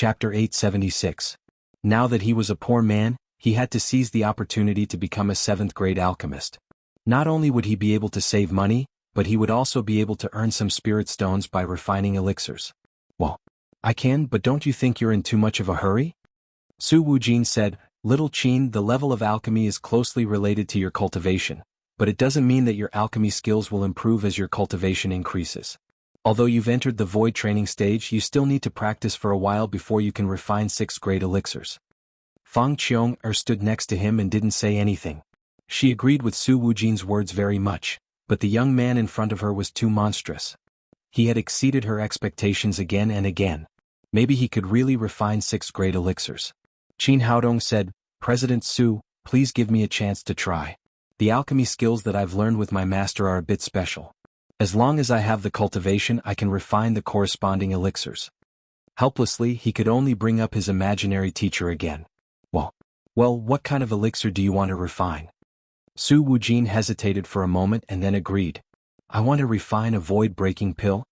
Chapter 876. Now that he was a poor man, he had to seize the opportunity to become a 7th-grade alchemist. Not only would he be able to save money, but he would also be able to earn some spirit stones by refining elixirs. Well, I can, but don't you think you're in too much of a hurry? Su Wujin said, Little Qin, the level of alchemy is closely related to your cultivation, but it doesn't mean that your alchemy skills will improve as your cultivation increases. Although you've entered the void training stage, you still need to practice for a while before you can refine 6th-grade elixirs. Fang Qiong stood next to him and didn't say anything. She agreed with Su Wujin's words very much, but the young man in front of her was too monstrous. He had exceeded her expectations again and again. Maybe he could really refine 6th-grade elixirs. Qin Haodong said, President Su, please give me a chance to try. The alchemy skills that I've learned with my master are a bit special. As long as I have the cultivation, I can refine the corresponding elixirs. Helplessly, he could only bring up his imaginary teacher again. Well, what kind of elixir do you want to refine? Su Wujin hesitated for a moment and then agreed. I want to refine a void-breaking pill.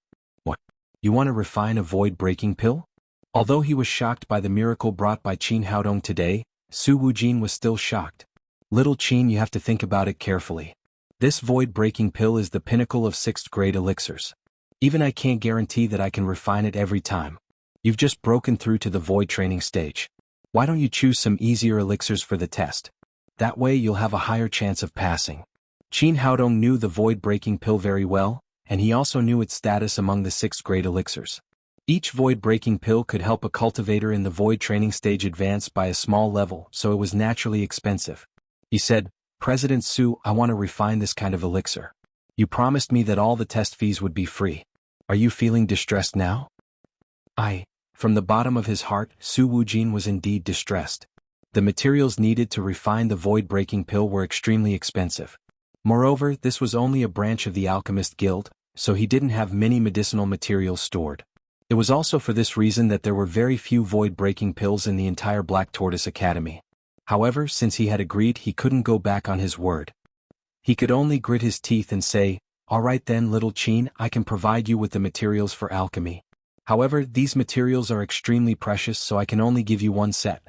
What? You want to refine a void-breaking pill? Although he was shocked by the miracle brought by Qin Haodong today, Su Wujin was still shocked. Little Qin, you have to think about it carefully. This void-breaking pill is the pinnacle of 6th-grade elixirs. Even I can't guarantee that I can refine it every time. You've just broken through to the void training stage. Why don't you choose some easier elixirs for the test? That way you'll have a higher chance of passing. Qin Haodong knew the void-breaking pill very well, and he also knew its status among the 6th-grade elixirs. Each void-breaking pill could help a cultivator in the void training stage advance by a small level, so it was naturally expensive. He said, President Su, I want to refine this kind of elixir. You promised me that all the test fees would be free. Are you feeling distressed now? From the bottom of his heart, Su Wujin was indeed distressed. The materials needed to refine the void-breaking pill were extremely expensive. Moreover, this was only a branch of the Alchemist Guild, so he didn't have many medicinal materials stored. It was also for this reason that there were very few void-breaking pills in the entire Black Tortoise Academy. However, since he had agreed, he couldn't go back on his word. He could only grit his teeth and say, All right then, Little Qin, I can provide you with the materials for alchemy. However, these materials are extremely precious, so I can only give you one set.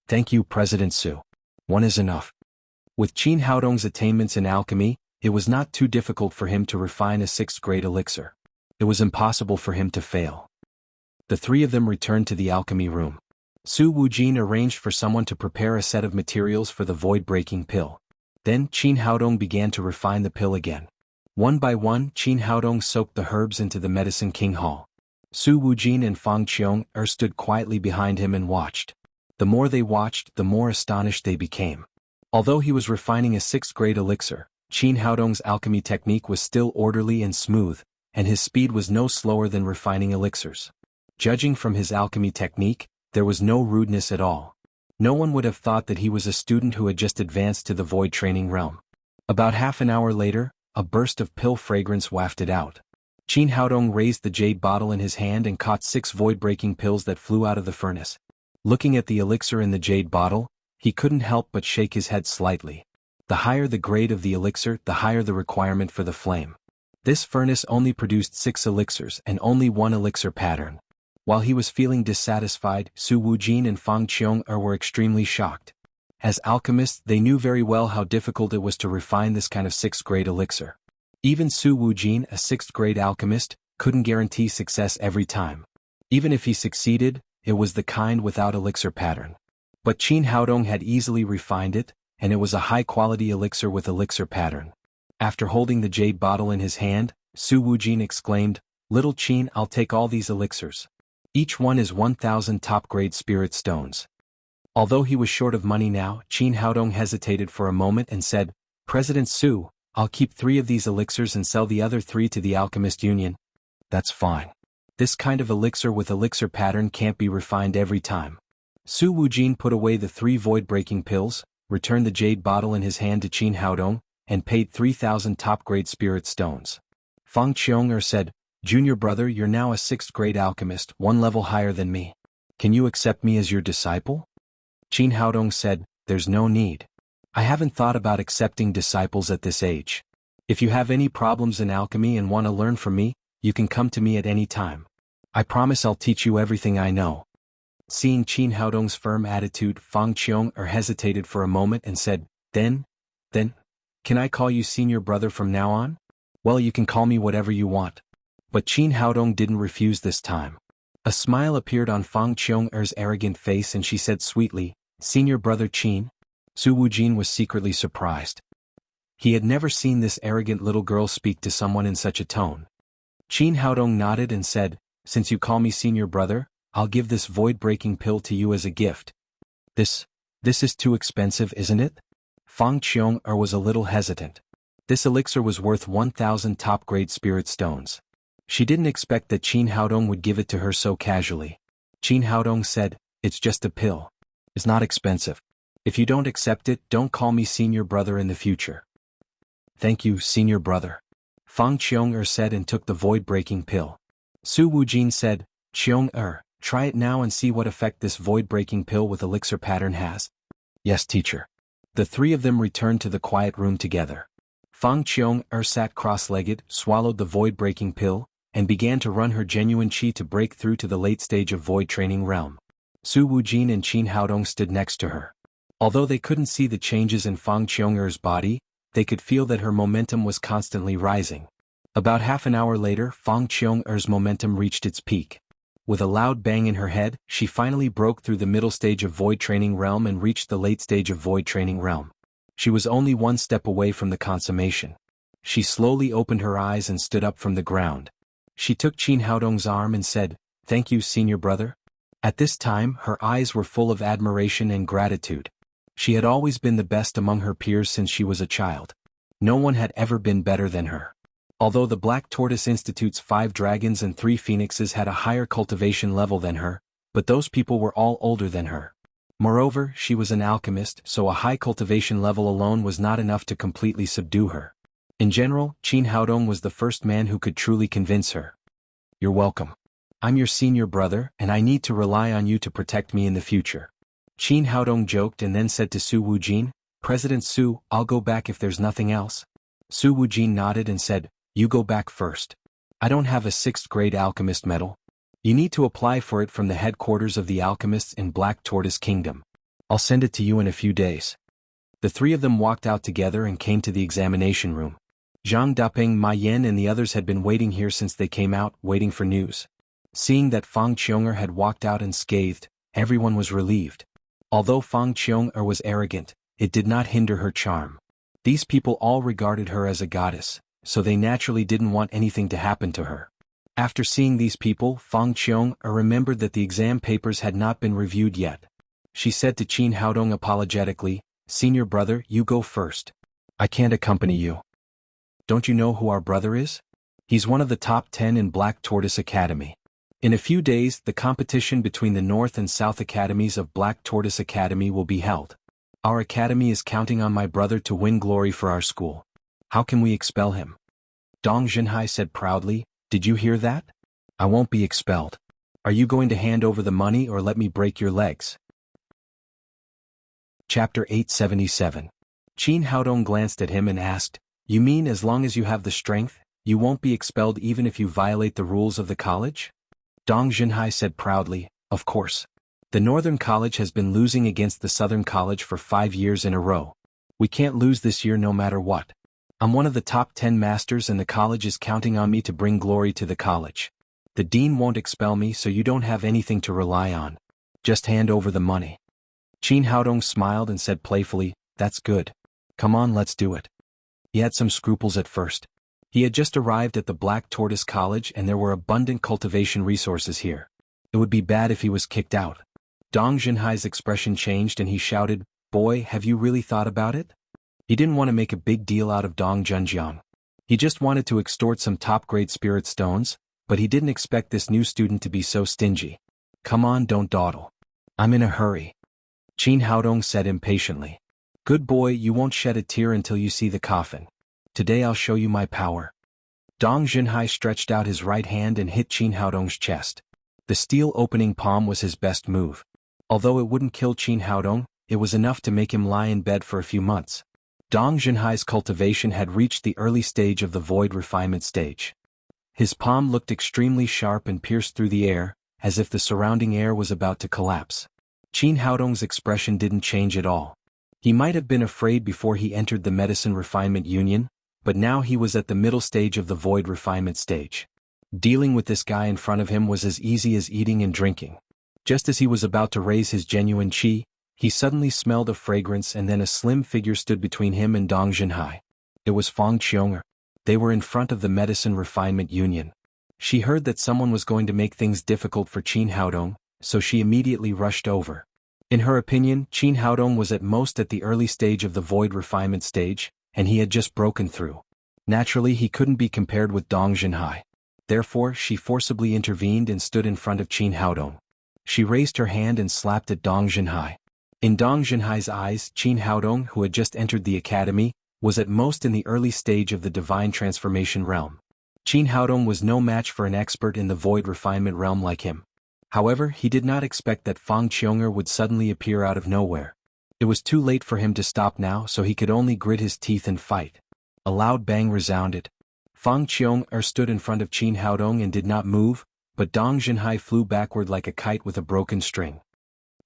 Thank you, President Su. One is enough. With Qin Haodong's attainments in alchemy, it was not too difficult for him to refine a 6th-grade elixir. It was impossible for him to fail. The three of them returned to the alchemy room. Su Wujin arranged for someone to prepare a set of materials for the void-breaking pill. Then Qin Haodong began to refine the pill again. One by one, Qin Haodong soaked the herbs into the Medicine King Hall. Su Wujin and Fang Qiong stood quietly behind him and watched. The more they watched, the more astonished they became. Although he was refining a 6th-grade elixir, Qin Haodong's alchemy technique was still orderly and smooth, and his speed was no slower than refining elixirs. Judging from his alchemy technique, there was no rudeness at all. No one would have thought that he was a student who had just advanced to the void training realm. About half an hour later, a burst of pill fragrance wafted out. Qin Haodong raised the jade bottle in his hand and caught 6 void-breaking pills that flew out of the furnace. Looking at the elixir in the jade bottle, he couldn't help but shake his head slightly. The higher the grade of the elixir, the higher the requirement for the flame. This furnace only produced 6 elixirs and only 1 elixir pattern. While he was feeling dissatisfied, Su Wujin and Fang Qiong were extremely shocked. As alchemists, they knew very well how difficult it was to refine this kind of 6th-grade elixir. Even Su Wujin, a 6th-grade alchemist, couldn't guarantee success every time. Even if he succeeded, it was the kind without elixir pattern. But Qin Haodong had easily refined it, and it was a high-quality elixir with elixir pattern. After holding the jade bottle in his hand, Su Wujin exclaimed, Little Qin, I'll take all these elixirs. Each one is 1,000 top-grade spirit stones. Although he was short of money now, Qin Haodong hesitated for a moment and said, President Su, I'll keep 3 of these elixirs and sell the other 3 to the Alchemist Union. That's fine. This kind of elixir with elixir pattern can't be refined every time. Su Wujin put away the 3 void-breaking pills, returned the jade bottle in his hand to Qin Haodong, and paid 3,000 top-grade spirit stones. Fang Qiong said, Junior brother, you're now a 6th-grade alchemist, 1 level higher than me. Can you accept me as your disciple? Qin Haodong said, There's no need. I haven't thought about accepting disciples at this age. If you have any problems in alchemy and want to learn from me, you can come to me at any time. I promise I'll teach you everything I know. Seeing Qin Haodong's firm attitude, Fang Qiong hesitated for a moment and said, Then, can I call you senior brother from now on? Well, you can call me whatever you want. But Qin Haodong didn't refuse this time. A smile appeared on Fang Qiong's arrogant face and she said sweetly, Senior brother Qin? Su Wujin was secretly surprised. He had never seen this arrogant little girl speak to someone in such a tone. Qin Haodong nodded and said, Since you call me senior brother, I'll give this void-breaking pill to you as a gift. This is too expensive, isn't it? Fang Qiong was a little hesitant. This elixir was worth 1,000 top-grade spirit stones. She didn't expect that Qin Haodong would give it to her so casually. Qin Haodong said, It's just a pill. It's not expensive. If you don't accept it, don't call me senior brother in the future. Thank you, senior brother. Fang Qiong said and took the void-breaking pill. Su Wujin said, Qiong try it now and see what effect this void-breaking pill with elixir pattern has. Yes, teacher. The three of them returned to the quiet room together. Fang Qiong sat cross-legged, swallowed the void-breaking pill, and began to run her genuine qi to break through to the late stage of void training realm. Su Wujin and Qin Haodong stood next to her. Although they couldn't see the changes in Fang Qiong's body, they could feel that her momentum was constantly rising. About half an hour later, Fang Qiong's momentum reached its peak. With a loud bang in her head, she finally broke through the middle stage of void training realm and reached the late stage of void training realm. She was only one step away from the consummation. She slowly opened her eyes and stood up from the ground. She took Qin Haodong's arm and said, Thank you, senior brother. At this time, her eyes were full of admiration and gratitude. She had always been the best among her peers since she was a child. No one had ever been better than her. Although the Black Tortoise Institute's 5 dragons and 3 phoenixes had a higher cultivation level than her, but those people were all older than her. Moreover, she was an alchemist, so a high cultivation level alone was not enough to completely subdue her. In general, Qin Haodong was the first man who could truly convince her. You're welcome. I'm your senior brother, and I need to rely on you to protect me in the future. Qin Haodong joked and then said to Su Wujin, President Su, I'll go back if there's nothing else. Su Wujin nodded and said, You go back first. I don't have a 6th grade alchemist medal. You need to apply for it from the headquarters of the alchemists in Black Tortoise Kingdom. I'll send it to you in a few days. The three of them walked out together and came to the examination room. Zhang Daping, Ma Yan and the others had been waiting here since they came out, waiting for news. Seeing that Fang Qiong had walked out unscathed, everyone was relieved. Although Fang Qiong was arrogant, it did not hinder her charm. These people all regarded her as a goddess, so they naturally didn't want anything to happen to her. After seeing these people, Fang Qiong remembered that the exam papers had not been reviewed yet. She said to Qin Haodong apologetically, Senior brother, you go first. I can't accompany you. Don't you know who our brother is? He's one of the top 10 in Black Tortoise Academy. In a few days, the competition between the North and South Academies of Black Tortoise Academy will be held. Our academy is counting on my brother to win glory for our school. How can we expel him? Dong Junhai said proudly, Did you hear that? I won't be expelled. Are you going to hand over the money or let me break your legs? Chapter 877. Qin Haodong glanced at him and asked, You mean as long as you have the strength, you won't be expelled even if you violate the rules of the college? Dong Junhai said proudly, Of course. The Northern College has been losing against the Southern College for 5 years in a row. We can't lose this year no matter what. I'm one of the top 10 masters and the college is counting on me to bring glory to the college. The dean won't expel me so you don't have anything to rely on. Just hand over the money. Qin Haodong smiled and said playfully, That's good. Come on, let's do it. He had some scruples at first. He had just arrived at the Black Tortoise College and there were abundant cultivation resources here. It would be bad if he was kicked out. Dong Junhai's expression changed and he shouted, Boy, have you really thought about it? He didn't want to make a big deal out of Dong Junjiang. He just wanted to extort some top-grade spirit stones, but he didn't expect this new student to be so stingy. Come on, don't dawdle. I'm in a hurry. Qin Haodong said impatiently. Good boy, you won't shed a tear until you see the coffin. Today I'll show you my power. Dong Junhai stretched out his right hand and hit Qin Haodong's chest. The steel opening palm was his best move. Although it wouldn't kill Qin Haodong, it was enough to make him lie in bed for a few months. Dong Junhai's cultivation had reached the early stage of the void refinement stage. His palm looked extremely sharp and pierced through the air, as if the surrounding air was about to collapse. Qin Haodong's expression didn't change at all. He might have been afraid before he entered the Medicine Refinement Union, but now he was at the middle stage of the Void Refinement stage. Dealing with this guy in front of him was as easy as eating and drinking. Just as he was about to raise his genuine qi, he suddenly smelled a fragrance, and then a slim figure stood between him and Dong Junhai. It was Fang Qiong'er. They were in front of the Medicine Refinement Union. She heard that someone was going to make things difficult for Qin Haodong, so she immediately rushed over. In her opinion, Qin Haodong was at most at the early stage of the Void Refinement stage, and he had just broken through. Naturally, he couldn't be compared with Dong Junhai. Therefore, she forcibly intervened and stood in front of Qin Haodong. She raised her hand and slapped at Dong Junhai. In Dong Junhai's eyes, Qin Haodong, who had just entered the academy, was at most in the early stage of the divine transformation realm. Qin Haodong was no match for an expert in the Void Refinement realm like him. However, he did not expect that Fang Qiong'er would suddenly appear out of nowhere. It was too late for him to stop now, so he could only grit his teeth and fight. A loud bang resounded. Fang Qiong'er stood in front of Qin Haodong and did not move, but Dong Junhai flew backward like a kite with a broken string.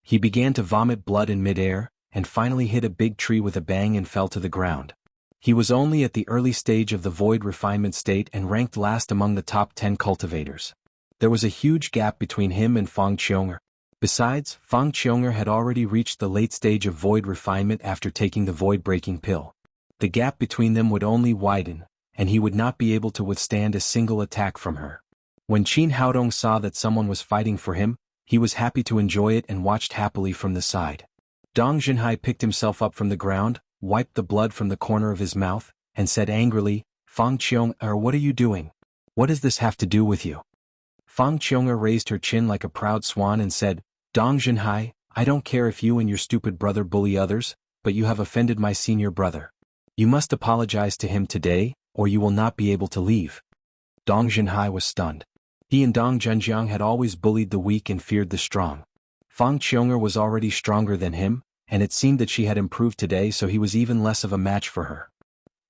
He began to vomit blood in midair, and finally hit a big tree with a bang and fell to the ground. He was only at the early stage of the Void Refinement state and ranked last among the top 10 cultivators. There was a huge gap between him and Fang Qiong'er. Besides, Fang Qiong'er had already reached the late stage of Void Refinement after taking the Void-breaking pill. The gap between them would only widen, and he would not be able to withstand a single attack from her. When Qin Haodong saw that someone was fighting for him, he was happy to enjoy it and watched happily from the side. Dong Junhai picked himself up from the ground, wiped the blood from the corner of his mouth, and said angrily, "Fang Qiong'er, what are you doing? What does this have to do with you?" Fang Qiong'er raised her chin like a proud swan and said, "Dong Junhai, I don't care if you and your stupid brother bully others, but you have offended my senior brother. You must apologize to him today, or you will not be able to leave." Dong Junhai was stunned. He and Dong Junjiang had always bullied the weak and feared the strong. Fang Qiong'er was already stronger than him, and it seemed that she had improved today, so he was even less of a match for her.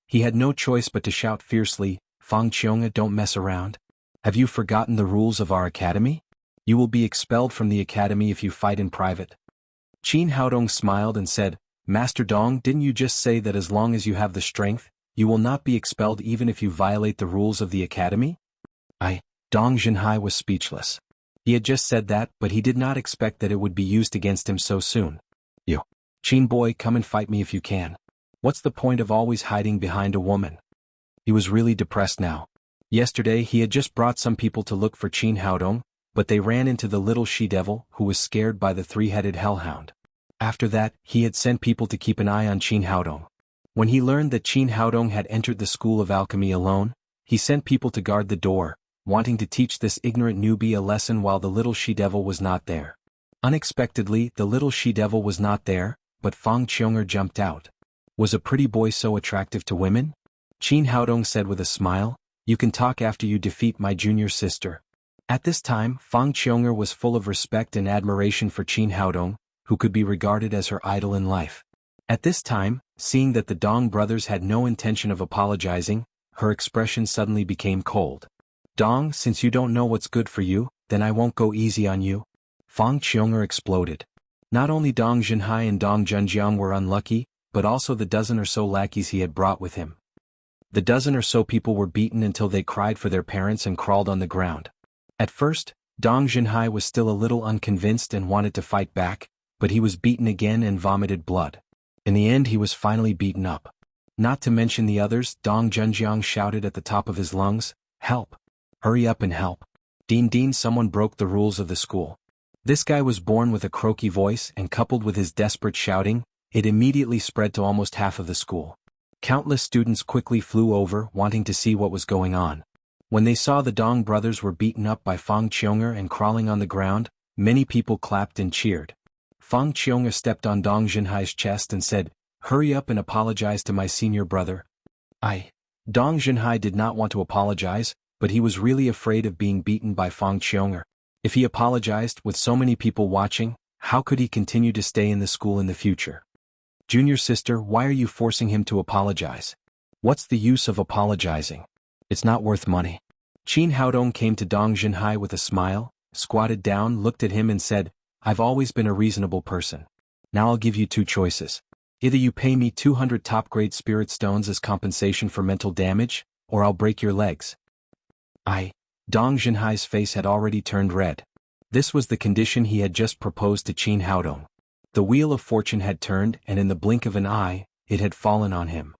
He had no choice but to shout fiercely, "Fang Qiong'er, don't mess around. Have you forgotten the rules of our academy? You will be expelled from the academy if you fight in private." Qin Haodong smiled and said, "Master Dong, didn't you just say that as long as you have the strength, you will not be expelled even if you violate the rules of the academy?" Dong Junhai was speechless. He had just said that, but he did not expect that it would be used against him so soon. "You, Qin boy, come and fight me if you can. What's the point of always hiding behind a woman?" He was really depressed now. Yesterday he had just brought some people to look for Qin Haodong, but they ran into the little she-devil who was scared by the three-headed hellhound. After that, he had sent people to keep an eye on Qin Haodong. When he learned that Qin Haodong had entered the school of alchemy alone, he sent people to guard the door, wanting to teach this ignorant newbie a lesson while the little she-devil was not there. Unexpectedly, the little she-devil was not there, but Fang Qiong'er jumped out. Was a pretty boy so attractive to women? Qin Haodong said with a smile, "You can talk after you defeat my junior sister." At this time, Fang Qiong'er was full of respect and admiration for Qin Haodong, who could be regarded as her idol in life. At this time, seeing that the Dong brothers had no intention of apologizing, her expression suddenly became cold. "Dong, since you don't know what's good for you, then I won't go easy on you." Fang Qiong'er exploded. Not only Dong Junhai and Dong Junjiang were unlucky, but also the dozen or so lackeys he had brought with him. The dozen or so people were beaten until they cried for their parents and crawled on the ground. At first, Dong Junhai was still a little unconvinced and wanted to fight back, but he was beaten again and vomited blood. In the end he was finally beaten up. Not to mention the others, Dong Junjiang shouted at the top of his lungs, "Help! Hurry up and help! Dean, someone broke the rules of the school." This guy was born with a croaky voice, and coupled with his desperate shouting, it immediately spread to almost half of the school. Countless students quickly flew over, wanting to see what was going on. When they saw the Dong brothers were beaten up by Fang Qiong'er and crawling on the ground, many people clapped and cheered. Fang Qiong'er stepped on Dong Junhai's chest and said, "Hurry up and apologize to my senior brother." Dong Junhai did not want to apologize, but he was really afraid of being beaten by Fang Qiong'er. If he apologized, with so many people watching, how could he continue to stay in the school in the future? "Junior sister, why are you forcing him to apologize? What's the use of apologizing? It's not worth money." Qin Haodong came to Dong Junhai with a smile, squatted down, looked at him and said, I've always been a reasonable person. Now I'll give you two choices. Either you pay me 200 top-grade spirit stones as compensation for mental damage, or I'll break your legs. Dong Junhai's face had already turned red. This was the condition he had just proposed to Qin Haodong. The wheel of fortune had turned, and in the blink of an eye, it had fallen on him.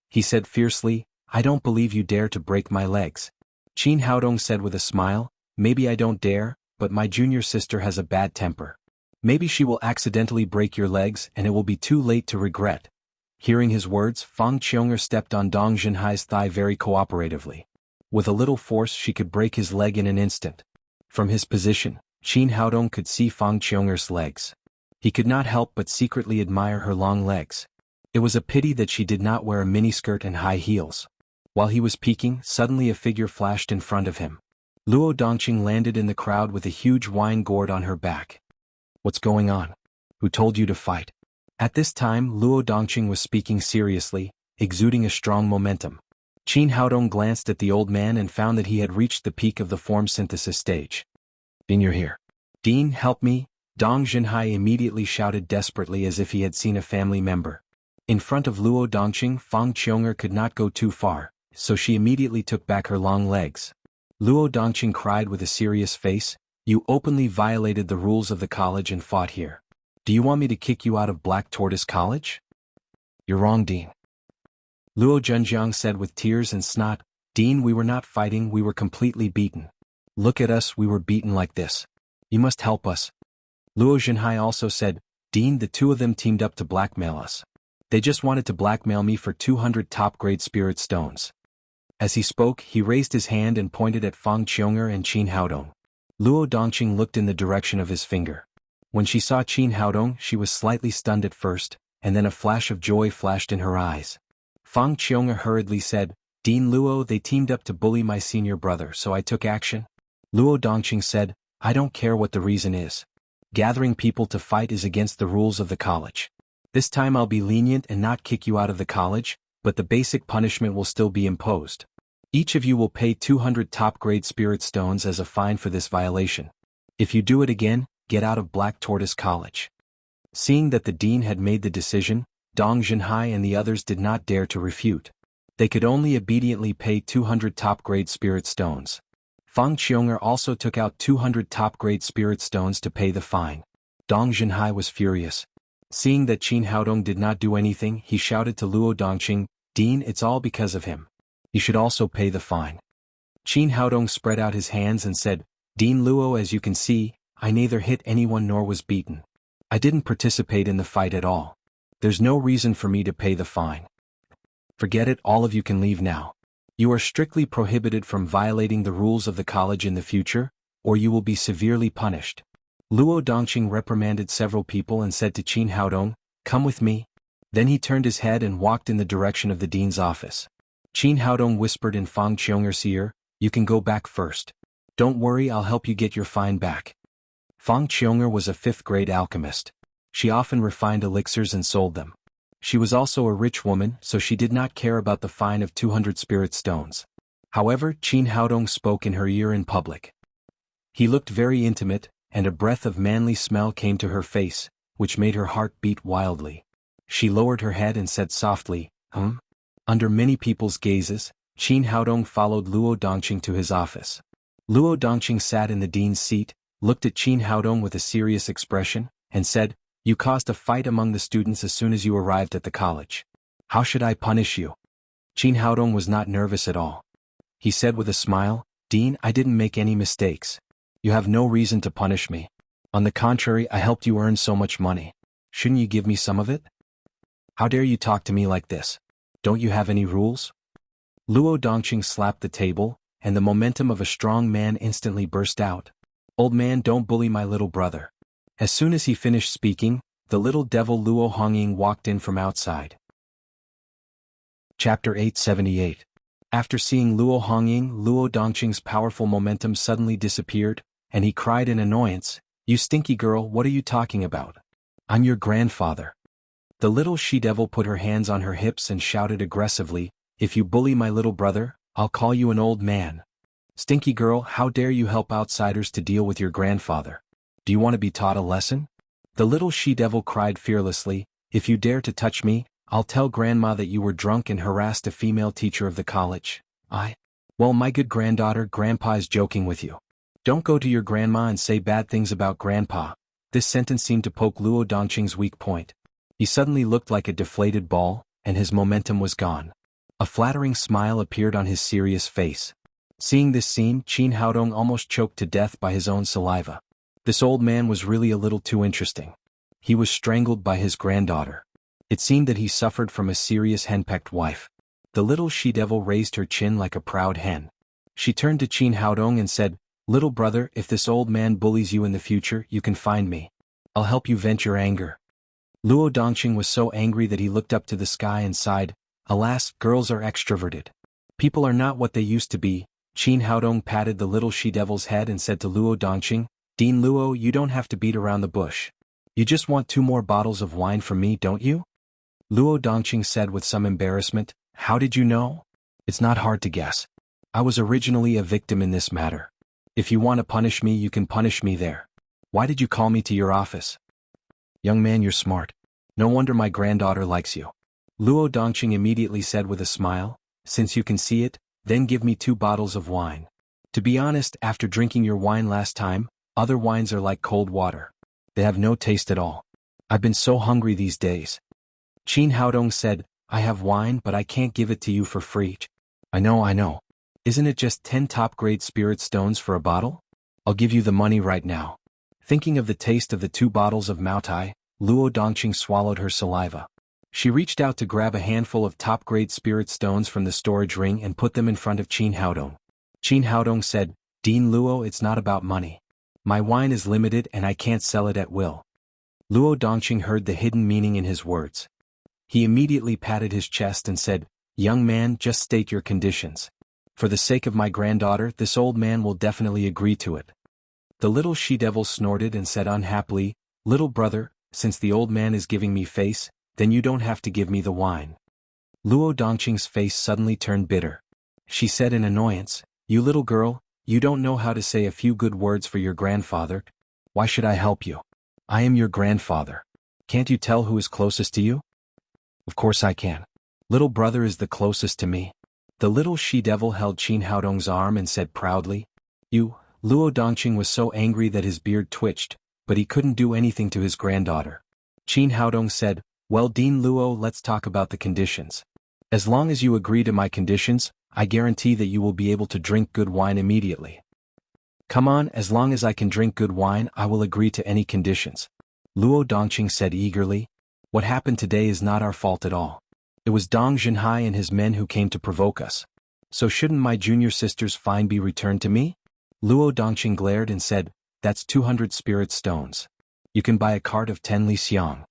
He said fiercely, I don't believe you dare to break my legs. Qin Haodong said with a smile, maybe I don't dare, but my junior sister has a bad temper. Maybe she will accidentally break your legs and it will be too late to regret. Hearing his words, Fang Qiunger stepped on Dong Junhai's thigh very cooperatively. With a little force she could break his leg in an instant. From his position, Qin Haodong could see Fang Qiunger's legs. He could not help but secretly admire her long legs. It was a pity that she did not wear a miniskirt and high heels. While he was peeking, suddenly a figure flashed in front of him. Luo Dongqing landed in the crowd with a huge wine gourd on her back. What's going on? Who told you to fight? At this time Luo Dongqing was speaking seriously, exuding a strong momentum. Qin Haodong glanced at the old man and found that he had reached the peak of the form synthesis stage. Dean, you're here. Dean, help me, Dong Junhai immediately shouted desperately as if he had seen a family member. In front of Luo Dongqing, Fang Qiunger could not go too far, so she immediately took back her long legs. Luo Dongqing cried with a serious face, you openly violated the rules of the college and fought here. Do you want me to kick you out of Black Tortoise College? You're wrong, Dean. Luo Zhenjiang said with tears and snot, Dean, we were not fighting, we were completely beaten. Look at us, we were beaten like this. You must help us. Luo Zhenhai also said, Dean, the two of them teamed up to blackmail us. They just wanted to blackmail me for 200 top-grade spirit stones. As he spoke, he raised his hand and pointed at Fang Qiunger and Qin Haodong. Luo Dongqing looked in the direction of his finger. When she saw Qin Haodong, she was slightly stunned at first, and then a flash of joy flashed in her eyes. Fang Qiunger hurriedly said, Dean Luo, they teamed up to bully my senior brother, so I took action. Luo Dongqing said, I don't care what the reason is. Gathering people to fight is against the rules of the college. This time I'll be lenient and not kick you out of the college, but the basic punishment will still be imposed. Each of you will pay 200 top-grade spirit stones as a fine for this violation. If you do it again, get out of Black Tortoise College. Seeing that the dean had made the decision, Dong Junhai and the others did not dare to refute. They could only obediently pay 200 top-grade spirit stones. Fang Qiunger also took out 200 top-grade spirit stones to pay the fine. Dong Junhai was furious. Seeing that Qin Haodong did not do anything, he shouted to Luo Dongqing, Dean, it's all because of him. He should also pay the fine. Qin Haodong spread out his hands and said, Dean Luo, as you can see, I neither hit anyone nor was beaten. I didn't participate in the fight at all. There's no reason for me to pay the fine. Forget it, all of you can leave now. You are strictly prohibited from violating the rules of the college in the future, or you will be severely punished. Luo Dongqing reprimanded several people and said to Qin Haodong, come with me. Then he turned his head and walked in the direction of the dean's office. Qin Haodong whispered in Fang Qiunger's ear, you can go back first. Don't worry, I'll help you get your fine back. Fang Qiunger was a 5th-grade alchemist. She often refined elixirs and sold them. She was also a rich woman, so she did not care about the fine of 200 spirit stones. However, Qin Haodong spoke in her ear in public. He looked very intimate, and a breath of manly smell came to her face, which made her heart beat wildly. She lowered her head and said softly, Under many people's gazes, Qin Haodong followed Luo Dongqing to his office. Luo Dongqing sat in the dean's seat, looked at Qin Haodong with a serious expression, and said, you caused a fight among the students as soon as you arrived at the college. How should I punish you? Qin Haodong was not nervous at all. He said with a smile, Dean, I didn't make any mistakes. You have no reason to punish me. On the contrary, I helped you earn so much money. Shouldn't you give me some of it? How dare you talk to me like this? Don't you have any rules? Luo Dongqing slapped the table, and the momentum of a strong man instantly burst out. Old man, don't bully my little brother. As soon as he finished speaking, the little devil Luo Hongying walked in from outside. Chapter 878. After seeing Luo Hongying, Luo Dongqing's powerful momentum suddenly disappeared, and he cried in annoyance, you stinky girl, what are you talking about? I'm your grandfather. The little she-devil put her hands on her hips and shouted aggressively, if you bully my little brother, I'll call you an old man. Stinky girl, how dare you help outsiders to deal with your grandfather? Do you want to be taught a lesson? The little she-devil cried fearlessly, if you dare to touch me, I'll tell grandma that you were drunk and harassed a female teacher of the college. Well, my good granddaughter, grandpa is joking with you. Don't go to your grandma and say bad things about grandpa. This sentence seemed to poke Luo Dongqing's weak point. He suddenly looked like a deflated ball, and his momentum was gone. A flattering smile appeared on his serious face. Seeing this scene, Qin Haodong almost choked to death by his own saliva. This old man was really a little too interesting. He was strangled by his granddaughter. It seemed that he suffered from a serious henpecked wife. The little she-devil raised her chin like a proud hen. She turned to Qin Haodong and said, little brother, if this old man bullies you in the future, you can find me. I'll help you vent your anger. Luo Dongqing was so angry that he looked up to the sky and sighed, alas, girls are extroverted. People are not what they used to be. Qin Haodong patted the little she-devil's head and said to Luo Dongqing, Dean Luo, you don't have to beat around the bush. You just want 2 more bottles of wine from me, don't you? Luo Dongqing said with some embarrassment, how did you know? It's not hard to guess. I was originally a victim in this matter. If you want to punish me, you can punish me there. Why did you call me to your office? Young man, you're smart. No wonder my granddaughter likes you. Luo Dongqing immediately said with a smile, since you can see it, then give me 2 bottles of wine. To be honest, after drinking your wine last time, other wines are like cold water. They have no taste at all. I've been so hungry these days. Qin Haodong said, I have wine, but I can't give it to you for free. I know. Isn't it just 10 top-grade spirit stones for a bottle? I'll give you the money right now. Thinking of the taste of the 2 bottles of Maotai, Luo Dongqing swallowed her saliva. She reached out to grab a handful of top-grade spirit stones from the storage ring and put them in front of Qin Haodong. Qin Haodong said, Dean Luo, it's not about money. My wine is limited and I can't sell it at will. Luo Dongqing heard the hidden meaning in his words. He immediately patted his chest and said, young man, just state your conditions. For the sake of my granddaughter, this old man will definitely agree to it. The little she-devil snorted and said unhappily, little brother, since the old man is giving me face, then you don't have to give me the wine. Luo Dongqing's face suddenly turned bitter. She said in annoyance, you little girl, you don't know how to say a few good words for your grandfather. Why should I help you? I am your grandfather. Can't you tell who is closest to you? Of course I can. Little brother is the closest to me. The little she-devil held Qin Haodong's arm and said proudly, you. Luo Dongqing was so angry that his beard twitched, but he couldn't do anything to his granddaughter. Qin Haodong said, well, Dean Luo, let's talk about the conditions. As long as you agree to my conditions, I guarantee that you will be able to drink good wine immediately. Come on, as long as I can drink good wine, I will agree to any conditions. Luo Dongqing said eagerly, what happened today is not our fault at all. It was Dong Zhenhai and his men who came to provoke us. So shouldn't my junior sister's fine be returned to me? Luo Dongqing glared and said, that's 200 spirit stones. You can buy a cart of 10 li xiang.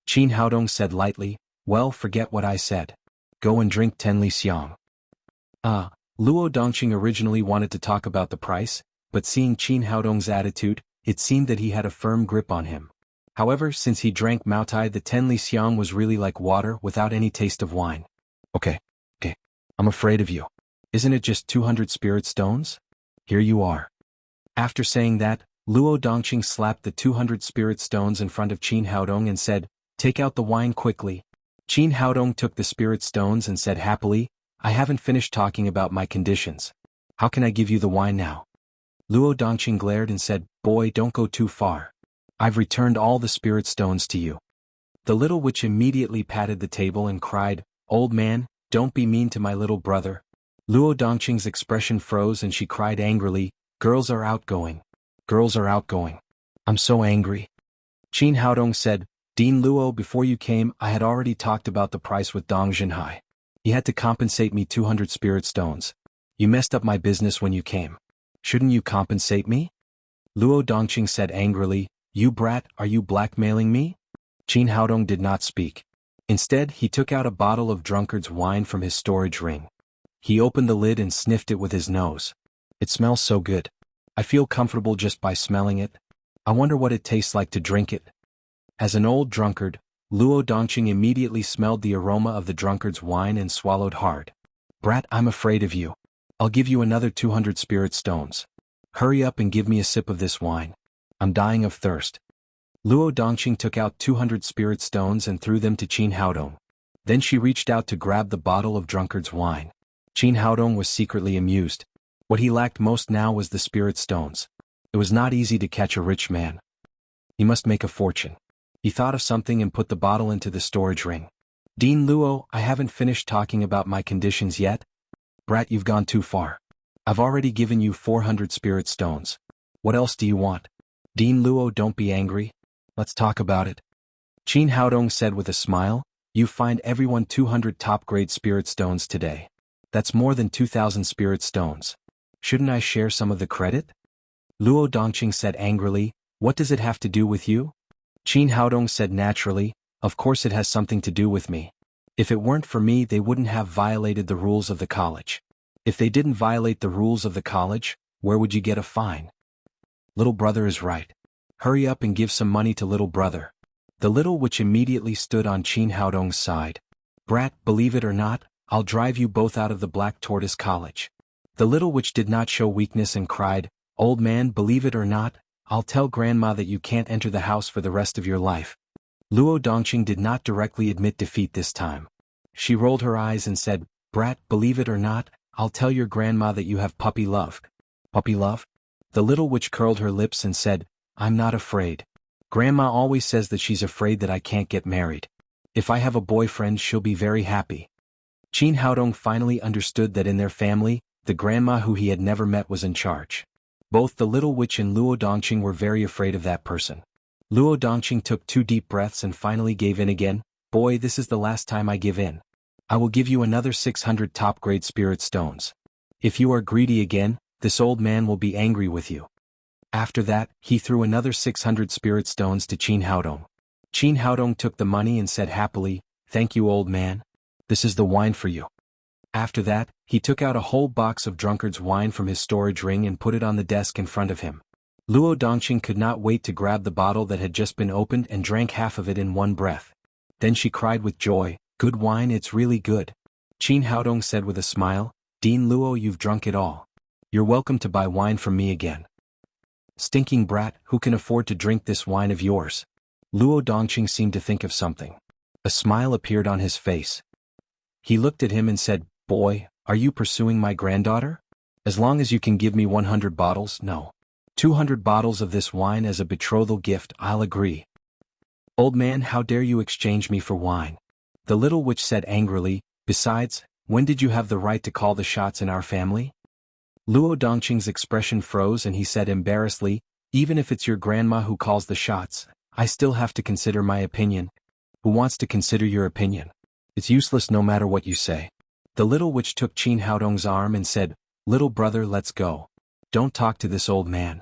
Qin Haodong said lightly, well, forget what I said. Go and drink 10 li xiang. Luo Dongqing originally wanted to talk about the price, but seeing Qin Haodong's attitude, it seemed that he had a firm grip on him. However, since he drank Maotai, the 10 li xiang was really like water without any taste of wine. Okay. I'm afraid of you. Isn't it just 200 spirit stones? Here you are. After saying that, Luo Dongqing slapped the 200 spirit stones in front of Qin Haodong and said, take out the wine quickly. Qin Haodong took the spirit stones and said happily, I haven't finished talking about my conditions. How can I give you the wine now? Luo Dongqing glared and said, boy, don't go too far. I've returned all the spirit stones to you. The little witch immediately patted the table and cried, old man, don't be mean to my little brother. Luo Dongqing's expression froze and she cried angrily, girls are outgoing. Girls are outgoing. I'm so angry. Qin Haodong said, Dean Luo, before you came, I had already talked about the price with Dong Zhenhai. He had to compensate me 200 spirit stones. You messed up my business when you came. Shouldn't you compensate me? Luo Dongqing said angrily, you brat, are you blackmailing me? Qin Haodong did not speak. Instead, he took out a bottle of drunkard's wine from his storage ring. He opened the lid and sniffed it with his nose. It smells so good. I feel comfortable just by smelling it. I wonder what it tastes like to drink it. As an old drunkard, Luo Dongqing immediately smelled the aroma of the drunkard's wine and swallowed hard. Brat, I'm afraid of you. I'll give you another 200 spirit stones. Hurry up and give me a sip of this wine. I'm dying of thirst. Luo Dongqing took out 200 spirit stones and threw them to Qin Haodong. Then she reached out to grab the bottle of drunkard's wine. Qin Haodong was secretly amused. What he lacked most now was the spirit stones. It was not easy to catch a rich man. He must make a fortune. He thought of something and put the bottle into the storage ring. Dean Luo, I haven't finished talking about my conditions yet. Brat, you've gone too far. I've already given you 400 spirit stones. What else do you want? Dean Luo, don't be angry. Let's talk about it. Qin Haodong said with a smile, you find everyone 200 top-grade spirit stones today. That's more than 2,000 spirit stones. Shouldn't I share some of the credit? Luo Dongqing said angrily, what does it have to do with you? Qin Haodong said naturally, of course it has something to do with me. If it weren't for me, they wouldn't have violated the rules of the college. If they didn't violate the rules of the college, where would you get a fine? Little brother is right. Hurry up and give some money to little brother. The little witch immediately stood on Qin Haodong's side. Brat, believe it or not, I'll drive you both out of the Black Tortoise College. The little witch did not show weakness and cried, old man, believe it or not, I'll tell grandma that you can't enter the house for the rest of your life. Luo Dongqing did not directly admit defeat this time. She rolled her eyes and said, Brat, believe it or not, I'll tell your grandma that you have puppy love. Puppy love? The little witch curled her lips and said, I'm not afraid. Grandma always says that she's afraid that I can't get married. If I have a boyfriend, she'll be very happy. Qin Haodong finally understood that in their family, the grandma who he had never met was in charge. Both the little witch and Luo Dongqing were very afraid of that person. Luo Dongqing took 2 deep breaths and finally gave in again. Boy, this is the last time I give in. I will give you another 600 top-grade spirit stones. If you are greedy again, this old man will be angry with you. After that, he threw another 600 spirit stones to Qin Haodong. Qin Haodong took the money and said happily, thank you, old man. This is the wine for you. After that, he took out a whole box of drunkard's wine from his storage ring and put it on the desk in front of him. Luo Dongqing could not wait to grab the bottle that had just been opened and drank half of it in one breath. Then she cried with joy, good wine, it's really good. Qin Haodong said with a smile, Dean Luo, you've drunk it all. You're welcome to buy wine from me again. Stinking brat, who can afford to drink this wine of yours? Luo Dongqing seemed to think of something. A smile appeared on his face. He looked at him and said, boy, are you pursuing my granddaughter? As long as you can give me 100 bottles, no. 200 bottles of this wine as a betrothal gift, I'll agree. Old man, how dare you exchange me for wine? The little witch said angrily, besides, when did you have the right to call the shots in our family? Luo Dongqing's expression froze and he said embarrassedly, even if it's your grandma who calls the shots, I still have to consider my opinion. Who wants to consider your opinion? It's useless no matter what you say. The little witch took Qin Haodong's arm and said, little brother, let's go. Don't talk to this old man.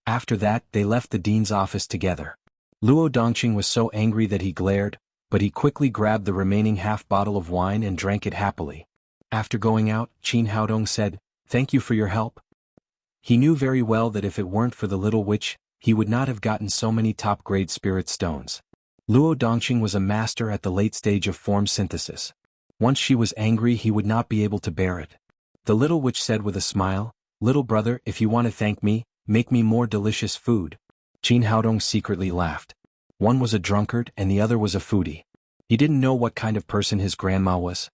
After that, they left the dean's office together. Luo Dongqing was so angry that he glared, but he quickly grabbed the remaining half bottle of wine and drank it happily. After going out, Qin Haodong said, thank you for your help. He knew very well that if it weren't for the little witch, he would not have gotten so many top-grade spirit stones. Luo Dongqing was a master at the late stage of form synthesis. Once she was angry, he would not be able to bear it. The little witch said with a smile, little brother, if you want to thank me, make me more delicious food. Qin Haodong secretly laughed. One was a drunkard and the other was a foodie. He didn't know what kind of person his grandma was.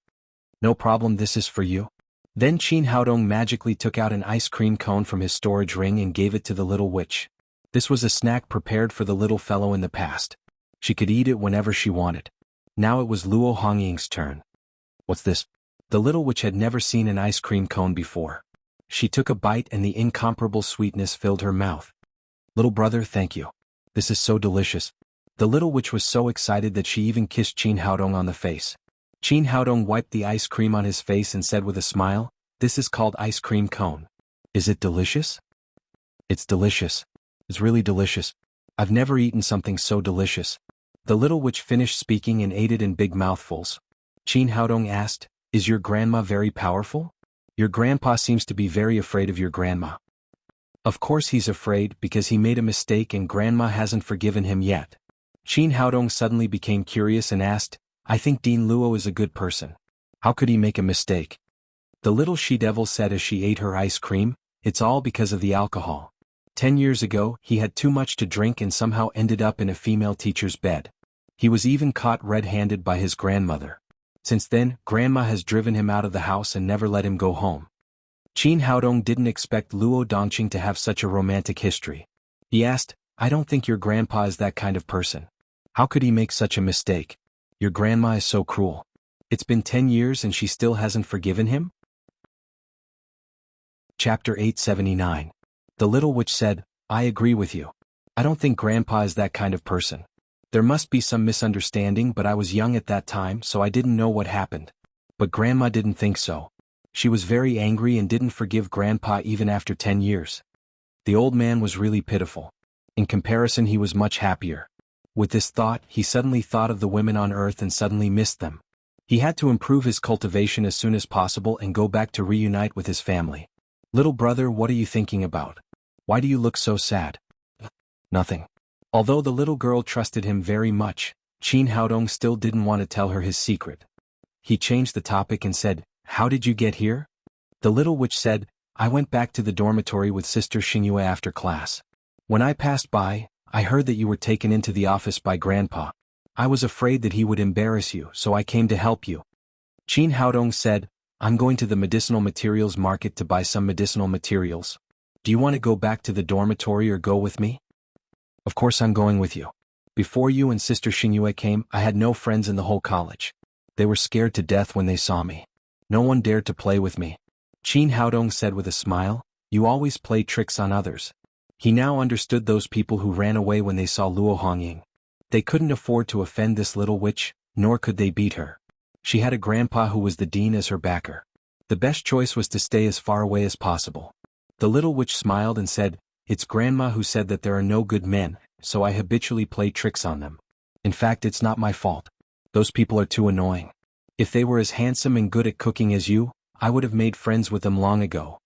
No problem, this is for you. Then Qin Haodong magically took out an ice cream cone from his storage ring and gave it to the little witch. This was a snack prepared for the little fellow in the past. She could eat it whenever she wanted. Now it was Luo Hongying's turn. What's this? The little witch had never seen an ice cream cone before. She took a bite and the incomparable sweetness filled her mouth. Little brother, thank you. This is so delicious. The little witch was so excited that she even kissed Qin Haodong on the face. Qin Haodong wiped the ice cream on his face and said with a smile, this is called ice cream cone. Is it delicious? It's delicious. It's really delicious. I've never eaten something so delicious. The little witch finished speaking and ate it in big mouthfuls. Qin Haodong asked, is your grandma very powerful? Your grandpa seems to be very afraid of your grandma. Of course he's afraid because he made a mistake and grandma hasn't forgiven him yet. Qin Haodong suddenly became curious and asked, I think Dean Luo is a good person. How could he make a mistake? The little she-devil said as she ate her ice cream, "It's all because of the alcohol. 10 years ago, he had too much to drink and somehow ended up in a female teacher's bed. He was even caught red-handed by his grandmother. Since then, Grandma has driven him out of the house and never let him go home." Qin Haodong didn't expect Luo Dongqing to have such a romantic history. He asked, "I don't think your grandpa is that kind of person. How could he make such a mistake? Your grandma is so cruel. It's been 10 years and she still hasn't forgiven him?" Chapter 879. The little witch said, "I agree with you. I don't think Grandpa is that kind of person. There must be some misunderstanding, but I was young at that time, so I didn't know what happened. But Grandma didn't think so. She was very angry and didn't forgive Grandpa even after 10 years. The old man was really pitiful. In comparison, he was much happier." With this thought, he suddenly thought of the women on Earth and suddenly missed them. He had to improve his cultivation as soon as possible and go back to reunite with his family. "Little brother, what are you thinking about? Why do you look so sad?" "Nothing." Although the little girl trusted him very much, Qin Haodong still didn't want to tell her his secret. He changed the topic and said, "How did you get here?" The little witch said, "I went back to the dormitory with Sister Xingyue after class. When I passed by, I heard that you were taken into the office by Grandpa. I was afraid that he would embarrass you, so I came to help you." Qin Haodong said, "I'm going to the medicinal materials market to buy some medicinal materials. Do you want to go back to the dormitory or go with me?" "Of course I'm going with you. Before you and Sister Xingyue came, I had no friends in the whole college. They were scared to death when they saw me. No one dared to play with me." Qin Haodong said with a smile, "You always play tricks on others." He now understood those people who ran away when they saw Luo Hongying. They couldn't afford to offend this little witch, nor could they beat her. She had a grandpa who was the dean as her backer. The best choice was to stay as far away as possible. The little witch smiled and said, "It's Grandma who said that there are no good men, so I habitually play tricks on them. In fact, it's not my fault. Those people are too annoying. If they were as handsome and good at cooking as you, I would have made friends with them long ago."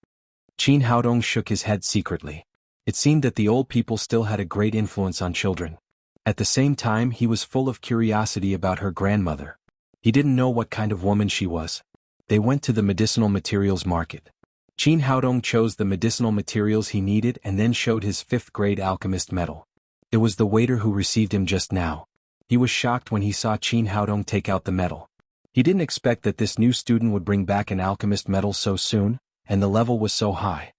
Qin Haodong shook his head secretly. It seemed that the old people still had a great influence on children. At the same time, he was full of curiosity about her grandmother. He didn't know what kind of woman she was. They went to the medicinal materials market. Qin Haodong chose the medicinal materials he needed and then showed his 5th grade alchemist medal. It was the waiter who received him just now. He was shocked when he saw Qin Haodong take out the medal. He didn't expect that this new student would bring back an alchemist medal so soon, and the level was so high.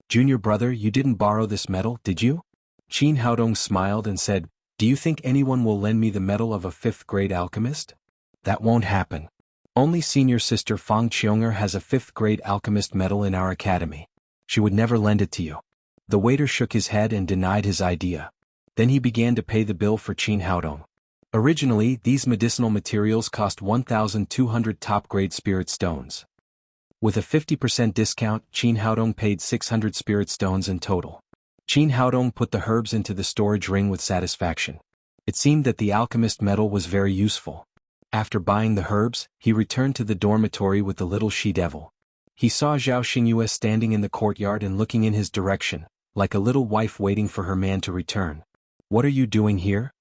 "Junior brother, you didn't borrow this medal, did you?" Qin Haodong smiled and said, "Do you think anyone will lend me the medal of a 5th grade alchemist? That won't happen. Only senior sister Fang Qiong'er has a 5th grade alchemist medal in our academy. She would never lend it to you." The waiter shook his head and denied his idea. Then he began to pay the bill for Qin Haodong. Originally, these medicinal materials cost 1,200 top-grade spirit stones. With a 50% discount, Qin Haodong paid 600 spirit stones in total. Qin Haodong put the herbs into the storage ring with satisfaction. It seemed that the alchemist medal was very useful. After buying the herbs, he returned to the dormitory with the little she-devil. He saw Zhao Xingyue standing in the courtyard and looking in his direction, like a little wife waiting for her man to return. "What are you doing here?"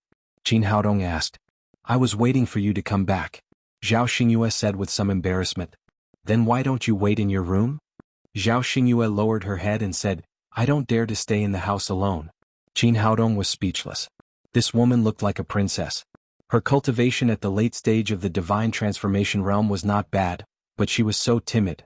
Qin Haodong asked. "I was waiting for you to come back," Zhao Xingyue said with some embarrassment. "Then why don't you wait in your room?" Zhao Xingyue lowered her head and said, "I don't dare to stay in the house alone." Qin Haodong was speechless. This woman looked like a princess. Her cultivation at the late stage of the divine transformation realm was not bad, but she was so timid.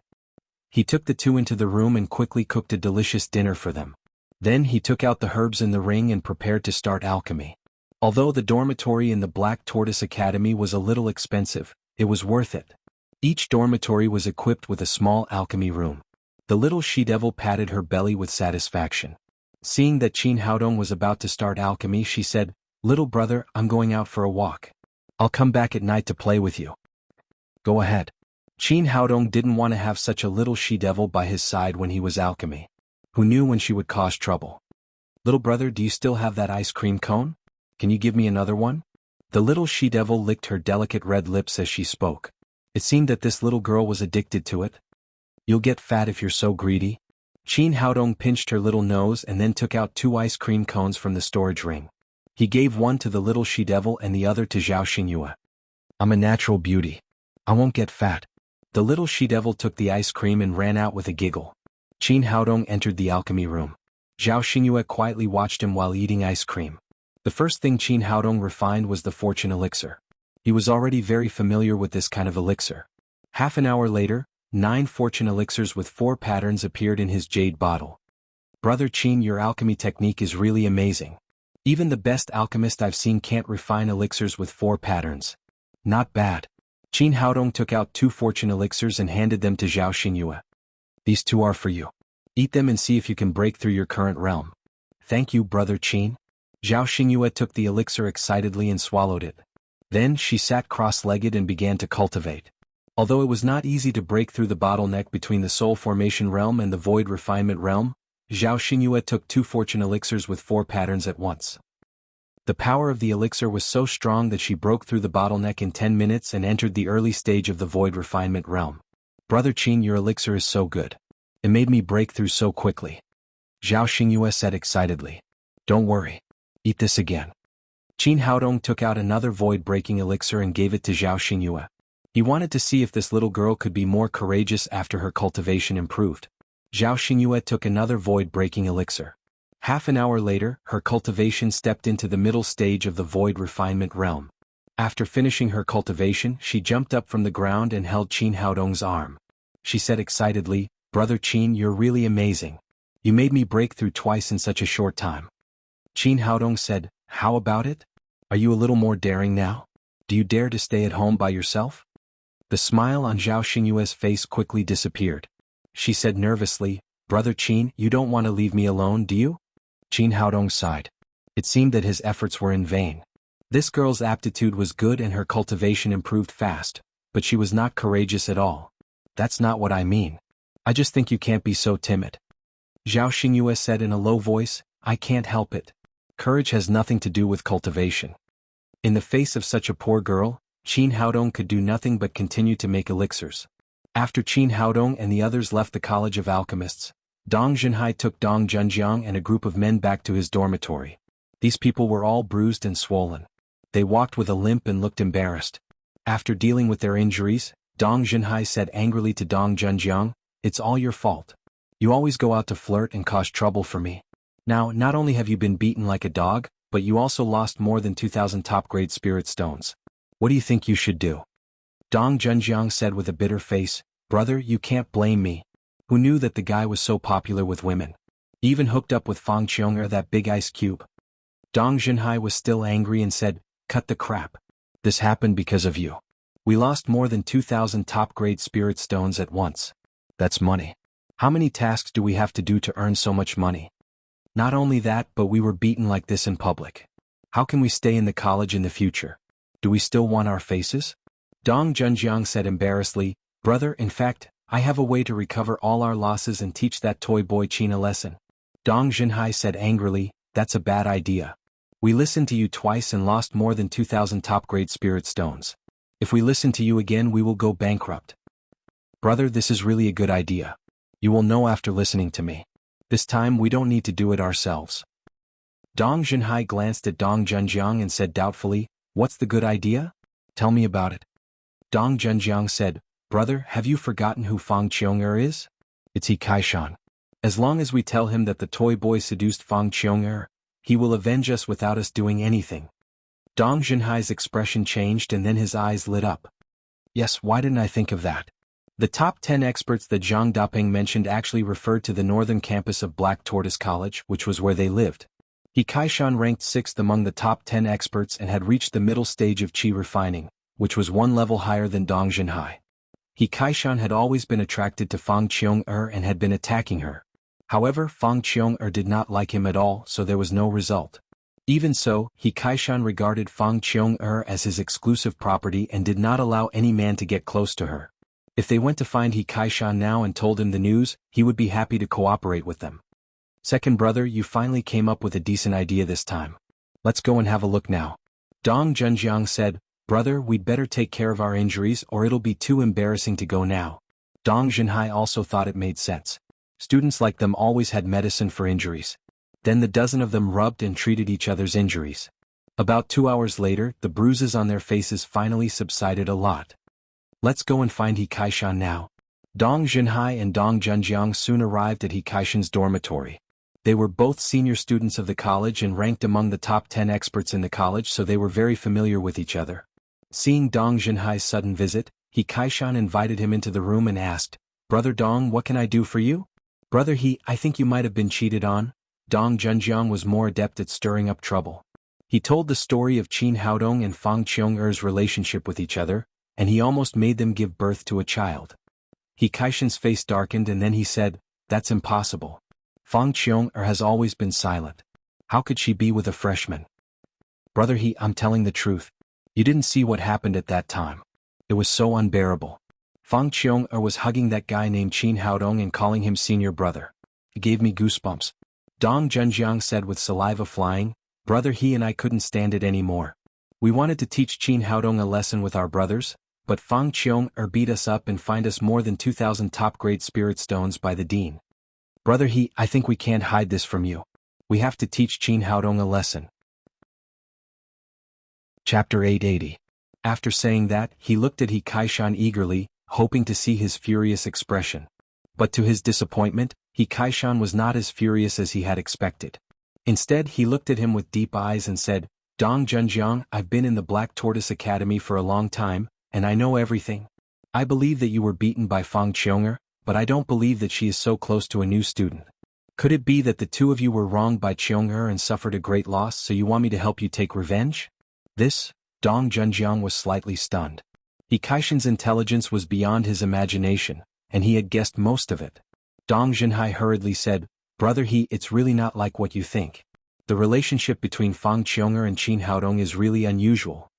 He took the two into the room and quickly cooked a delicious dinner for them. Then he took out the herbs in the ring and prepared to start alchemy. Although the dormitory in the Black Tortoise Academy was a little expensive, it was worth it. Each dormitory was equipped with a small alchemy room. The little she-devil patted her belly with satisfaction. Seeing that Qin Haodong was about to start alchemy, she said, "Little brother, I'm going out for a walk. I'll come back at night to play with you." "Go ahead." Qin Haodong didn't want to have such a little she-devil by his side when he was alchemy. Who knew when she would cause trouble? "Little brother, do you still have that ice cream cone? Can you give me another one?" The little she-devil licked her delicate red lips as she spoke. It seemed that this little girl was addicted to it. "You'll get fat if you're so greedy." Qin Haodong pinched her little nose and then took out 2 ice cream cones from the storage ring. He gave one to the little she-devil and the other to Zhao Xingyue. "I'm a natural beauty. I won't get fat." The little she-devil took the ice cream and ran out with a giggle. Qin Haodong entered the alchemy room. Zhao Xingyue quietly watched him while eating ice cream. The first thing Qin Haodong refined was the fortune elixir. He was already very familiar with this kind of elixir. Half an hour later, 9 fortune elixirs with 4 patterns appeared in his jade bottle. Brother Qin, your alchemy technique is really amazing. Even the best alchemist I've seen can't refine elixirs with 4 patterns. Not bad. Qin Haodong took out 2 fortune elixirs and handed them to Zhao Xingyue. These 2 are for you. Eat them and see if you can break through your current realm. Thank you, Brother Qin. Zhao Xingyue took the elixir excitedly and swallowed it. Then she sat cross-legged and began to cultivate. Although it was not easy to break through the bottleneck between the soul formation realm and the void refinement realm, Zhao Xingyue took 2 fortune elixirs with 4 patterns at once. The power of the elixir was so strong that she broke through the bottleneck in 10 minutes and entered the early stage of the void refinement realm. Brother Qin, your elixir is so good. It made me break through so quickly. Zhao Xingyue said excitedly. Don't worry. Eat this again. Qin Haodong took out another void-breaking elixir and gave it to Zhao Xingyue. He wanted to see if this little girl could be more courageous after her cultivation improved. Zhao Xingyue took another void-breaking elixir. Half an hour later, her cultivation stepped into the middle stage of the void refinement realm. After finishing her cultivation, she jumped up from the ground and held Qin Haodong's arm. She said excitedly, Brother Qin, you're really amazing. You made me break through twice in such a short time. Qin Haodong said, how about it? Are you a little more daring now? Do you dare to stay at home by yourself? The smile on Zhao Xingyue's face quickly disappeared. She said nervously, Brother Qin, you don't want to leave me alone, do you? Qin Haodong sighed. It seemed that his efforts were in vain. This girl's aptitude was good and her cultivation improved fast, but she was not courageous at all. That's not what I mean. I just think you can't be so timid. Zhao Xingyue said in a low voice, I can't help it. Courage has nothing to do with cultivation. In the face of such a poor girl, Qin Haodong could do nothing but continue to make elixirs. After Qin Haodong and the others left the College of Alchemists, Dong Junhai took Dong Junjiang and a group of men back to his dormitory. These people were all bruised and swollen. They walked with a limp and looked embarrassed. After dealing with their injuries, Dong Junhai said angrily to Dong Junjiang, It's all your fault. You always go out to flirt and cause trouble for me. Now, not only have you been beaten like a dog, but you also lost more than 2,000 top-grade spirit stones. What do you think you should do? Dong Junjiang said with a bitter face, Brother, you can't blame me. Who knew that the guy was so popular with women? He even hooked up with Fang Qiong, that big ice cube. Dong Junhai was still angry and said, Cut the crap. This happened because of you. We lost more than 2,000 top-grade spirit stones at once. That's money. How many tasks do we have to do to earn so much money? Not only that, but we were beaten like this in public. How can we stay in the college in the future? Do we still want our faces? Dong Junjiang said embarrassedly, Brother, in fact, I have a way to recover all our losses and teach that toy boy Qin a lesson. Dong Junhai said angrily, That's a bad idea. We listened to you twice and lost more than 2,000 top-grade spirit stones. If we listen to you again, we will go bankrupt. Brother, this is really a good idea. You will know after listening to me. This time we don't need to do it ourselves. Dong Junhai glanced at Dong Junjiang and said doubtfully, What's the good idea? Tell me about it. Dong Junjiang said, Brother, have you forgotten who Fang Qiong is? It's He Kaishan. As long as we tell him that the toy boy seduced Fang Qiong, he will avenge us without us doing anything. Dong Junhai's expression changed and then his eyes lit up. Yes, why didn't I think of that? The top 10 experts that Zhang Daping mentioned actually referred to the northern campus of Black Tortoise College, which was where they lived. He Kaishan ranked 6th among the top 10 experts and had reached the middle stage of qi refining, which was one level higher than Dong Junhai. He Kaishan had always been attracted to Fang Qiong and had been attacking her. However, Fang Qiong did not like him at all, so there was no result. Even so, He Kaishan regarded Fang Qiong as his exclusive property and did not allow any man to get close to her. If they went to find He Kaishan now and told him the news, he would be happy to cooperate with them. Second brother, you finally came up with a decent idea this time. Let's go and have a look now. Dong Junjiang said, Brother, we'd better take care of our injuries or it'll be too embarrassing to go now. Dong Junhai also thought it made sense. Students like them always had medicine for injuries. Then the dozen of them rubbed and treated each other's injuries. About 2 hours later, the bruises on their faces finally subsided a lot. Let's go and find He Kaishan now. Dong Junhai and Dong Junjiang soon arrived at He Kaishan's dormitory. They were both senior students of the college and ranked among the top 10 experts in the college, so they were very familiar with each other. Seeing Dong Junhai's sudden visit, He Kaishan invited him into the room and asked, "Brother Dong, what can I do for you?" "Brother He, I think you might have been cheated on." Dong Junjiang was more adept at stirring up trouble. He told the story of Qin Haodong and Fang Qiong-er's relationship with each other, and he almost made them give birth to a child. He Kaishan's face darkened and then he said, "That's impossible. Fang Qiong-er has always been silent. How could she be with a freshman?" "Brother He, I'm telling the truth. You didn't see what happened at that time. It was so unbearable. Fang Qiong-er was hugging that guy named Qin Haodong and calling him senior brother. It gave me goosebumps." Dong Junjiang said with saliva flying, "Brother He and I couldn't stand it anymore. We wanted to teach Qin Haodong a lesson with our brothers, but Fang Qiong-er beat us up and fined us more than 2,000 top-grade spirit stones by the dean. Brother He, I think we can't hide this from you. We have to teach Qin Haodong a lesson." Chapter 880. After saying that, he looked at He Kaishan eagerly, hoping to see his furious expression. But to his disappointment, He Kaishan was not as furious as he had expected. Instead, he looked at him with deep eyes and said, "Dong Junjiang, I've been in the Black Tortoise Academy for a long time, and I know everything. I believe that you were beaten by Fang Qiong-er, but I don't believe that she is so close to a new student. Could it be that the two of you were wronged by Qiong-er and suffered a great loss, so you want me to help you take revenge?" This, Dong Junjiang was slightly stunned. He Kaishan's intelligence was beyond his imagination, and he had guessed most of it. Dong Junhai hurriedly said, "Brother He, it's really not like what you think. The relationship between Fang Qiong-er and Qin Haodong is really unusual."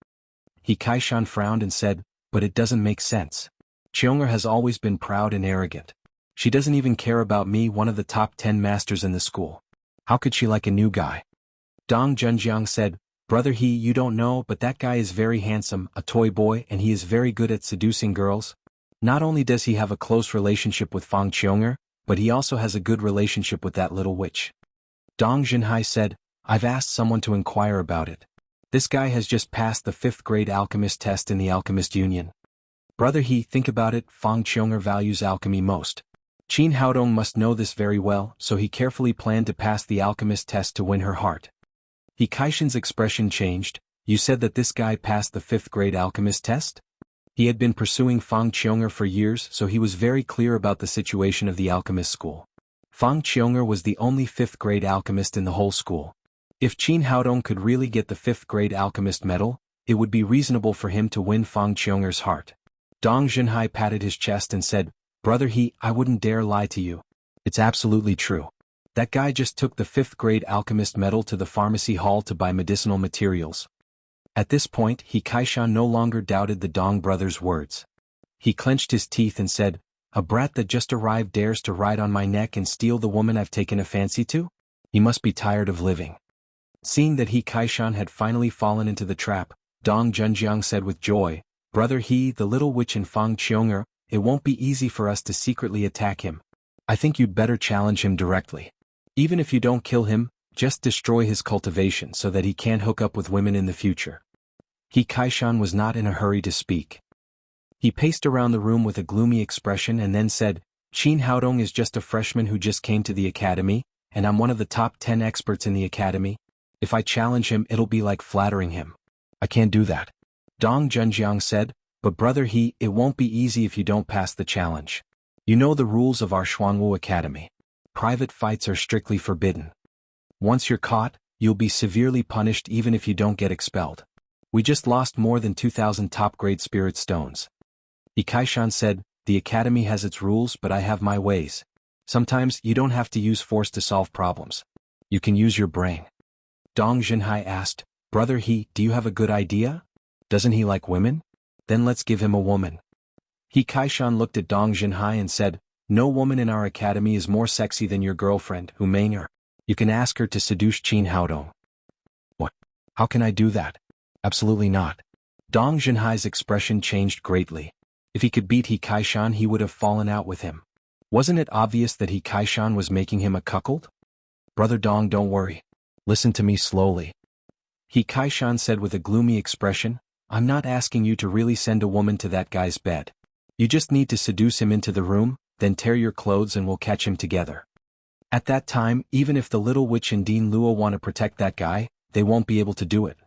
He Kaishan frowned and said, "But it doesn't make sense. Qiong-er has always been proud and arrogant. She doesn't even care about me, one of the top 10 masters in the school. How could she like a new guy?" Dong Junjiang said, "Brother He, you don't know, but that guy is very handsome, a toy boy, and he is very good at seducing girls. Not only does he have a close relationship with Fang Qiong-er, but he also has a good relationship with that little witch." Dong Junhai said, "I've asked someone to inquire about it. This guy has just passed the 5th grade alchemist test in the Alchemist Union. Brother He, think about it, Fang Qiong-er values alchemy most. Qin Haodong must know this very well, so he carefully planned to pass the alchemist test to win her heart." He Kaishan's expression changed. "You said that this guy passed the 5th grade alchemist test?" He had been pursuing Fang Qiong-er for years, so he was very clear about the situation of the alchemist school. Fang Qiong-er was the only 5th grade alchemist in the whole school. If Qin Haodong could really get the 5th grade alchemist medal, it would be reasonable for him to win Fang Qiong-er's heart. Dong Junhai patted his chest and said, "Brother He, I wouldn't dare lie to you. It's absolutely true. That guy just took the 5th grade alchemist medal to the pharmacy hall to buy medicinal materials." At this point, He Kaishan no longer doubted the Dong brothers' words. He clenched his teeth and said, "A brat that just arrived dares to ride on my neck and steal the woman I've taken a fancy to? He must be tired of living." Seeing that He Kaishan had finally fallen into the trap, Dong Junjiang said with joy, "Brother He, the little witch and Fang Qiong-er, it won't be easy for us to secretly attack him. I think you'd better challenge him directly. Even if you don't kill him, just destroy his cultivation so that he can't hook up with women in the future." He Kaishan was not in a hurry to speak. He paced around the room with a gloomy expression and then said, "Qin Haodong is just a freshman who just came to the academy, and I'm one of the top 10 experts in the academy. If I challenge him, it'll be like flattering him. I can't do that." Dong Junjiang said, "But Brother He, it won't be easy if you don't pass the challenge. You know the rules of our Xuanwu Academy. Private fights are strictly forbidden. Once you're caught, you'll be severely punished even if you don't get expelled. We just lost more than 2,000 top-grade spirit stones." He Kaishan said, "The academy has its rules, but I have my ways. Sometimes you don't have to use force to solve problems. You can use your brain." Dong Junhai asked, "Brother He, do you have a good idea? Doesn't he like women? Then let's give him a woman." He Kaishan looked at Dong Junhai and said, "No woman in our academy is more sexy than your girlfriend, Hu Meng'er. You can ask her to seduce Qin Haodong." "What? How can I do that?" "Absolutely not." Dong Junhai's expression changed greatly. If he could beat He Kaishan, he would have fallen out with him. Wasn't it obvious that He Kaishan was making him a cuckold? "Brother Dong, don't worry. Listen to me slowly." He Kaishan said with a gloomy expression, I'm not asking you to really send a woman to that guy's bed. You just need to seduce him into the room, then tear your clothes and we'll catch him together. At that time, even if the little witch and Dean Luo want to protect that guy, they won't be able to do it.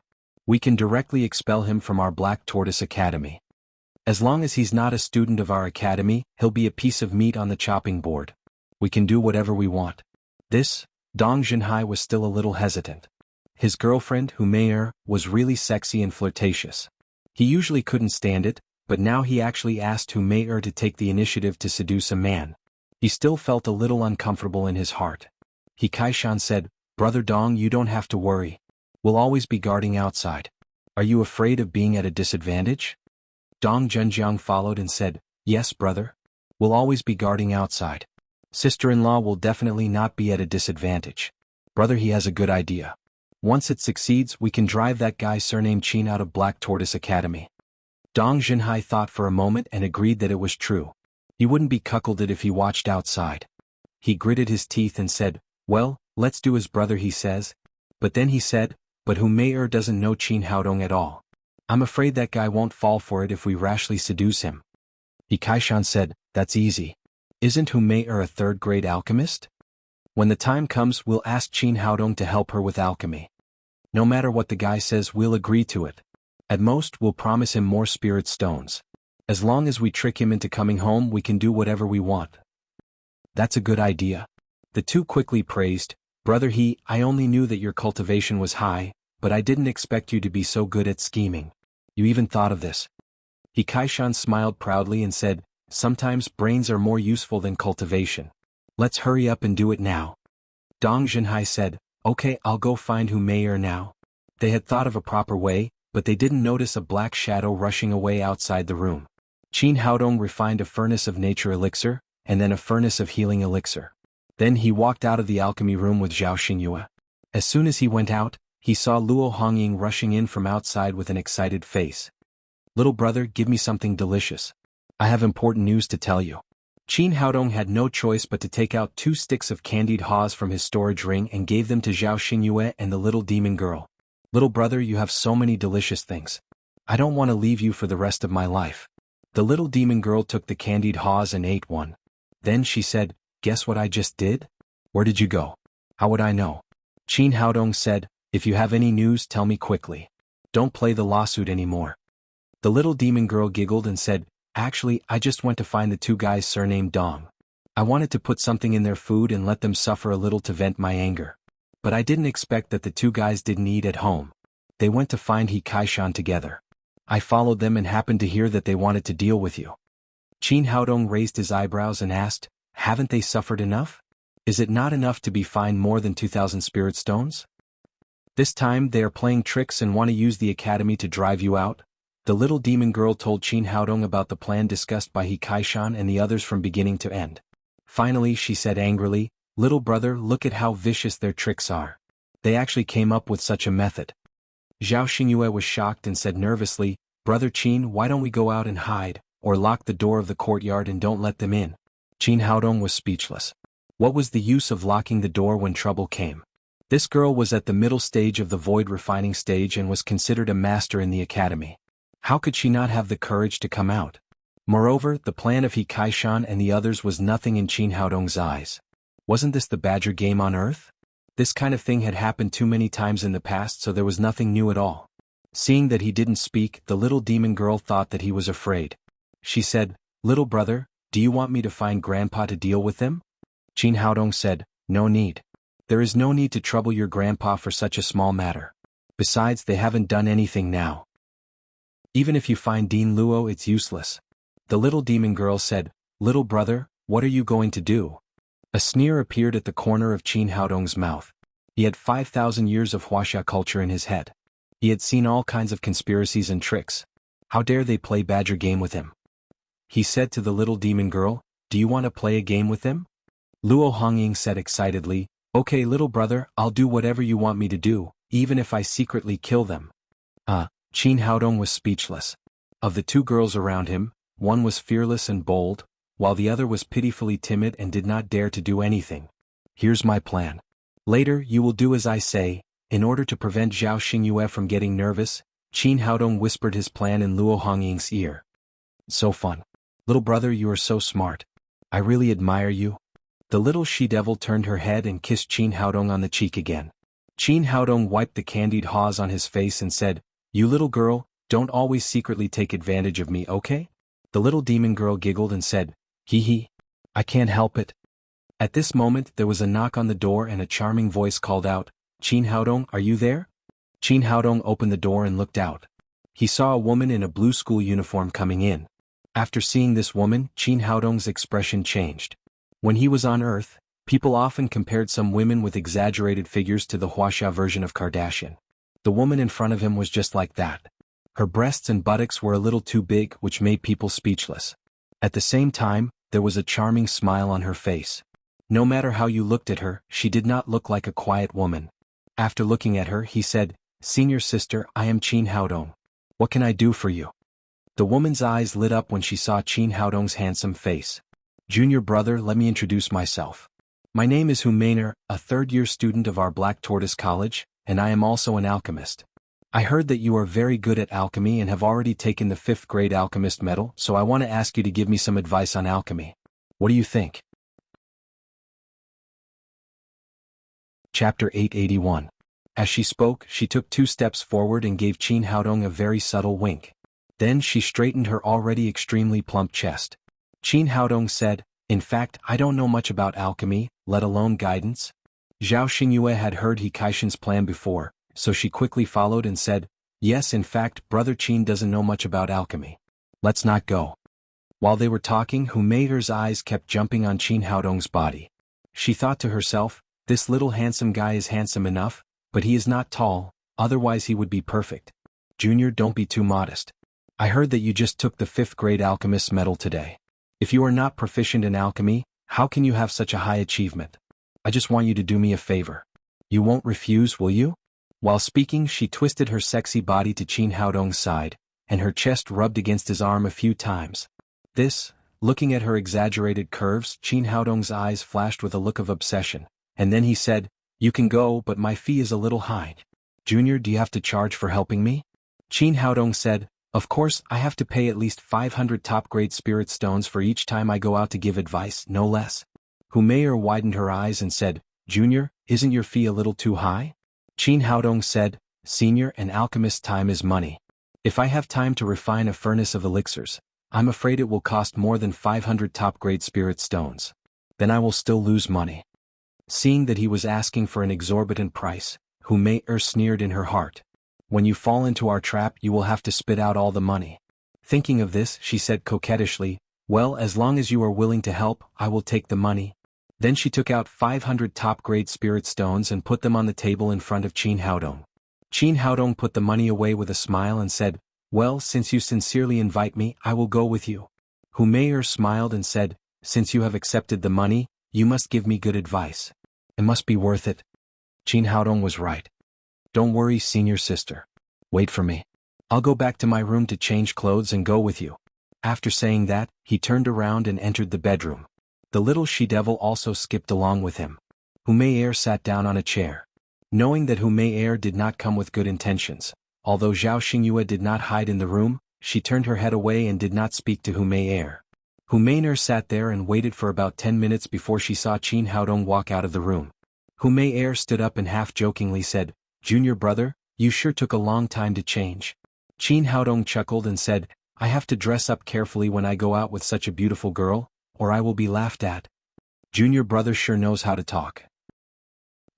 We can directly expel him from our Black Tortoise Academy. As long as he's not a student of our academy, he'll be a piece of meat on the chopping board. We can do whatever we want. Dong Junhai was still a little hesitant. His girlfriend, Hu Mei, was really sexy and flirtatious. He usually couldn't stand it, but now he actually asked Hu Mei to take the initiative to seduce a man. He still felt a little uncomfortable in his heart. He Kaishan said, "Brother Dong, you don't have to worry. We'll always be guarding outside. Are you afraid of being at a disadvantage?" Dong Junjiang followed and said, "Yes, brother. We'll always be guarding outside. Sister-in-law will definitely not be at a disadvantage. Brother, he has a good idea. Once it succeeds, we can drive that guy surnamed Qin out of Black Tortoise Academy." Dong Junhai thought for a moment and agreed that it was true. He wouldn't be cuckolded if he watched outside. He gritted his teeth and said, "Well, let's do as brother he says." But then he said, "But Hu Mei doesn't know Qin Haodong at all. I'm afraid that guy won't fall for it if we rashly seduce him." He Kaishan said, "That's easy. Isn't Hu Mei a third-grade alchemist? When the time comes, we'll ask Qin Haodong to help her with alchemy. No matter what the guy says, we'll agree to it. At most, we'll promise him more spirit stones. As long as we trick him into coming home, we can do whatever we want." "That's a good idea." The two quickly praised, "Brother He, I only knew that your cultivation was high, but I didn't expect you to be so good at scheming. You even thought of this." He Kaishan smiled proudly and said, "Sometimes brains are more useful than cultivation. Let's hurry up and do it now." Dong Junhai said, "Okay, I'll go find Hu Mei now." They had thought of a proper way, but they didn't notice a black shadow rushing away outside the room. Qin Haodong refined a furnace of nature elixir, and then a furnace of healing elixir. Then he walked out of the alchemy room with Zhao Xingyue. As soon as he went out, he saw Luo Hongying rushing in from outside with an excited face. "Little brother, give me something delicious. I have important news to tell you." Qin Haodong had no choice but to take out 2 sticks of candied haws from his storage ring and gave them to Zhao Xingyue and the little demon girl. "Little brother, you have so many delicious things. I don't want to leave you for the rest of my life." The little demon girl took the candied haws and ate one. Then she said, "Guess what I just did?" "Where did you go?" "How would I know?" Qin Haodong said, "If you have any news, tell me quickly. Don't play the lawsuit anymore." The little demon girl giggled and said, "Actually, I just went to find the 2 guys surnamed Dong. I wanted to put something in their food and let them suffer a little to vent my anger. But I didn't expect that the 2 guys didn't eat at home. They went to find He Kaishan together. I followed them and happened to hear that they wanted to deal with you." Qin Haodong raised his eyebrows and asked, "Haven't they suffered enough? Is it not enough to be fined more than 2,000 spirit stones? This time they are playing tricks and want to use the academy to drive you out?" The little demon girl told Qin Haodong about the plan discussed by He Kaishan and the others from beginning to end. Finally she said angrily, "Little brother, look at how vicious their tricks are. They actually came up with such a method." Zhao Xingyue was shocked and said nervously, "Brother Qin, why don't we go out and hide, or lock the door of the courtyard and don't let them in?" Qin Haodong was speechless. What was the use of locking the door when trouble came? This girl was at the middle stage of the void refining stage and was considered a master in the academy. How could she not have the courage to come out? Moreover, the plan of He Kaishan and the others was nothing in Qin Haodong's eyes. Wasn't this the Badger game on Earth? This kind of thing had happened too many times in the past, so there was nothing new at all. Seeing that he didn't speak, the little demon girl thought that he was afraid. She said, "Little brother, do you want me to find Grandpa to deal with them?" Qin Haodong said, "No need. There is no need to trouble your grandpa for such a small matter. Besides, they haven't done anything now. Even if you find Dean Luo, it's useless." The little demon girl said, "Little brother, what are you going to do?" A sneer appeared at the corner of Qin Haodong's mouth. He had 5,000 years of Wuxia culture in his head. He had seen all kinds of conspiracies and tricks. How dare they play Badger game with him? He said to the little demon girl, "Do you want to play a game with them?" Luo Hongying said excitedly, "Okay little brother, I'll do whatever you want me to do, even if I secretly kill them." Qin Haodong was speechless. Of the 2 girls around him, one was fearless and bold, while the other was pitifully timid and did not dare to do anything. "Here's my plan. Later you will do as I say. In order to prevent Zhao Xingyue from getting nervous, Qin Haodong whispered his plan in Luo Hongying's ear. So fun. Little brother, you are so smart. I really admire you. The little she-devil turned her head and kissed Qin Haodong on the cheek again. Qin Haodong wiped the candied haws on his face and said, You little girl, don't always secretly take advantage of me, okay? The little demon girl giggled and said, Hee hee. I can't help it. At this moment there was a knock on the door and a charming voice called out, Qin Haodong, are you there? Qin Haodong opened the door and looked out. He saw a woman in a blue school uniform coming in. After seeing this woman, Qin Haodong's expression changed. When he was on Earth, people often compared some women with exaggerated figures to the Wuxia version of Kardashian. The woman in front of him was just like that. Her breasts and buttocks were a little too big, which made people speechless. At the same time, there was a charming smile on her face. No matter how you looked at her, she did not look like a quiet woman. After looking at her, he said, Senior sister, I am Qin Haodong. What can I do for you? The woman's eyes lit up when she saw Qin Haodong's handsome face. Junior brother, let me introduce myself. My name is Humainer, a third-year student of our Black Tortoise College, and I am also an alchemist. I heard that you are very good at alchemy and have already taken the 5th grade alchemist medal, so I want to ask you to give me some advice on alchemy. What do you think? Chapter 881. As she spoke, she took 2 steps forward and gave Qin Haodong a very subtle wink. Then she straightened her already extremely plump chest. Qin Haodong said, In fact, I don't know much about alchemy, let alone guidance. Zhao Xingyue had heard He Kaishen's plan before, so she quickly followed and said, Yes, in fact, Brother Qin doesn't know much about alchemy. Let's not go. While they were talking, Humair's eyes kept jumping on Qin Haodong's body. She thought to herself, This little handsome guy is handsome enough, but he is not tall, otherwise he would be perfect. Junior, don't be too modest. I heard that you just took the 5th grade alchemist medal today. If you are not proficient in alchemy, how can you have such a high achievement? I just want you to do me a favor. You won't refuse, will you? While speaking, she twisted her sexy body to Qin Haodong's side, and her chest rubbed against his arm a few times. Looking at her exaggerated curves, Qin Haodong's eyes flashed with a look of obsession, and then he said, You can go, but my fee is a little high. Junior, do you have to charge for helping me? Qin Haodong said, Of course, I have to pay at least 500 top-grade spirit stones for each time I go out to give advice, no less. Humair widened her eyes and said, Junior, isn't your fee a little too high? Qin Haodong said, Senior, an alchemist's time is money. If I have time to refine a furnace of elixirs, I'm afraid it will cost more than 500 top-grade spirit stones. Then I will still lose money. Seeing that he was asking for an exorbitant price, Humair sneered in her heart. When you fall into our trap, you will have to spit out all the money. Thinking of this, she said coquettishly, Well, as long as you are willing to help, I will take the money. Then she took out 500 top-grade spirit stones and put them on the table in front of Qin Haodong. Qin Haodong put the money away with a smile and said, Well, since you sincerely invite me, I will go with you. Humair smiled and said, Since you have accepted the money, you must give me good advice. It must be worth it. Qin Haodong was right. Don't worry, senior sister. Wait for me. I'll go back to my room to change clothes and go with you. After saying that, he turned around and entered the bedroom. The little she-devil also skipped along with him. Humair sat down on a chair. Knowing that Humair did not come with good intentions, although Zhao Xingyue did not hide in the room, she turned her head away and did not speak to Humair. Humair sat there and waited for about 10 minutes before she saw Qin Haodong walk out of the room. Humair stood up and half-jokingly said, Junior brother, you sure took a long time to change. Qin Haodong chuckled and said, I have to dress up carefully when I go out with such a beautiful girl, or I will be laughed at. Junior brother sure knows how to talk.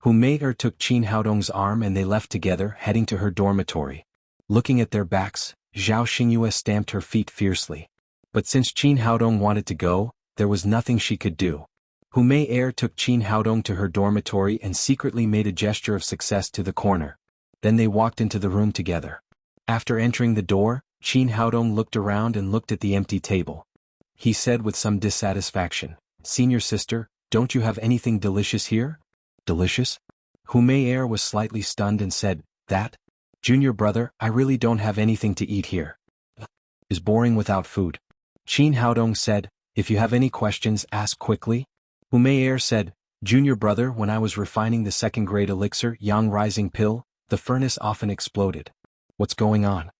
Humair took Qin Haodong's arm and they left together, heading to her dormitory. Looking at their backs, Zhao Xingyue stamped her feet fiercely. But since Qin Haodong wanted to go, there was nothing she could do. Humair took Qin Haodong to her dormitory and secretly made a gesture of success to the corner. Then they walked into the room together. After entering the door, Qin Haodong looked around and looked at the empty table. He said with some dissatisfaction, Senior sister, don't you have anything delicious here? Delicious? Humair was slightly stunned and said, That? Junior brother, I really don't have anything to eat here. Is boring without food. Qin Haodong said, If you have any questions, ask quickly. Humair said, Junior brother, when I was refining the 2nd grade elixir Yang Rising Pill, the furnace often exploded. What's going on?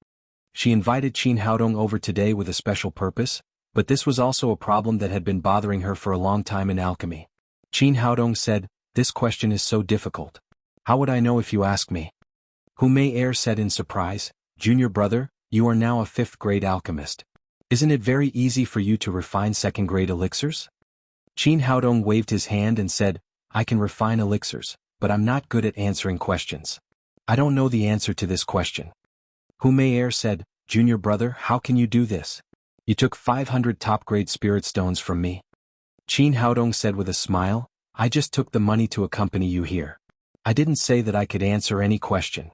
She invited Qin Haodong over today with a special purpose, but this was also a problem that had been bothering her for a long time in alchemy. Qin Haodong said, "This question is so difficult. How would I know if you ask me?" Hu Mei said in surprise, "Junior brother, you are now a 5th-grade alchemist. Isn't it very easy for you to refine 2nd-grade elixirs?" Qin Haodong waved his hand and said, "I can refine elixirs, but I'm not good at answering questions. I don't know the answer to this question." Hu Mei said, "Junior brother, how can you do this? You took 500 top-grade spirit stones from me." Qin Haodong said with a smile, "I just took the money to accompany you here. I didn't say that I could answer any question."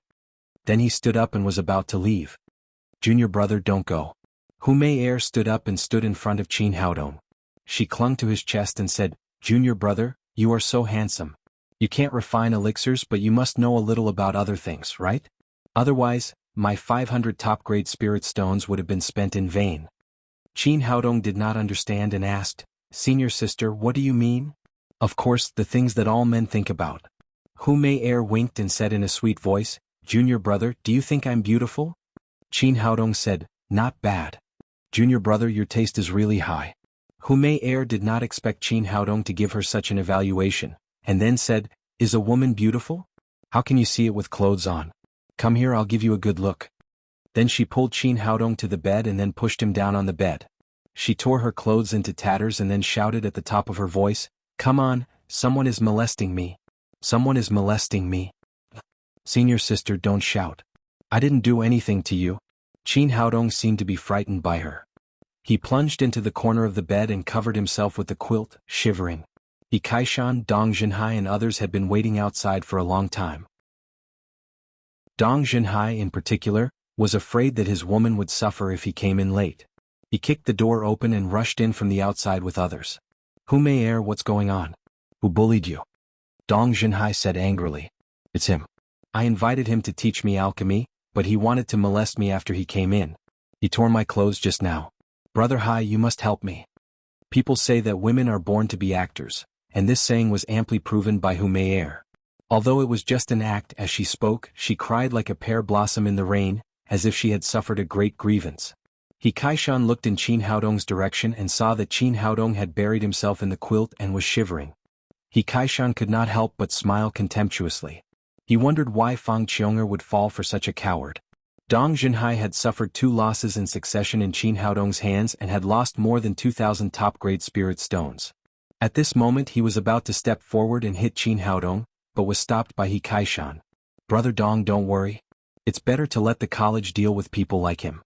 Then he stood up and was about to leave. "Junior brother, don't go." Hu Mei stood up and stood in front of Qin Haodong. She clung to his chest and said, "Junior brother, you are so handsome. You can't refine elixirs, but you must know a little about other things, right? Otherwise, my 500 top-grade spirit stones would have been spent in vain." Qin Haodong did not understand and asked, "Senior sister, what do you mean?" "Of course, the things that all men think about." Hu Mei winked and said in a sweet voice, "Junior brother, do you think I'm beautiful?" Qin Haodong said, "Not bad. Junior brother, your taste is really high." Hu Mei did not expect Qin Haodong to give her such an evaluation, and then said, "Is a woman beautiful? How can you see it with clothes on? Come here, I'll give you a good look." Then she pulled Qin Haodong to the bed and then pushed him down on the bed. She tore her clothes into tatters and then shouted at the top of her voice, "Come on, someone is molesting me. Someone is molesting me." "Senior sister, don't shout. I didn't do anything to you." Qin Haodong seemed to be frightened by her. He plunged into the corner of the bed and covered himself with the quilt, shivering. He Kaishan, Dong Junhai and others had been waiting outside for a long time. Dong Junhai, in particular, was afraid that his woman would suffer if he came in late. He kicked the door open and rushed in from the outside with others. "Hu Mei, what's going on? Who bullied you?" Dong Junhai said angrily. "It's him. I invited him to teach me alchemy, but he wanted to molest me after he came in. He tore my clothes just now. Brother Hai, you must help me." People say that women are born to be actors, and this saying was amply proven by Hu Mei. Although it was just an act, as she spoke, she cried like a pear blossom in the rain, as if she had suffered a great grievance. He Kaishan looked in Qin Haodong's direction and saw that Qin Haodong had buried himself in the quilt and was shivering. He Kaishan could not help but smile contemptuously. He wondered why Fang Qiong'er would fall for such a coward. Dong Junhai had suffered 2 losses in succession in Qin Haodong's hands and had lost more than 2,000 top-grade spirit stones. At this moment he was about to step forward and hit Qin Haodong, but was stopped by He Kaishan. "Brother Dong, don't worry. It's better to let the college deal with people like him."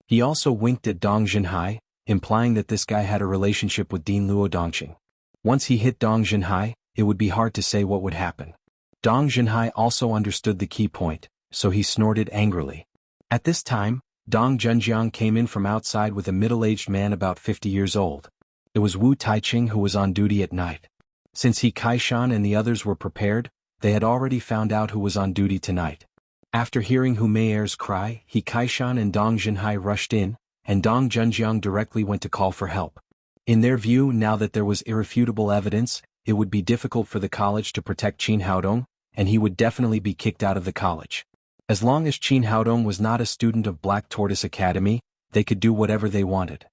He also winked at Dong Junhai, implying that this guy had a relationship with Dean Luo Dongqing. Once he hit Dong Junhai, it would be hard to say what would happen. Dong Junhai also understood the key point, so he snorted angrily. At this time, Dong Junjiang came in from outside with a middle-aged man about 50 years old. It was Wu Taiqing who was on duty at night. Since He Kaishan and the others were prepared, they had already found out who was on duty tonight. After hearing Hu Mei's cry, He Kaishan and Dong Junhai rushed in, and Dong Junjiang directly went to call for help. In their view, now that there was irrefutable evidence, it would be difficult for the college to protect Qin Haodong, and he would definitely be kicked out of the college. As long as Qin Haodong was not a student of Black Tortoise Academy, they could do whatever they wanted.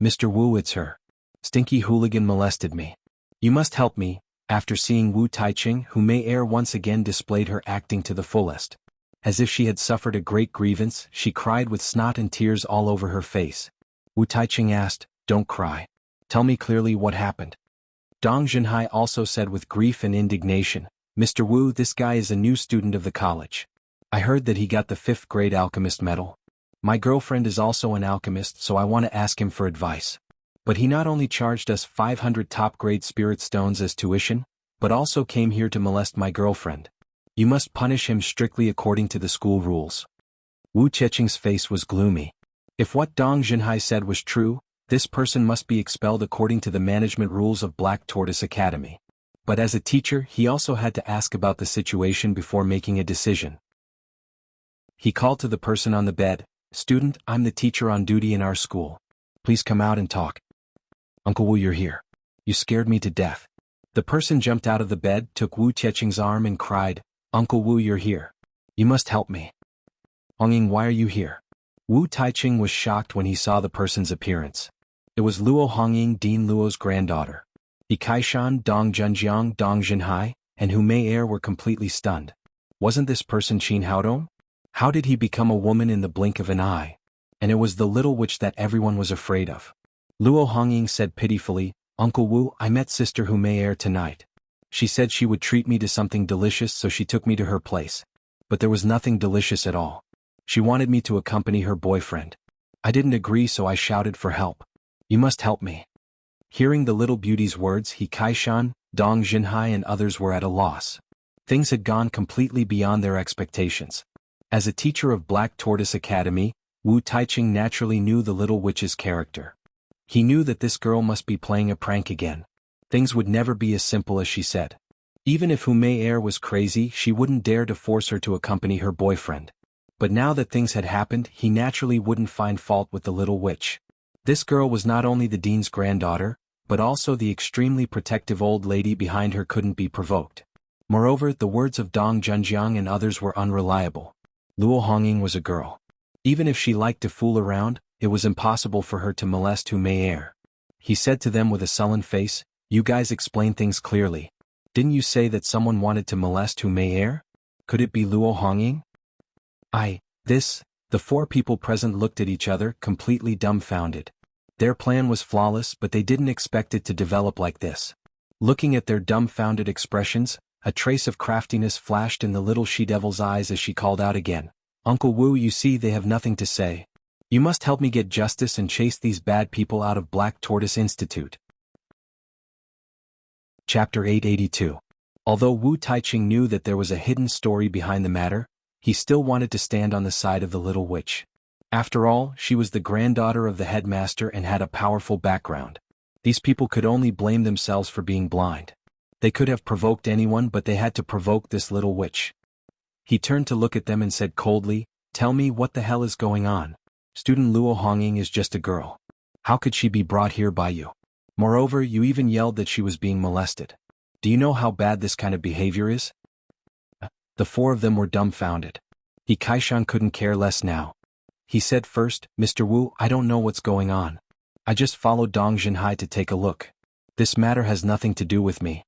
"Mr. Wu, it's her. Stinky hooligan molested me. You must help me." After seeing Wu Taiqing, Hu Mei once again displayed her acting to the fullest. As if she had suffered a great grievance, she cried with snot and tears all over her face. Wu Taiqing asked, "Don't cry. Tell me clearly what happened." Dong Junhai also said with grief and indignation, "Mr. Wu, this guy is a new student of the college. I heard that he got the 5th-grade alchemist medal. My girlfriend is also an alchemist, so I want to ask him for advice. But he not only charged us 500 top-grade spirit stones as tuition, but also came here to molest my girlfriend. You must punish him strictly according to the school rules." Wu Cheqing's face was gloomy. If what Dong Junhai said was true, this person must be expelled according to the management rules of Black Tortoise Academy. But as a teacher, he also had to ask about the situation before making a decision. He called to the person on the bed, "Student, I'm the teacher on duty in our school. Please come out and talk." "Uncle Wu, you're here. You scared me to death." The person jumped out of the bed, took Wu Cheqing's arm and cried, "Uncle Wu, you're here. You must help me." Hongying, why are you here? Wu Taiqing was shocked when he saw the person's appearance. It was Luo Hongying, Dean Luo's granddaughter. He Kaishan, Dong Junjiang, Dong Jinhai, and Hu Mei were completely stunned. Wasn't this person Qin Haodong? How did he become a woman in the blink of an eye? And it was the little witch that everyone was afraid of. Luo Hongying said pitifully, Uncle Wu, I met Sister Hu Mei tonight. She said she would treat me to something delicious, so she took me to her place. But there was nothing delicious at all. She wanted me to accompany her boyfriend. I didn't agree, so I shouted for help. You must help me. Hearing the little beauty's words, He Kaishan, Dong Jinhai and others were at a loss. Things had gone completely beyond their expectations. As a teacher of Black Tortoise Academy, Wu Taiqing naturally knew the little witch's character. He knew that this girl must be playing a prank again. Things would never be as simple as she said. Even if Hu Mei was crazy, she wouldn't dare to force her to accompany her boyfriend. But now that things had happened, he naturally wouldn't find fault with the little witch. This girl was not only the dean's granddaughter, but also the extremely protective old lady behind her couldn't be provoked. Moreover, the words of Dong Junjiang and others were unreliable. Luo Hongying was a girl. Even if she liked to fool around, it was impossible for her to molest Hu Mei. He said to them with a sullen face, You guys explain things clearly. Didn't you say that someone wanted to molest Hu Mei? Could it be Luo Hongying? The four people present looked at each other, completely dumbfounded. Their plan was flawless, but they didn't expect it to develop like this. Looking at their dumbfounded expressions, a trace of craftiness flashed in the little she-devil's eyes as she called out again. Uncle Wu, you see they have nothing to say. You must help me get justice and chase these bad people out of Black Tortoise Institute. Chapter 882. Although Wu Taiqing knew that there was a hidden story behind the matter, he still wanted to stand on the side of the little witch. After all, she was the granddaughter of the headmaster and had a powerful background. These people could only blame themselves for being blind. They could have provoked anyone, but they had to provoke this little witch. He turned to look at them and said coldly, Tell me, what the hell is going on? Student Luo Hongying is just a girl. How could she be brought here by you? Moreover, you even yelled that she was being molested. Do you know how bad this kind of behavior is? The four of them were dumbfounded. He Kaishan couldn't care less now. He said first, Mr. Wu, I don't know what's going on. I just followed Dong Jinhai to take a look. This matter has nothing to do with me.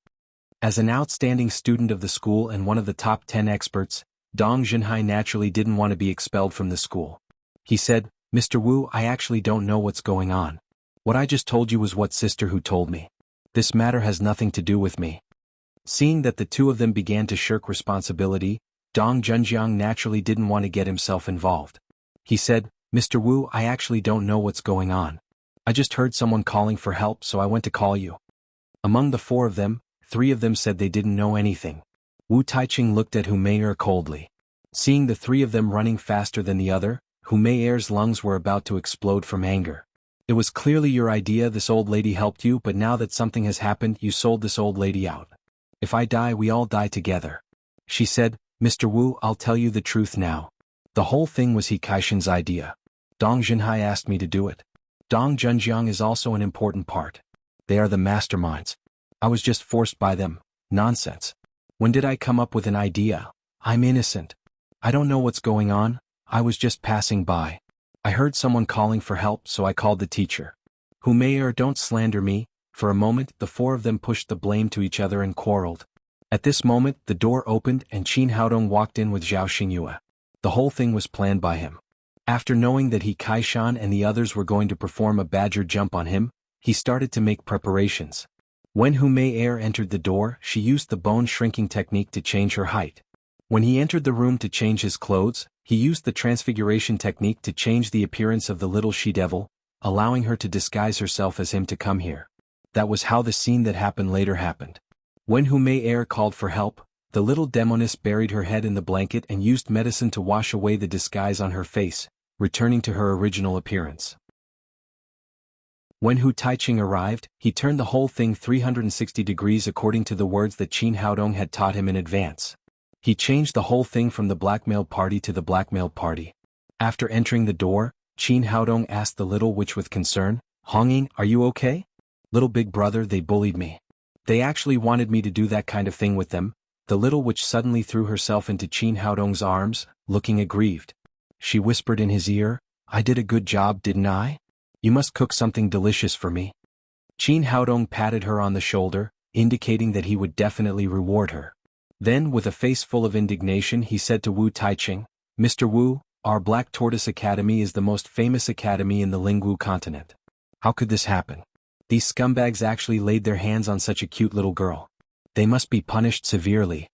As an outstanding student of the school and one of the top 10 experts, Dong Jinhai naturally didn't want to be expelled from the school. He said, Mr. Wu, I actually don't know what's going on. What I just told you was what Sister Hu told me. This matter has nothing to do with me. Seeing that the two of them began to shirk responsibility, Dong Junjiang naturally didn't want to get himself involved. He said, Mr. Wu, I actually don't know what's going on. I just heard someone calling for help, so I went to call you. Among the four of them, 3 of them said they didn't know anything. Wu Taiqing looked at Hu Mei coldly. Seeing the 3 of them running faster than the other, Hu Mei's lungs were about to explode from anger. It was clearly your idea. This old lady helped you, but now that something has happened, you sold this old lady out. If I die, we all die together. She said, Mr. Wu, I'll tell you the truth now. The whole thing was He Kaishan's idea. Dong Jinhai asked me to do it. Dong Junjiang is also an important part. They are the masterminds. I was just forced by them. Nonsense. When did I come up with an idea? I'm innocent. I don't know what's going on. I was just passing by. I heard someone calling for help, so I called the teacher. Hu Mei, don't slander me. For a moment, the 4 of them pushed the blame to each other and quarreled. At this moment, the door opened and Qin Haodong walked in with Zhao Xingyue. The whole thing was planned by him. After knowing that He Kaishan and the others were going to perform a badger jump on him, he started to make preparations. When Hu Mei entered the door, she used the bone shrinking technique to change her height. When he entered the room to change his clothes, he used the transfiguration technique to change the appearance of the little she-devil, allowing her to disguise herself as him to come here. That was how the scene that happened later happened. When Hu Mei called for help, the little demoness buried her head in the blanket and used medicine to wash away the disguise on her face, returning to her original appearance. When Hu Taiqing arrived, he turned the whole thing 360 degrees according to the words that Qin Haodong had taught him in advance. He changed the whole thing from the blackmail party to the blackmail party. After entering the door, Qin Haodong asked the little witch with concern, Hongying, are you okay? Little big brother, they bullied me. They actually wanted me to do that kind of thing with them. The little witch suddenly threw herself into Qin Haodong's arms, looking aggrieved. She whispered in his ear, I did a good job, didn't I? You must cook something delicious for me. Qin Haodong patted her on the shoulder, indicating that he would definitely reward her. Then, with a face full of indignation, he said to Wu Taiqing, Mr. Wu, our Black Tortoise Academy is the most famous academy in the Lingwu continent. How could this happen? These scumbags actually laid their hands on such a cute little girl. They must be punished severely.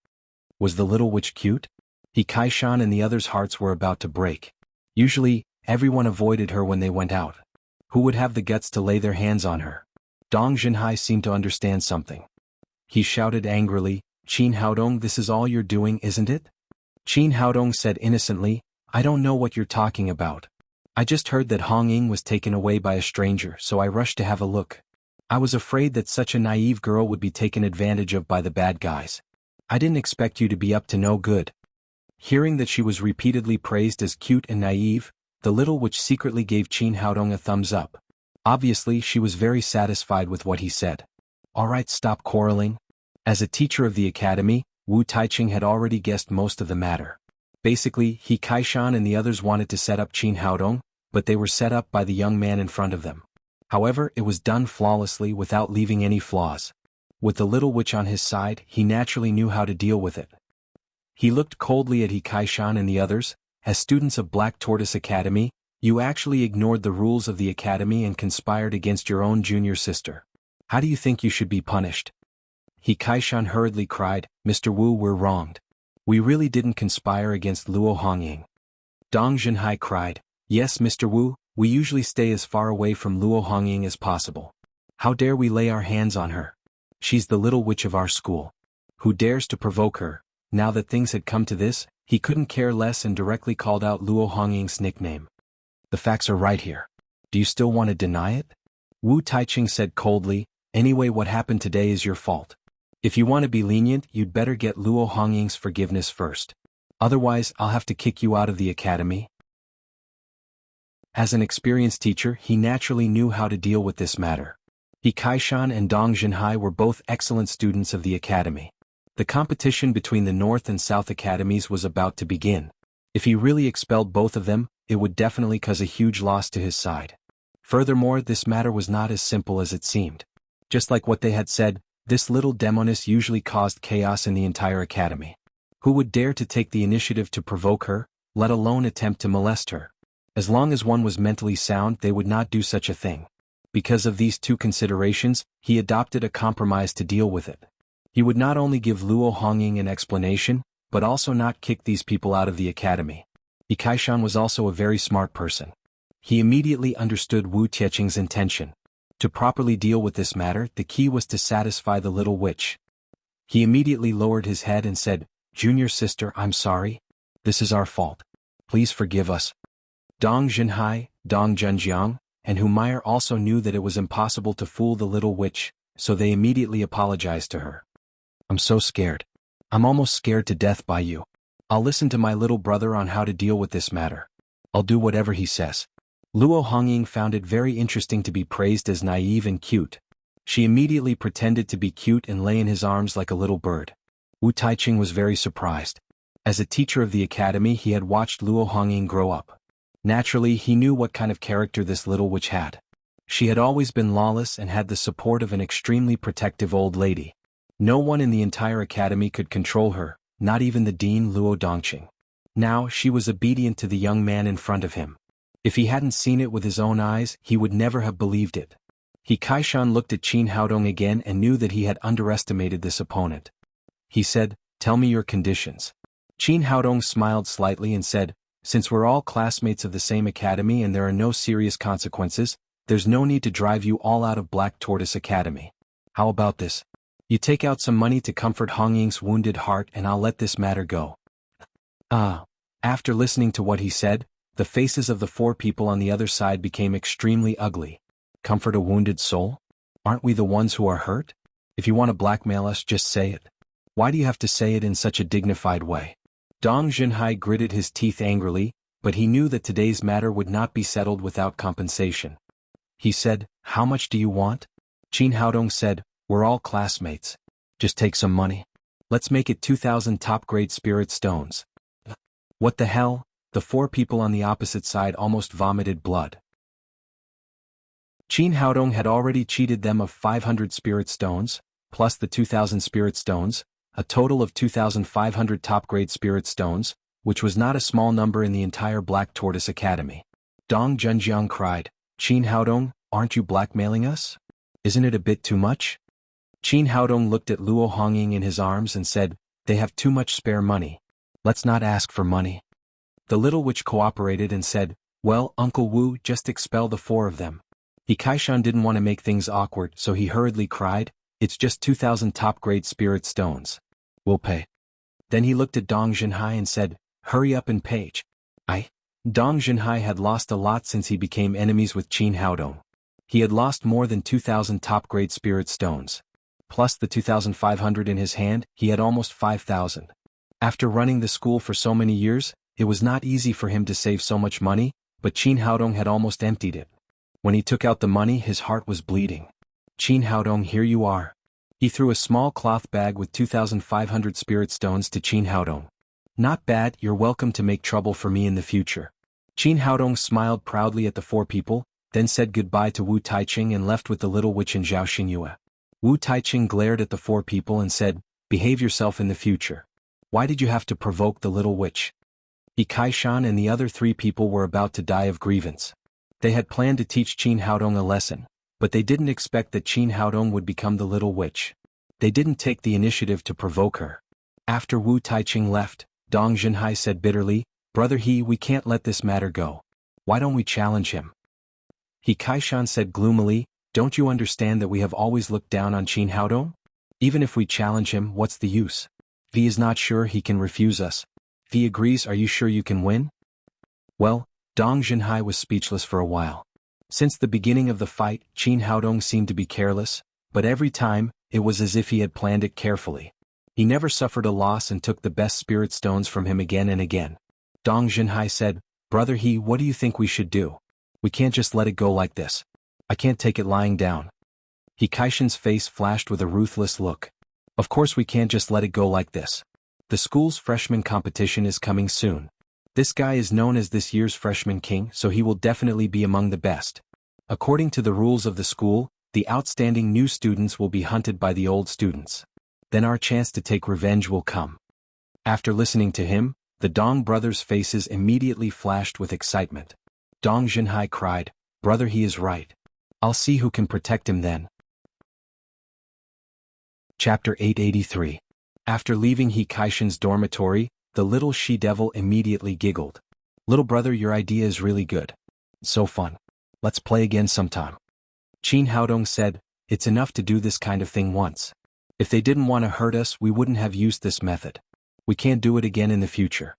Was the little witch cute? He Kaishan and the others' hearts were about to break. Usually, everyone avoided her when they went out. Who would have the guts to lay their hands on her? Dong Junhai seemed to understand something. He shouted angrily, Qin Haodong, this is all you're doing, isn't it? Qin Haodong said innocently, I don't know what you're talking about. I just heard that Hong Ying was taken away by a stranger, so I rushed to have a look. I was afraid that such a naive girl would be taken advantage of by the bad guys. I didn't expect you to be up to no good. Hearing that she was repeatedly praised as cute and naive, the little witch secretly gave Qin Haodong a thumbs up. Obviously, she was very satisfied with what he said. All right, stop quarreling. As a teacher of the academy, Wu Taiqing had already guessed most of the matter. Basically, he Kaishan and the others wanted to set up Qin Haodong, but they were set up by the young man in front of them. However, it was done flawlessly without leaving any flaws. With the little witch on his side, he naturally knew how to deal with it. He looked coldly at He Kaishan and the others. As students of Black Tortoise Academy, you actually ignored the rules of the academy and conspired against your own junior sister. How do you think you should be punished? He Kaishan hurriedly cried, Mr. Wu, we're wronged. We really didn't conspire against Luo Hongying. Dong Junhai cried, yes, Mr. Wu, we usually stay as far away from Luo Hongying as possible. How dare we lay our hands on her? She's the little witch of our school. Who dares to provoke her? Now that things had come to this, he couldn't care less and directly called out Luo Hongying's nickname. The facts are right here. Do you still want to deny it? Wu Taiqing said coldly, anyway, what happened today is your fault. If you want to be lenient, you'd better get Luo Hongying's forgiveness first. Otherwise, I'll have to kick you out of the academy. As an experienced teacher, he naturally knew how to deal with this matter. He Kaishan and Dong Junhai were both excellent students of the academy. The competition between the North and South academies was about to begin. If he really expelled both of them, it would definitely cause a huge loss to his side. Furthermore, this matter was not as simple as it seemed. Just like what they had said, this little demoness usually caused chaos in the entire academy. Who would dare to take the initiative to provoke her, let alone attempt to molest her? As long as one was mentally sound, they would not do such a thing. Because of these two considerations, he adopted a compromise to deal with it. He would not only give Luo Hongying an explanation, but also not kick these people out of the academy. He Kaishan was also a very smart person. He immediately understood Wu Taiqing's intention. To properly deal with this matter, the key was to satisfy the little witch. He immediately lowered his head and said, Junior sister, I'm sorry. This is our fault. Please forgive us. Dong Junhai, Dong Junjiang, and Humayr also knew that it was impossible to fool the little witch, so they immediately apologized to her. I'm so scared. I'm almost scared to death by you. I'll listen to my little brother on how to deal with this matter. I'll do whatever he says. Luo Hongying found it very interesting to be praised as naive and cute. She immediately pretended to be cute and lay in his arms like a little bird. Wu Taiqing was very surprised. As a teacher of the academy, he had watched Luo Hongying grow up. Naturally, he knew what kind of character this little witch had. She had always been lawless and had the support of an extremely protective old lady. No one in the entire academy could control her, not even the dean Luo Dongqing. Now, she was obedient to the young man in front of him. If he hadn't seen it with his own eyes, he would never have believed it. He Kaishan looked at Qin Haodong again and knew that he had underestimated this opponent. He said, tell me your conditions. Qin Haodong smiled slightly and said, since we're all classmates of the same academy and there are no serious consequences, there's no need to drive you all out of Black Tortoise Academy. How about this? You take out some money to comfort Hongying's wounded heart and I'll let this matter go. After listening to what he said, the faces of the four people on the other side became extremely ugly. Comfort a wounded soul? Aren't we the ones who are hurt? If you want to blackmail us, just say it. Why do you have to say it in such a dignified way? Dong Junhai gritted his teeth angrily, but he knew that today's matter would not be settled without compensation. He said, how much do you want? Qin Haodong said, we're all classmates. Just take some money. Let's make it 2,000 top-grade spirit stones. What the hell? The four people on the opposite side almost vomited blood. Qin Haodong had already cheated them of 500 spirit stones, plus the 2,000 spirit stones, a total of 2,500 top-grade spirit stones, which was not a small number in the entire Black Tortoise Academy. Dong Junjiang cried, "Qin Haodong, aren't you blackmailing us? Isn't it a bit too much?" Qin Haodong looked at Luo Hongying in his arms and said, "They have too much spare money. Let's not ask for money." The little witch cooperated and said, "Well, Uncle Wu, just expel the four of them." He Kaishan didn't want to make things awkward, so he hurriedly cried, "It's just 2,000 top-grade spirit stones. We'll pay." Then he looked at Dong Junhai and said, "Hurry up and pay." Dong Junhai had lost a lot since he became enemies with Qin Haodong. He had lost more than 2,000 top-grade spirit stones. Plus the 2,500 in his hand, he had almost 5,000. After running the school for so many years, it was not easy for him to save so much money, but Qin Haodong had almost emptied it. When he took out the money, his heart was bleeding. "Qin Haodong, here you are." He threw a small cloth bag with 2,500 spirit stones to Qin Haodong. "Not bad, you're welcome to make trouble for me in the future." Qin Haodong smiled proudly at the four people, then said goodbye to Wu Taiqing and left with the little witch and Zhao Xingyue. Wu Taiqing glared at the four people and said, "Behave yourself in the future. Why did you have to provoke the little witch?" He Kaishan and the other three people were about to die of grievance. They had planned to teach Qin Haodong a lesson, but they didn't expect that Qin Haodong would become the little witch. They didn't take the initiative to provoke her. After Wu Taiqing left, Dong Junhai said bitterly, "Brother He, we can't let this matter go. Why don't we challenge him?" He Kaishan said gloomily, "Don't you understand that we have always looked down on Qin Haodong? Even if we challenge him, what's the use? If he is not sure, he can refuse us. If he agrees, are you sure you can win?" Well, Dong Junhai was speechless for a while. Since the beginning of the fight, Qin Haodong seemed to be careless, but every time, it was as if he had planned it carefully. He never suffered a loss and took the best spirit stones from him again and again. Dong Junhai said, "Brother He, what do you think we should do? We can't just let it go like this. I can't take it lying down." He Kaishan's face flashed with a ruthless look. "Of course we can't just let it go like this. The school's freshman competition is coming soon. This guy is known as this year's freshman king, so he will definitely be among the best. According to the rules of the school, the outstanding new students will be hunted by the old students. Then our chance to take revenge will come." After listening to him, the Dong brothers' faces immediately flashed with excitement. Dong Junhai cried, "Brother He is right. I'll see who can protect him then." Chapter 883. After leaving He Kaishan's dormitory, the little she-devil immediately giggled. "Little brother, your idea is really good. It's so fun. Let's play again sometime." Qin Haodong said, "It's enough to do this kind of thing once. If they didn't want to hurt us, we wouldn't have used this method. We can't do it again in the future."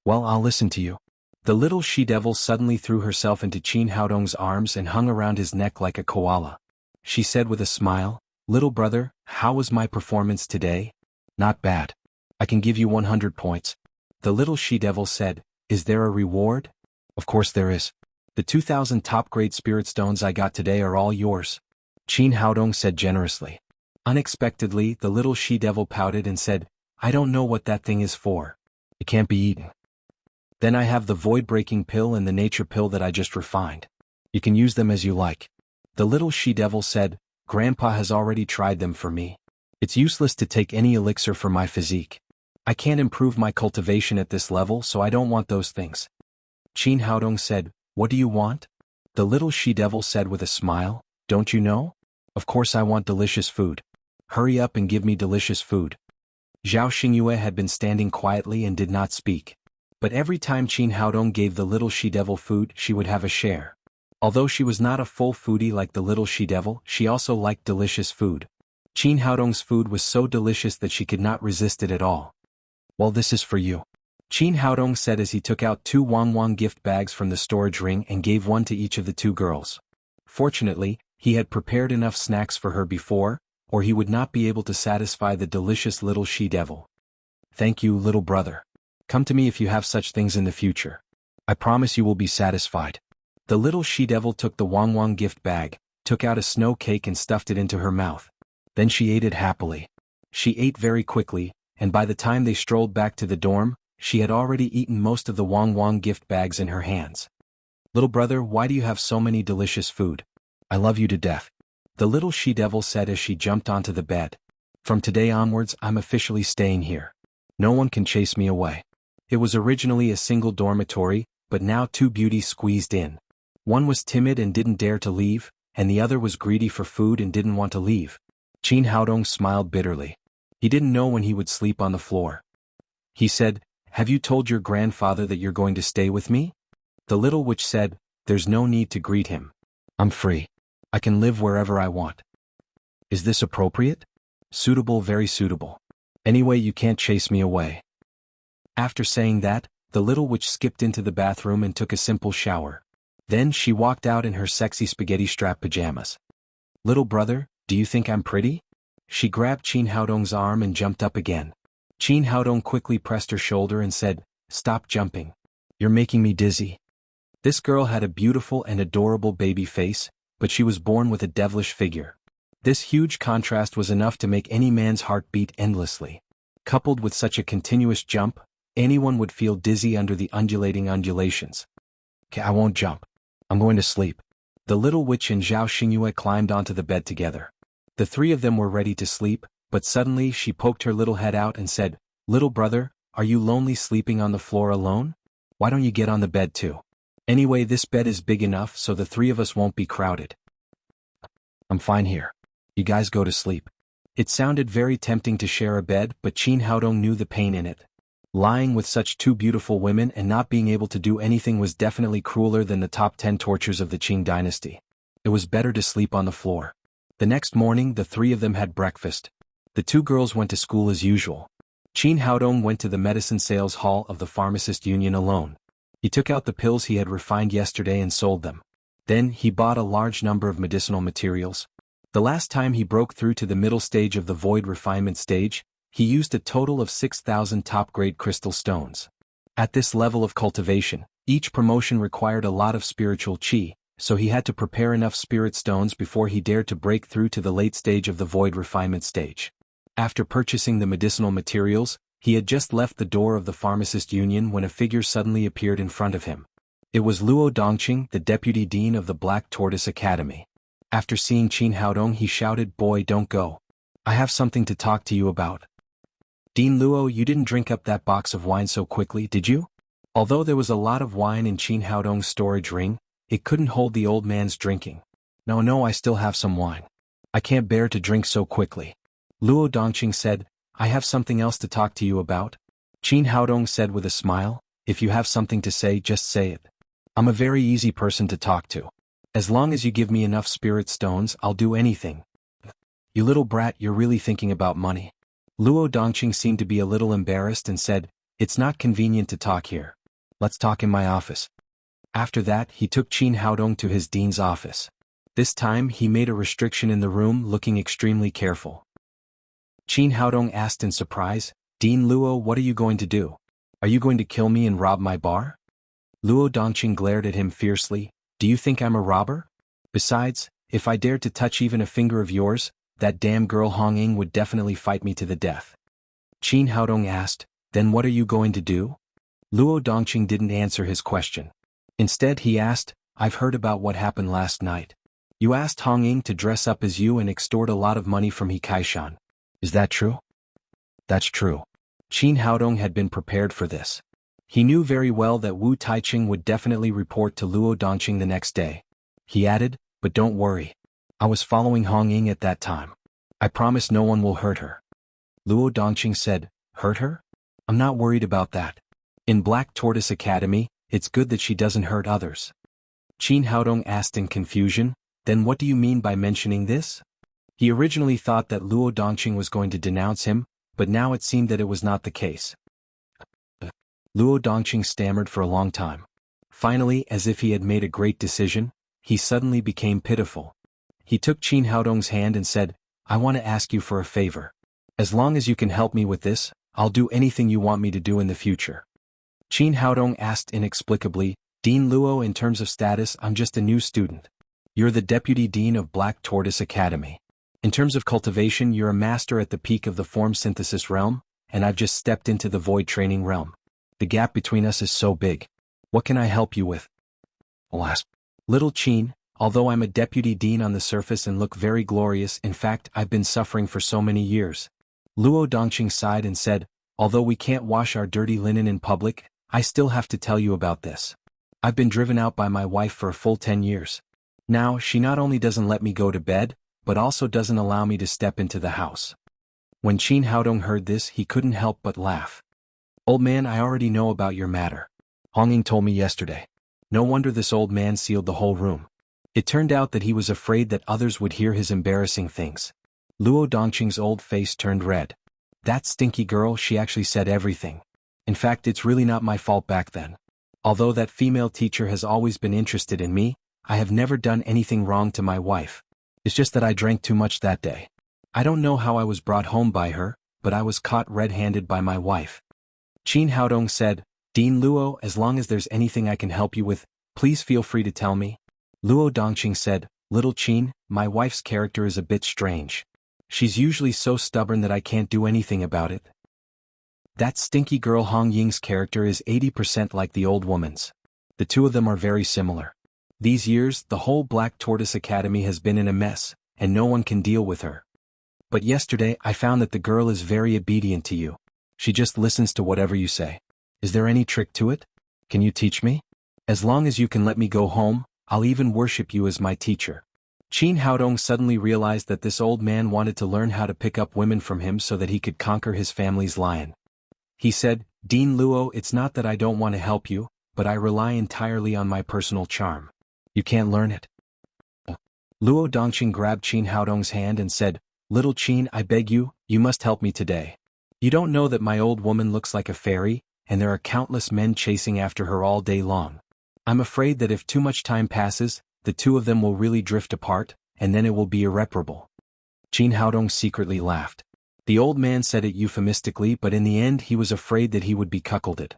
"Well, I'll listen to you." The little she-devil suddenly threw herself into Qin Haodong's arms and hung around his neck like a koala. She said with a smile, "Little brother, how was my performance today?" "Not bad. I can give you 100 points. The little she-devil said, "Is there a reward?" "Of course there is. The 2,000 top-grade spirit stones I got today are all yours," Qin Haodong said generously. Unexpectedly, the little she-devil pouted and said, "I don't know what that thing is for. It can't be eaten. Then I have the void-breaking pill and the nature pill that I just refined. You can use them as you like." The little she-devil said, "Grandpa has already tried them for me. It's useless to take any elixir for my physique. I can't improve my cultivation at this level, so I don't want those things." Qin Haodong said, "What do you want?" The little she-devil said with a smile, "Don't you know? Of course I want delicious food. Hurry up and give me delicious food." Zhao Xingyue had been standing quietly and did not speak. But every time Qin Haodong gave the little she-devil food, she would have a share. Although she was not a full foodie like the little she-devil, she also liked delicious food. Qin Haodong's food was so delicious that she could not resist it at all. "Well, this is for you," Qin Haodong said as he took out 2 Wang gift bags from the storage ring and gave one to each of the 2 girls. Fortunately, he had prepared enough snacks for her before, or he would not be able to satisfy the delicious little she-devil. "Thank you, little brother. Come to me if you have such things in the future. I promise you will be satisfied." The little she-devil took the Wang gift bag, took out a snow cake and stuffed it into her mouth. Then she ate it happily. She ate very quickly, and by the time they strolled back to the dorm, She had already eaten most of the Wong Wong gift bags in her hands. "Little brother, why do you have so many delicious food? I love you to death," the little she-devil said as she jumped onto the bed. "From today onwards I'm officially staying here. No one can chase me away." It was originally a single dormitory, but now two beauties squeezed in. One was timid and didn't dare to leave, and the other was greedy for food and didn't want to leave. Qin Haodong smiled bitterly. He didn't know when he would sleep on the floor. He said, "Have you told your grandfather that you're going to stay with me?" The little witch said, "There's no need to greet him. I'm free. I can live wherever I want." "Is this appropriate?" "Suitable, very suitable. Anyway, you can't chase me away." After saying that, the little witch skipped into the bathroom and took a simple shower. Then she walked out in her sexy spaghetti strap pajamas. "Little brother, do you think I'm pretty?" She grabbed Qin Haodong's arm and jumped up again. Qin Haodong quickly pressed her shoulder and said, "Stop jumping. You're making me dizzy." This girl had a beautiful and adorable baby face, but she was born with a devilish figure. This huge contrast was enough to make any man's heart beat endlessly. Coupled with such a continuous jump, anyone would feel dizzy under the undulating undulations. "Okay, I won't jump. I'm going to sleep." The little witch and Zhao Xingyue climbed onto the bed together. The three of them were ready to sleep, but suddenly she poked her little head out and said, "Little brother, are you lonely sleeping on the floor alone? Why don't you get on the bed too? Anyway, this bed is big enough so the three of us won't be crowded." "I'm fine here. You guys go to sleep." It sounded very tempting to share a bed, but Qin Haodong knew the pain in it. Lying with such two beautiful women and not being able to do anything was definitely crueler than the top 10 tortures of the Qing dynasty. It was better to sleep on the floor. The next morning, the three of them had breakfast. The two girls went to school as usual. Qin Haodong went to the medicine sales hall of the Pharmacist Union alone. He took out the pills he had refined yesterday and sold them. Then he bought a large number of medicinal materials. The last time he broke through to the middle stage of the void refinement stage, he used a total of 6,000 top-grade crystal stones. At this level of cultivation, each promotion required a lot of spiritual qi, so he had to prepare enough spirit stones before he dared to break through to the late stage of the void refinement stage. After purchasing the medicinal materials, he had just left the door of the Pharmacist Union when a figure suddenly appeared in front of him. It was Luo Dongqing, the deputy dean of the Black Tortoise Academy. After seeing Qin Haodong, he shouted, "Boy, don't go. I have something to talk to you about." "Dean Luo, you didn't drink up that box of wine so quickly, did you?" Although there was a lot of wine in Qin Haodong's storage ring, it couldn't hold the old man's drinking. No, I still have some wine. I can't bear to drink so quickly." Luo Dongqing said, "I have something else to talk to you about." Qin Haodong said with a smile, "If you have something to say, just say it. I'm a very easy person to talk to. As long as you give me enough spirit stones, I'll do anything." "You little brat, you're really thinking about money." Luo Dongqing seemed to be a little embarrassed and said, "It's not convenient to talk here. Let's talk in my office." After that, he took Qin Haodong to his dean's office. This time, he made a restriction in the room, looking extremely careful. Qin Haodong asked in surprise, "Dean Luo, what are you going to do? Are you going to kill me and rob my bar?" Luo Dongqing glared at him fiercely, "Do you think I'm a robber? Besides, if I dared to touch even a finger of yours, that damn girl Hong Ying would definitely fight me to the death." Qin Haodong asked, "Then what are you going to do?" Luo Dongqing didn't answer his question. Instead he asked, "I've heard about what happened last night. You asked Hong Ying to dress up as you and extort a lot of money from He Kaishan. Is that true?" "That's true." Qin Haodong had been prepared for this. He knew very well that Wu Taiqing would definitely report to Luo Dongqing the next day. He added, "But don't worry. I was following Hong Ying at that time. I promise no one will hurt her." Luo Dongqing said, "Hurt her? I'm not worried about that. In Black Tortoise Academy, it's good that she doesn't hurt others." Qin Haodong asked in confusion, "Then what do you mean by mentioning this?" He originally thought that Luo Dongqing was going to denounce him, but now it seemed that it was not the case. Luo Dongqing stammered for a long time. Finally, as if he had made a great decision, he suddenly became pitiful. He took Qin Haodong's hand and said, "I want to ask you for a favor. As long as you can help me with this, I'll do anything you want me to do in the future." Qin Haodong asked inexplicably, "Dean Luo, in terms of status, I'm just a new student. You're the deputy dean of Black Tortoise Academy. In terms of cultivation, you're a master at the peak of the form synthesis realm, and I've just stepped into the void training realm. The gap between us is so big. What can I help you with? Alas. Little Qin, although I'm a deputy dean on the surface and look very glorious, in fact I've been suffering for so many years. Luo Dongqing sighed and said, although we can't wash our dirty linen in public, I still have to tell you about this. I've been driven out by my wife for a full 10 years. Now she not only doesn't let me go to bed, but also doesn't allow me to step into the house. When Qin Haodong heard this, he couldn't help but laugh. Old man, I already know about your matter. Hongying told me yesterday. No wonder this old man sealed the whole room. It turned out that he was afraid that others would hear his embarrassing things. Luo Dongqing's old face turned red. That stinky girl, she actually said everything. In fact, it's really not my fault back then. Although that female teacher has always been interested in me, I have never done anything wrong to my wife. It's just that I drank too much that day. I don't know how I was brought home by her, but I was caught red-handed by my wife. Qin Haodong said, Dean Luo, as long as there's anything I can help you with, please feel free to tell me. Luo Dongqing said, Little Qin, my wife's character is a bit strange. She's usually so stubborn that I can't do anything about it. That stinky girl Hong Ying's character is 80% like the old woman's. The two of them are very similar. These years, the whole Black Tortoise Academy has been in a mess, and no one can deal with her. But yesterday I found that the girl is very obedient to you. She just listens to whatever you say. Is there any trick to it? Can you teach me? As long as you can let me go home, I'll even worship you as my teacher. Qin Haodong suddenly realized that this old man wanted to learn how to pick up women from him so that he could conquer his family's lion. He said, Dean Luo, it's not that I don't want to help you, but I rely entirely on my personal charm. You can't learn it. Luo Dongqing grabbed Qin Haodong's hand and said, Little Qin, I beg you, you must help me today. You don't know that my old woman looks like a fairy, and there are countless men chasing after her all day long. I'm afraid that if too much time passes, the two of them will really drift apart, and then it will be irreparable. Qin Haodong secretly laughed. The old man said it euphemistically, but in the end he was afraid that he would be cuckolded.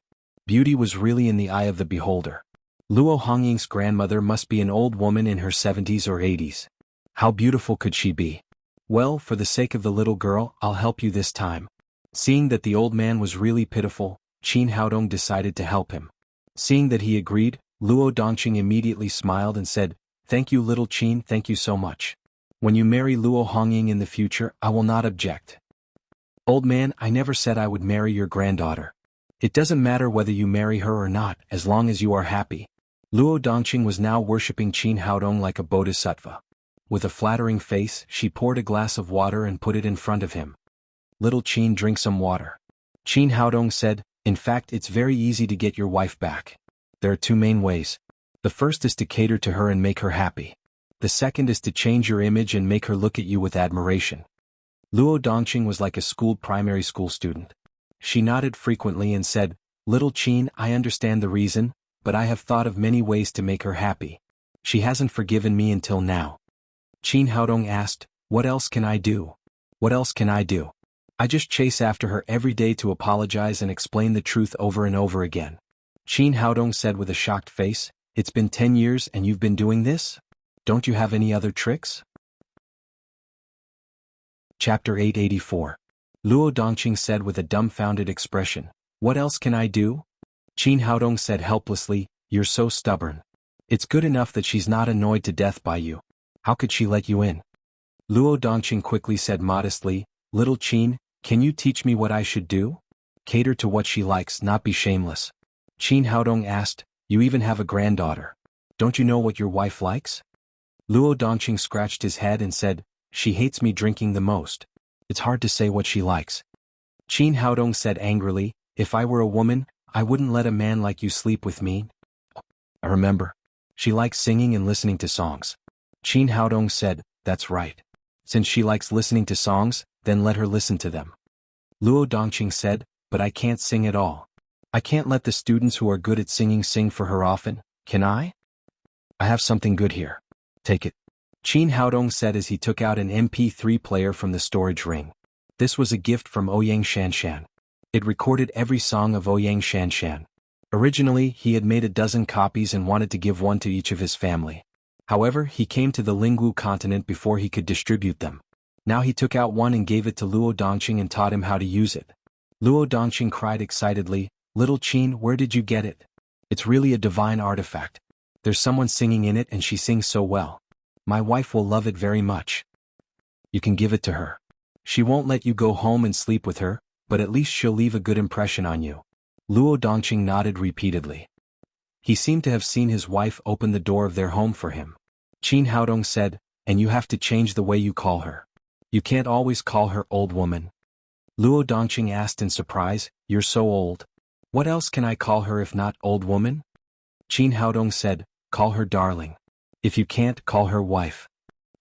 Beauty was really in the eye of the beholder. Luo Hongying's grandmother must be an old woman in her 70s or 80s. How beautiful could she be? Well, for the sake of the little girl, I'll help you this time. Seeing that the old man was really pitiful, Qin Haodong decided to help him. Seeing that he agreed, Luo Dongqing immediately smiled and said, Thank you, little Qin, thank you so much. When you marry Luo Hongying in the future, I will not object. Old man, I never said I would marry your granddaughter. It doesn't matter whether you marry her or not, as long as you are happy. Luo Dongqing was now worshipping Qin Haodong like a bodhisattva. With a flattering face, she poured a glass of water and put it in front of him. Little Qin, drink some water. Qin Haodong said, In fact, it's very easy to get your wife back. There are two main ways. The first is to cater to her and make her happy. The second is to change your image and make her look at you with admiration. Luo Dongqing was like a schooled primary school student. She nodded frequently and said, Little Qin, I understand the reason, but I have thought of many ways to make her happy. She hasn't forgiven me until now. Qin Haodong asked, What else can I do? What else can I do? I just chase after her every day to apologize and explain the truth over and over again. Qin Haodong said with a shocked face, It's been 10 years and you've been doing this? Don't you have any other tricks? Chapter 884. Luo Dongqing said with a dumbfounded expression, What else can I do? Qin Haodong said helplessly, You're so stubborn. It's good enough that she's not annoyed to death by you. How could she let you in? Luo Dongqing quickly said modestly, Little Qin, can you teach me what I should do? Cater to what she likes, not be shameless. Qin Haodong asked, You even have a granddaughter. Don't you know what your wife likes? Luo Dongqing scratched his head and said, She hates me drinking the most. It's hard to say what she likes. Qin Haodong said angrily, If I were a woman, I wouldn't let a man like you sleep with me. I remember. She likes singing and listening to songs. Qin Haodong said, That's right. Since she likes listening to songs, then let her listen to them. Luo Dongqing said, But I can't sing at all. I can't let the students who are good at singing sing for her often, can I? I have something good here. Take it. Qin Haodong said as he took out an MP3 player from the storage ring. This was a gift from Ouyang Shanshan. It recorded every song of Ouyang Shanshan. Originally, he had made a dozen copies and wanted to give one to each of his family. However, he came to the Lingwu continent before he could distribute them. Now he took out one and gave it to Luo Dongqing and taught him how to use it. Luo Dongqing cried excitedly, Little Qin, where did you get it? It's really a divine artifact. There's someone singing in it and she sings so well. My wife will love it very much. You can give it to her. She won't let you go home and sleep with her, but at least she'll leave a good impression on you. Luo Dongqing nodded repeatedly. He seemed to have seen his wife open the door of their home for him. Qin Haodong said, and you have to change the way you call her. You can't always call her old woman. Luo Dongqing asked in surprise, you're so old. What else can I call her if not old woman? Qin Haodong said, call her darling. If you can't, call her wife.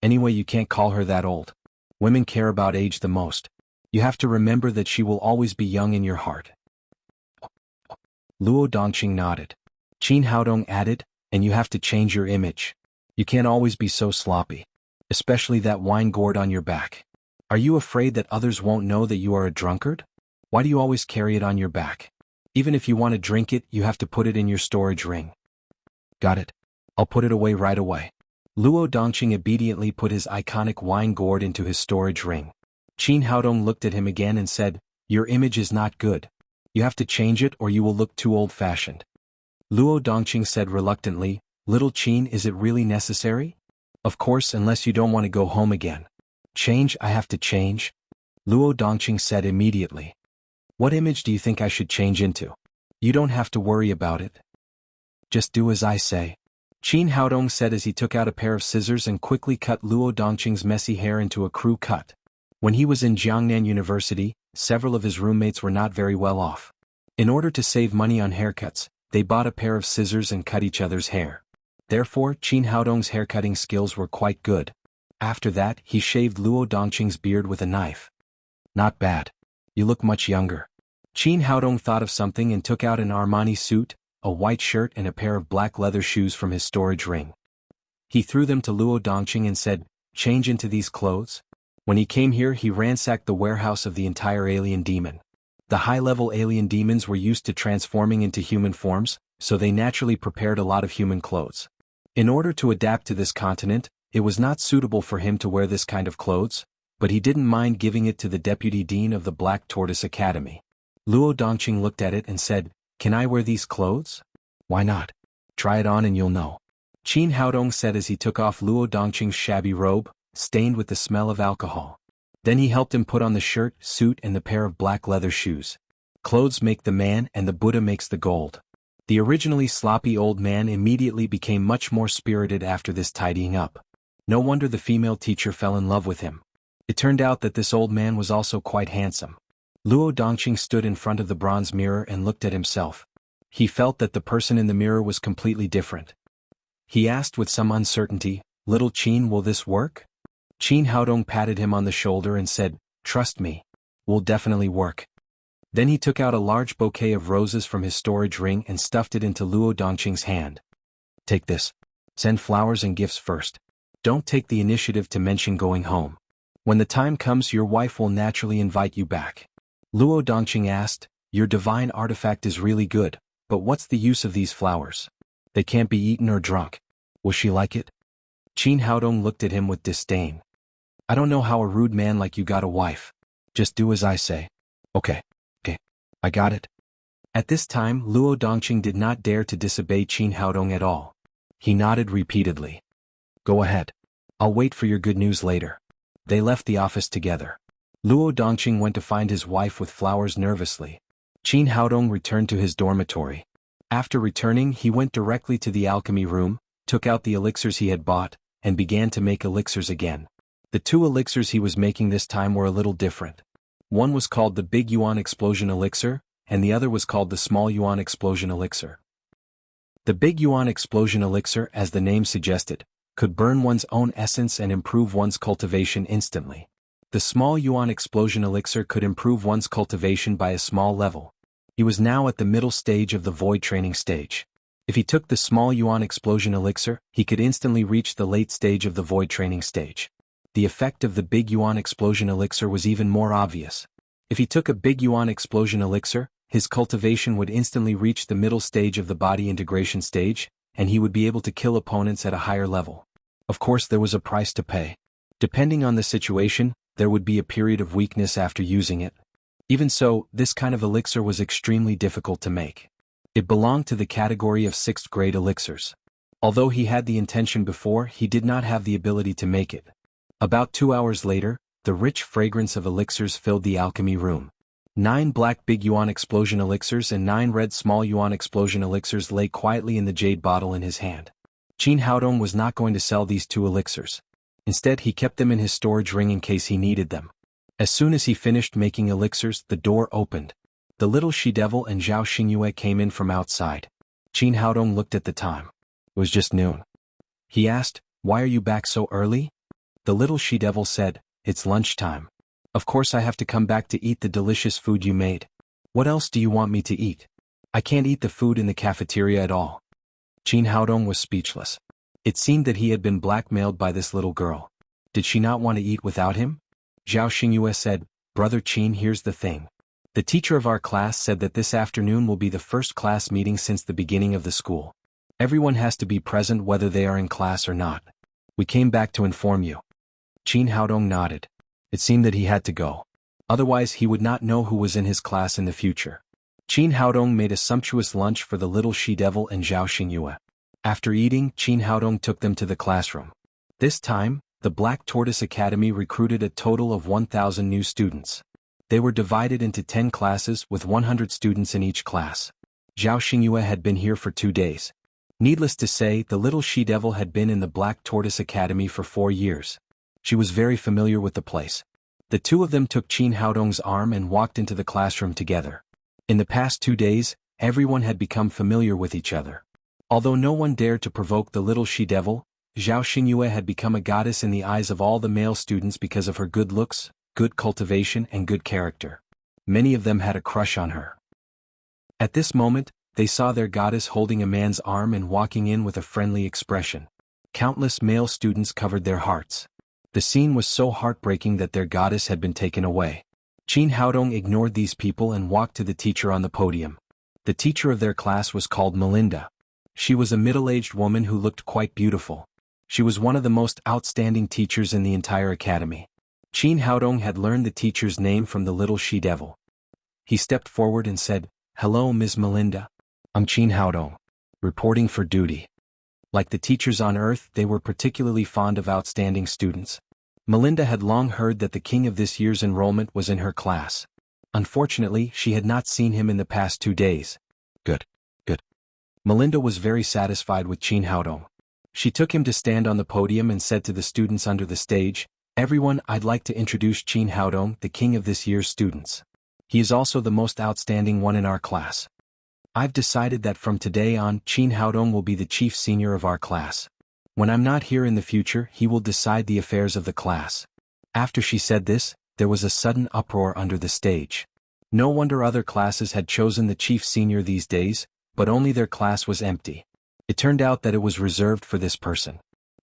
Anyway, you can't call her that old. Women care about age the most. You have to remember that she will always be young in your heart. Luo Dongqing nodded. Qin Haodong added, and you have to change your image. You can't always be so sloppy. Especially that wine gourd on your back. Are you afraid that others won't know that you are a drunkard? Why do you always carry it on your back? Even if you want to drink it, you have to put it in your storage ring. Got it. I'll put it away right away. Luo Dongqing obediently put his iconic wine gourd into his storage ring. Qin Haodong looked at him again and said, your image is not good. You have to change it or you will look too old-fashioned. Luo Dongqing said reluctantly, Little Qin, is it really necessary? Of course, unless you don't want to go home again. Change, I have to change? Luo Dongqing said immediately. What image do you think I should change into? You don't have to worry about it. Just do as I say. Qin Haodong said as he took out a pair of scissors and quickly cut Luo Dongqing's messy hair into a crew cut. When he was in Jiangnan University, several of his roommates were not very well off. In order to save money on haircuts, they bought a pair of scissors and cut each other's hair. Therefore, Qin Haodong's haircutting skills were quite good. After that, he shaved Luo Dongqing's beard with a knife. Not bad. You look much younger. Qin Haodong thought of something and took out an Armani suit, a white shirt and a pair of black leather shoes from his storage ring. He threw them to Luo Dongqing and said, change into these clothes? When he came here, he ransacked the warehouse of the entire alien demon. The high-level alien demons were used to transforming into human forms, so they naturally prepared a lot of human clothes. In order to adapt to this continent, it was not suitable for him to wear this kind of clothes, but he didn't mind giving it to the deputy dean of the Black Tortoise Academy. Luo Dongqing looked at it and said, can I wear these clothes? Why not? Try it on and you'll know. Qin Haodong said as he took off Luo Dongqing's shabby robe, stained with the smell of alcohol. Then he helped him put on the shirt, suit and the pair of black leather shoes. Clothes make the man and the Buddha makes the gold. The originally sloppy old man immediately became much more spirited after this tidying up. No wonder the female teacher fell in love with him. It turned out that this old man was also quite handsome. Luo Dongqing stood in front of the bronze mirror and looked at himself. He felt that the person in the mirror was completely different. He asked with some uncertainty, Little Qin, will this work? Qin Haodong patted him on the shoulder and said, trust me. Will definitely work. Then he took out a large bouquet of roses from his storage ring and stuffed it into Luo Dongqing's hand. Take this. Send flowers and gifts first. Don't take the initiative to mention going home. When the time comes, your wife will naturally invite you back. Luo Dongqing asked, your divine artifact is really good, but what's the use of these flowers? They can't be eaten or drunk. Will she like it? Qin Haodong looked at him with disdain. I don't know how a rude man like you got a wife. Just do as I say. Okay. I got it. At this time, Luo Dongqing did not dare to disobey Qin Haodong at all. He nodded repeatedly. Go ahead. I'll wait for your good news later. They left the office together. Luo Dongqing went to find his wife with flowers nervously. Qin Haodong returned to his dormitory. After returning, he went directly to the alchemy room, took out the elixirs he had bought, and began to make elixirs again. The two elixirs he was making this time were a little different. One was called the Big Yuan Explosion Elixir, and the other was called the Small Yuan Explosion Elixir. The Big Yuan Explosion Elixir, as the name suggested, could burn one's own essence and improve one's cultivation instantly. The Small Yuan Explosion Elixir could improve one's cultivation by a small level. He was now at the middle stage of the void training stage. If he took the Small Yuan Explosion Elixir, he could instantly reach the late stage of the void training stage. The effect of the Big Yuan Explosion Elixir was even more obvious. If he took a Big Yuan Explosion Elixir, his cultivation would instantly reach the middle stage of the body integration stage, and he would be able to kill opponents at a higher level. Of course, there was a price to pay. Depending on the situation, there would be a period of weakness after using it. Even so, this kind of elixir was extremely difficult to make. It belonged to the category of 6th grade elixirs. Although he had the intention before, he did not have the ability to make it. About 2 hours later, the rich fragrance of elixirs filled the alchemy room. 9 black big yuan explosion elixirs and 9 red small yuan explosion elixirs lay quietly in the jade bottle in his hand. Qin Haodong was not going to sell these 2 elixirs. Instead, he kept them in his storage ring in case he needed them. As soon as he finished making elixirs, the door opened. The little she-devil and Zhao Xingyue came in from outside. Qin Haodong looked at the time. It was just noon. He asked, "Why are you back so early?" The little she-devil said, "It's lunchtime. Of course I have to come back to eat the delicious food you made. What else do you want me to eat? I can't eat the food in the cafeteria at all." Qin Haodong was speechless. It seemed that he had been blackmailed by this little girl. Did she not want to eat without him? Zhao Xingyue said, "Brother Qin, here's the thing. The teacher of our class said that this afternoon will be the first class meeting since the beginning of the school. Everyone has to be present whether they are in class or not. We came back to inform you." Qin Haodong nodded. It seemed that he had to go. Otherwise he would not know who was in his class in the future. Qin Haodong made a sumptuous lunch for the little she-devil and Zhao Xingyue. After eating, Qin Haodong took them to the classroom. This time, the Black Tortoise Academy recruited a total of 1,000 new students. They were divided into 10 classes with 100 students in each class. Zhao Xingyue had been here for 2 days. Needless to say, the little she-devil had been in the Black Tortoise Academy for 4 years. She was very familiar with the place. The 2 of them took Qin Haodong's arm and walked into the classroom together. In the past 2 days, everyone had become familiar with each other. Although no one dared to provoke the little she-devil, Zhao Xingyue had become a goddess in the eyes of all the male students because of her good looks, good cultivation and good character. Many of them had a crush on her. At this moment, they saw their goddess holding a man's arm and walking in with a friendly expression. Countless male students covered their hearts. The scene was so heartbreaking that their goddess had been taken away. Qin Haodong ignored these people and walked to the teacher on the podium. The teacher of their class was called Melinda. She was a middle-aged woman who looked quite beautiful. She was one of the most outstanding teachers in the entire academy. Qin Haodong had learned the teacher's name from the little she-devil. He stepped forward and said, "Hello, Ms. Melinda. I'm Qin Haodong, reporting for duty." Like the teachers on Earth, they were particularly fond of outstanding students. Melinda had long heard that the king of this year's enrollment was in her class. Unfortunately, she had not seen him in the past 2 days. Good. Melinda was very satisfied with Qin Haodong. She took him to stand on the podium and said to the students under the stage, "Everyone, I'd like to introduce Qin Haodong, the king of this year's students. He is also the most outstanding one in our class. I've decided that from today on, Qin Haodong will be the chief senior of our class. When I'm not here in the future, he will decide the affairs of the class." After she said this, there was a sudden uproar under the stage. No wonder other classes had chosen the chief senior these days, but only their class was empty. It turned out that it was reserved for this person.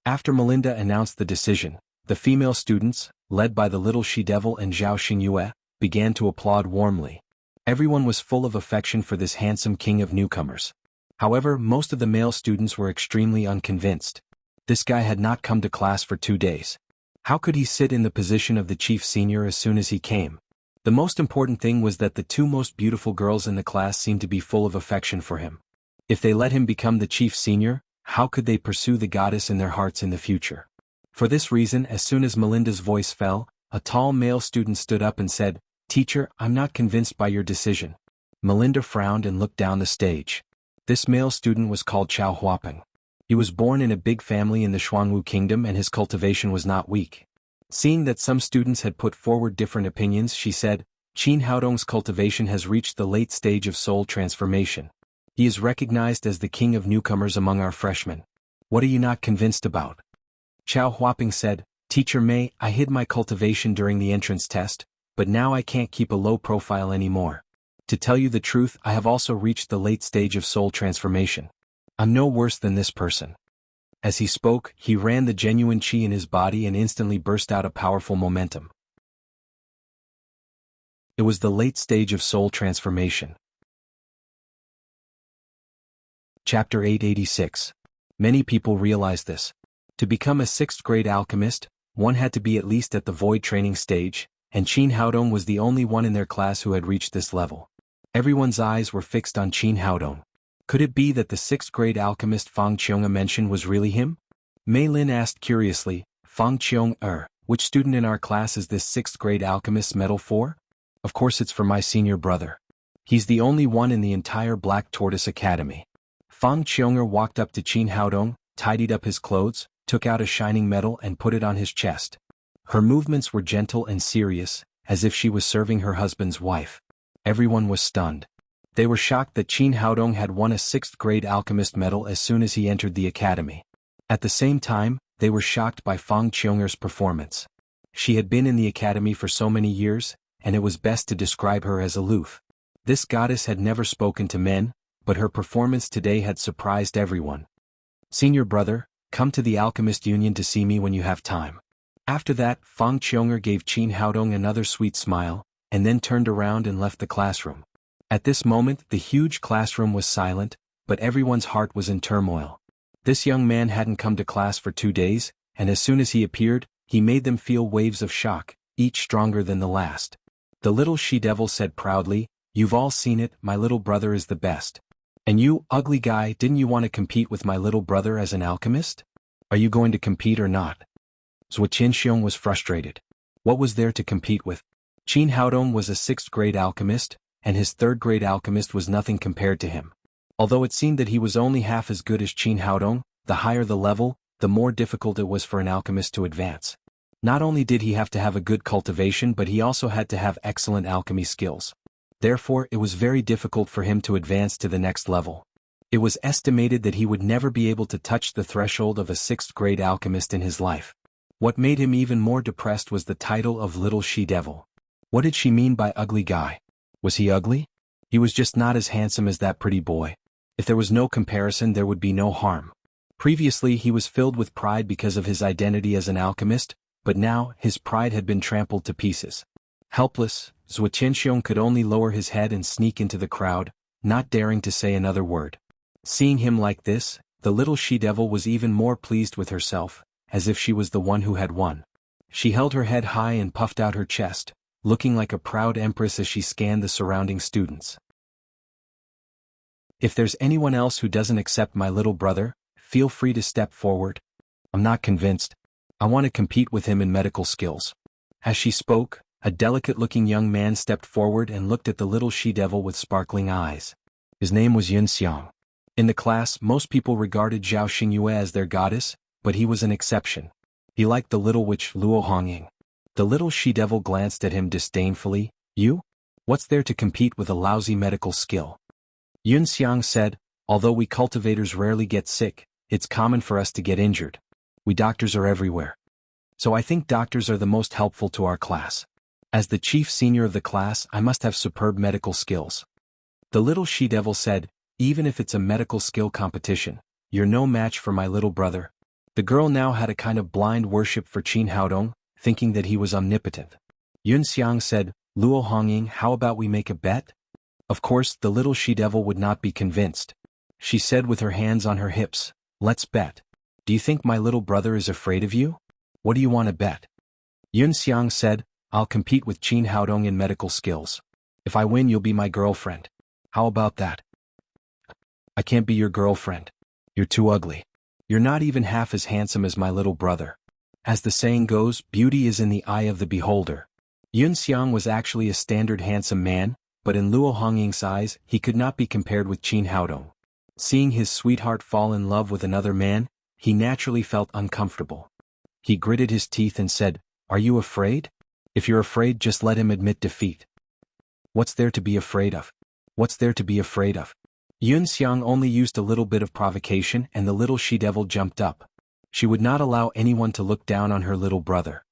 After Melinda announced the decision, the female students, led by the little she-devil and Zhao Xingyue, began to applaud warmly. Everyone was full of affection for this handsome king of newcomers. However, most of the male students were extremely unconvinced. This guy had not come to class for 2 days. How could he sit in the position of the chief senior as soon as he came? The most important thing was that the 2 most beautiful girls in the class seemed to be full of affection for him. If they let him become the chief senior, how could they pursue the goddess in their hearts in the future? For this reason, as soon as Melinda's voice fell, a tall male student stood up and said, "Teacher, I'm not convinced by your decision." Melinda frowned and looked down the stage. This male student was called Chao Huapeng. He was born in a big family in the Xuanwu Kingdom and his cultivation was not weak. Seeing that some students had put forward different opinions, she said, "Qin Haodong's cultivation has reached the late stage of soul transformation. He is recognized as the king of newcomers among our freshmen. What are you not convinced about?" Chao Huapeng said, "Teacher Mei, I hid my cultivation during the entrance test, but now I can't keep a low profile anymore. To tell you the truth, I have also reached the late stage of soul transformation. I'm no worse than this person." As he spoke, he ran the genuine qi in his body and instantly burst out a powerful momentum. It was the late stage of soul transformation. Chapter 886. Many people realized this. To become a 6th grade alchemist, one had to be at least at the void training stage, and Qin Haodong was the only one in their class who had reached this level. Everyone's eyes were fixed on Qin Haodong. Could it be that the 6th grade alchemist Fang Qiong mentioned was really him? Mei Lin asked curiously, Fang Qiong, which student in our class is this 6th grade alchemist's medal for? Of course it's for my senior brother. He's the only one in the entire Black Tortoise Academy. Fang Qiong walked up to Qin Haodong, tidied up his clothes, took out a shining medal and put it on his chest. Her movements were gentle and serious, as if she was serving her husband's wife. Everyone was stunned. They were shocked that Qin Haodong had won a 6th grade alchemist medal as soon as he entered the academy. At the same time, they were shocked by Fang Qiong's performance. She had been in the academy for so many years, and it was best to describe her as aloof. This goddess had never spoken to men, but her performance today had surprised everyone. Senior brother, come to the Alchemist Union to see me when you have time. After that, Fang Qiong gave Qin Haodong another sweet smile, and then turned around and left the classroom. At this moment, the huge classroom was silent, but everyone's heart was in turmoil. This young man hadn't come to class for 2 days, and as soon as he appeared, he made them feel waves of shock, each stronger than the last. The little she-devil said proudly, "You've all seen it, my little brother is the best. And you, ugly guy, didn't you want to compete with my little brother as an alchemist? Are you going to compete or not?" Zhuo Qinxiong was frustrated. What was there to compete with? Qin Haodong was a 6th grade alchemist, and his 3rd grade alchemist was nothing compared to him. Although it seemed that he was only half as good as Qin Haodong, the higher the level, the more difficult it was for an alchemist to advance. Not only did he have to have a good cultivation, but he also had to have excellent alchemy skills. Therefore, it was very difficult for him to advance to the next level. It was estimated that he would never be able to touch the threshold of a 6th grade alchemist in his life. What made him even more depressed was the title of Little She-Devil. What did she mean by ugly guy? Was he ugly? He was just not as handsome as that pretty boy. If there was no comparison, there would be no harm. Previously, he was filled with pride because of his identity as an alchemist, but now, his pride had been trampled to pieces. Helpless, Zhuo Qinxiong could only lower his head and sneak into the crowd, not daring to say another word. Seeing him like this, the little she-devil was even more pleased with herself, as if she was the one who had won. She held her head high and puffed out her chest, looking like a proud empress as she scanned the surrounding students. If there's anyone else who doesn't accept my little brother, feel free to step forward. I'm not convinced. I want to compete with him in medical skills. As she spoke, a delicate-looking young man stepped forward and looked at the little she-devil with sparkling eyes. His name was Yun Xiang. In the class, most people regarded Zhao Xingyue as their goddess, but he was an exception. He liked the little witch Luo Hongying. The little she-devil glanced at him disdainfully. You? What's there to compete with a lousy medical skill? Yun Xiang said, although we cultivators rarely get sick, it's common for us to get injured. We doctors are everywhere. So I think doctors are the most helpful to our class. As the chief senior of the class, I must have superb medical skills. The little she-devil said, even if it's a medical skill competition, you're no match for my little brother. The girl now had a kind of blind worship for Qin Haodong, thinking that he was omnipotent. Yun Xiang said, Luo Hongying, how about we make a bet? Of course, the little she-devil would not be convinced. She said with her hands on her hips, let's bet. Do you think my little brother is afraid of you? What do you want to bet? Yun Xiang said, I'll compete with Qin Haodong in medical skills. If I win, you'll be my girlfriend. How about that? I can't be your girlfriend. You're too ugly. You're not even half as handsome as my little brother. As the saying goes, beauty is in the eye of the beholder. Yun Xiang was actually a standard handsome man, but in Luo Hongying's eyes, he could not be compared with Qin Haodong. Seeing his sweetheart fall in love with another man, he naturally felt uncomfortable. He gritted his teeth and said, Are you afraid? If you're afraid, just let him admit defeat. What's there to be afraid of? What's there to be afraid of? Yun Xiang only used a little bit of provocation and the little she-devil jumped up. She would not allow anyone to look down on her little brother.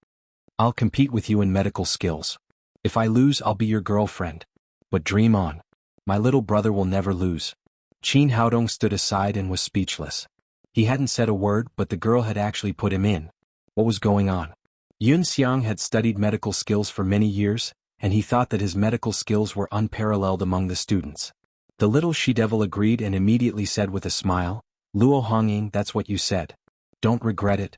I'll compete with you in medical skills. If I lose, I'll be your girlfriend. But dream on. My little brother will never lose. Qin Haodong stood aside and was speechless. He hadn't said a word, but the girl had actually put him in. What was going on? Yun Xiang had studied medical skills for many years, and he thought that his medical skills were unparalleled among the students. The little she-devil agreed and immediately said with a smile, Luo Hongying, that's what you said. Don't regret it.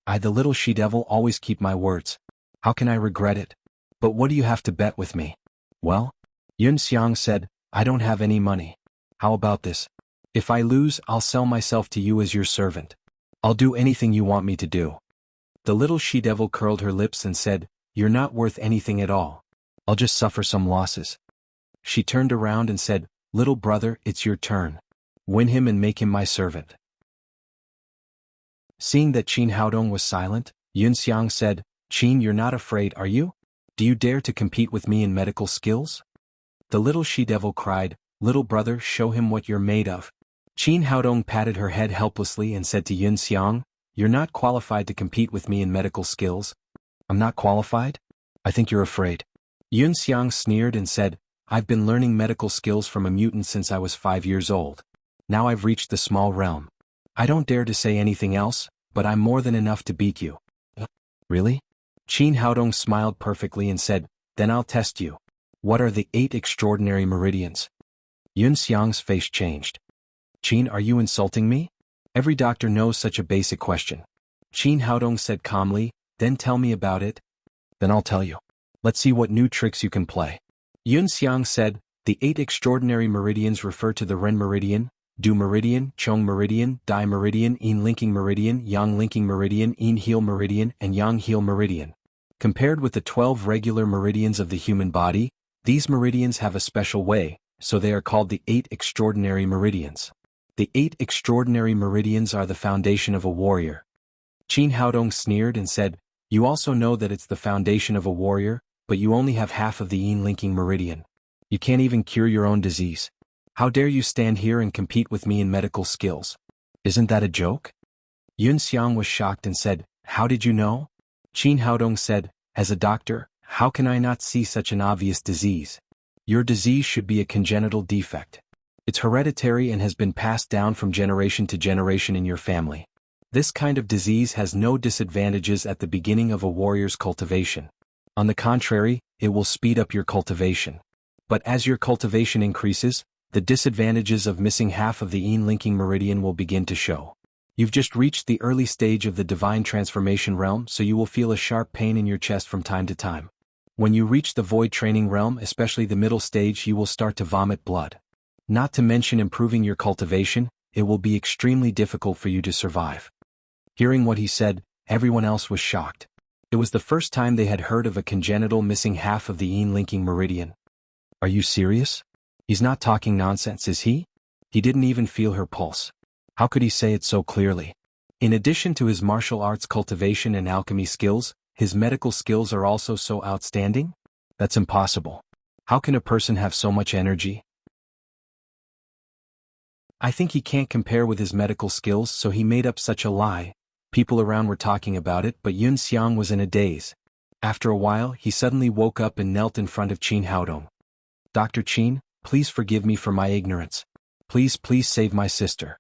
I, the little she-devil, always keep my words. How can I regret it? But what do you have to bet with me? Well, Yun Xiang said, I don't have any money. How about this? If I lose, I'll sell myself to you as your servant. I'll do anything you want me to do. The little she-devil curled her lips and said, You're not worth anything at all. I'll just suffer some losses. She turned around and said, Little brother, it's your turn. Win him and make him my servant. Seeing that Qin Haodong was silent, Yun Xiang said, Qin, you're not afraid, are you? Do you dare to compete with me in medical skills? The little she-devil cried, Little brother, show him what you're made of. Qin Haodong patted her head helplessly and said to Yun Xiang, You're not qualified to compete with me in medical skills. I'm not qualified? I think you're afraid. Yun Xiang sneered and said, I've been learning medical skills from a mutant since I was 5 years old. Now I've reached the small realm. I don't dare to say anything else, but I'm more than enough to beat you. Really? Qin Haodong smiled perfectly and said, Then I'll test you. What are the 8 extraordinary meridians? Yun Xiang's face changed. Qin, are you insulting me? Every doctor knows such a basic question. Qin Haodong said calmly, Then tell me about it. Then I'll tell you. Let's see what new tricks you can play. Yun Xiang said, The 8 extraordinary meridians refer to the Ren meridian, Du meridian, Chong meridian, Dai meridian, Yin linking meridian, Yang linking meridian, Yin heel meridian, and Yang heel meridian. Compared with the 12 regular meridians of the human body, these meridians have a special way, so they are called the 8 extraordinary meridians. The 8 extraordinary meridians are the foundation of a warrior. Qin Haodong sneered and said, You also know that it's the foundation of a warrior, but you only have half of the Yin linking meridian. You can't even cure your own disease. How dare you stand here and compete with me in medical skills? Isn't that a joke? Yun Xiang was shocked and said, How did you know? Qin Haodong said, As a doctor, how can I not see such an obvious disease? Your disease should be a congenital defect. It's hereditary and has been passed down from generation to generation in your family. This kind of disease has no disadvantages at the beginning of a warrior's cultivation. On the contrary, it will speed up your cultivation. But as your cultivation increases, the disadvantages of missing half of the Yin linking meridian will begin to show. You've just reached the early stage of the divine transformation realm, so you will feel a sharp pain in your chest from time to time. When you reach the void training realm, especially the middle stage, you will start to vomit blood. Not to mention improving your cultivation, it will be extremely difficult for you to survive. Hearing what he said, everyone else was shocked. It was the first time they had heard of a congenital missing half of the Yin linking meridian. Are you serious? He's not talking nonsense, is he? He didn't even feel her pulse. How could he say it so clearly? In addition to his martial arts cultivation and alchemy skills, his medical skills are also so outstanding? That's impossible. How can a person have so much energy? I think he can't compare with his medical skills, so he made up such a lie. People around were talking about it, but Yun Xiang was in a daze. After a while, he suddenly woke up and knelt in front of Qin Haodong. Dr. Qin, please forgive me for my ignorance. Please save my sister.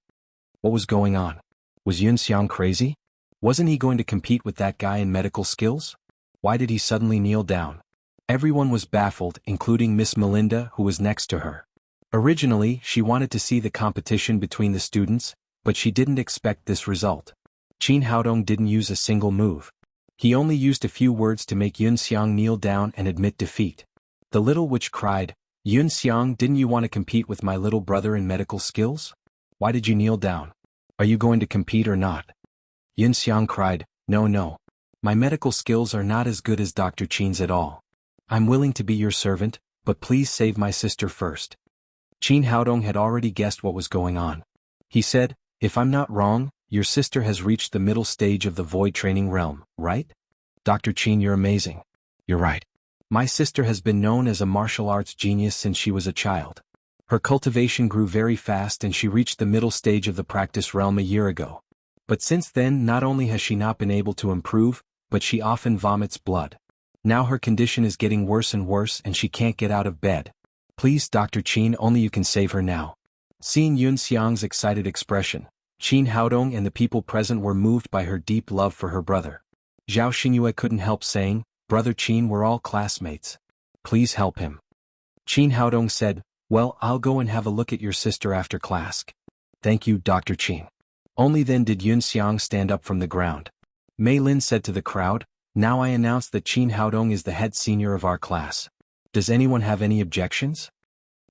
What was going on? Was Yun Xiang crazy? Wasn't he going to compete with that guy in medical skills? Why did he suddenly kneel down? Everyone was baffled, including Miss Melinda, who was next to her. Originally, she wanted to see the competition between the students, but she didn't expect this result. Qin Haodong didn't use a single move. He only used a few words to make Yun Xiang kneel down and admit defeat. The little witch cried, Yun Xiang, didn't you want to compete with my little brother in medical skills? Why did you kneel down? Are you going to compete or not? Yun Xiang cried, No. My medical skills are not as good as Dr. Qin's at all. I'm willing to be your servant, but please save my sister first. Qin Haodong had already guessed what was going on. He said, If I'm not wrong, your sister has reached the middle stage of the void training realm, right? Dr. Qin, you're amazing. You're right. My sister has been known as a martial arts genius since she was a child. Her cultivation grew very fast and she reached the middle stage of the practice realm a year ago. But since then, not only has she not been able to improve, but she often vomits blood. Now her condition is getting worse and worse and she can't get out of bed. Please, Dr. Qin, only you can save her now. Seeing Yun Xiang's excited expression, Qin Haodong and the people present were moved by her deep love for her brother. Zhao Xingyue couldn't help saying, Brother Qin, we're all classmates. Please help him. Qin Haodong said, Well, I'll go and have a look at your sister after class. Thank you, Dr. Qin. Only then did Yun Xiang stand up from the ground. Mei Lin said to the crowd, Now I announce that Qin Haodong is the head senior of our class. Does anyone have any objections?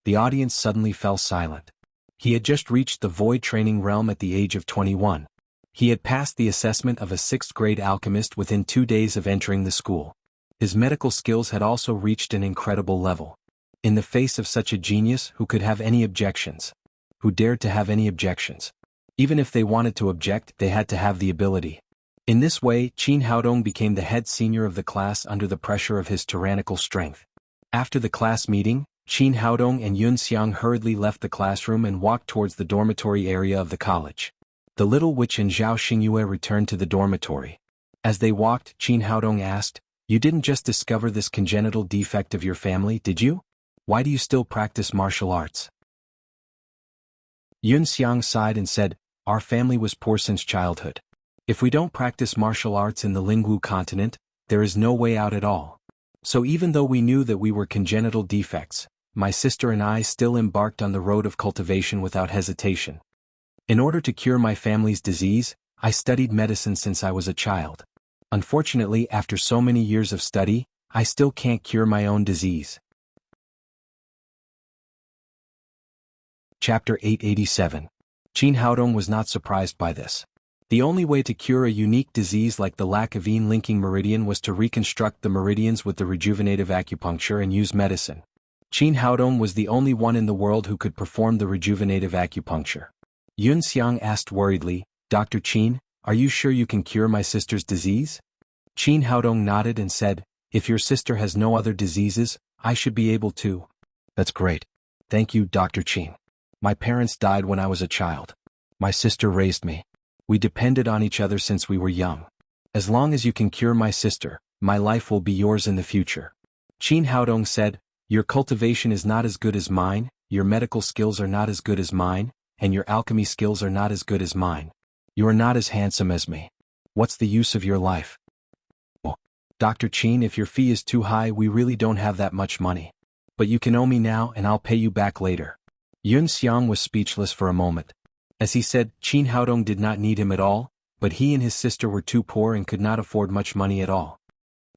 The audience suddenly fell silent. He had just reached the void training realm at the age of 21. He had passed the assessment of a 6th grade alchemist within 2 days of entering the school. His medical skills had also reached an incredible level. In the face of such a genius, who could have any objections? Who dared to have any objections? Even if they wanted to object, they had to have the ability. In this way, Qin Haodong became the head senior of the class under the pressure of his tyrannical strength. After the class meeting, Qin Haodong and Yun Xiang hurriedly left the classroom and walked towards the dormitory area of the college. The little witch and Zhao Xingyue returned to the dormitory. As they walked, Qin Haodong asked, "You didn't just discover this congenital defect of your family, did you? Why do you still practice martial arts?" Yun Xiang sighed and said, "Our family was poor since childhood. If we don't practice martial arts in the Lingwu continent, there is no way out at all. So even though we knew that we were congenital defects, my sister and I still embarked on the road of cultivation without hesitation. In order to cure my family's disease, I studied medicine since I was a child. Unfortunately, after so many years of study, I still can't cure my own disease." Chapter 887. Qin Haodong was not surprised by this. The only way to cure a unique disease like the lack of yin linking meridian was to reconstruct the meridians with the rejuvenative acupuncture and use medicine. Qin Haodong was the only one in the world who could perform the rejuvenative acupuncture. Yun Xiang asked worriedly, "Dr. Qin, are you sure you can cure my sister's disease?" Qin Haodong nodded and said, "If your sister has no other diseases, I should be able to." "That's great. Thank you, Dr. Qin. My parents died when I was a child. My sister raised me. We depended on each other since we were young. As long as you can cure my sister, my life will be yours in the future." Qin Haodong said, "Your cultivation is not as good as mine, your medical skills are not as good as mine, and your alchemy skills are not as good as mine. You are not as handsome as me. What's the use of your life?" "Oh, Dr. Qin, if your fee is too high, we really don't have that much money. But you can owe me now and I'll pay you back later." Yun Xiang was speechless for a moment. As he said, Qin Haodong did not need him at all, but he and his sister were too poor and could not afford much money at all.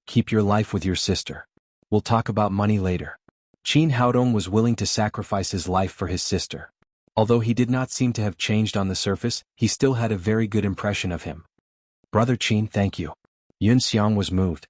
"Keep your life with your sister. We'll talk about money later." Qin Haodong was willing to sacrifice his life for his sister. Although he did not seem to have changed on the surface, he still had a very good impression of him. "Brother Qin, thank you." Yun Xiang was moved.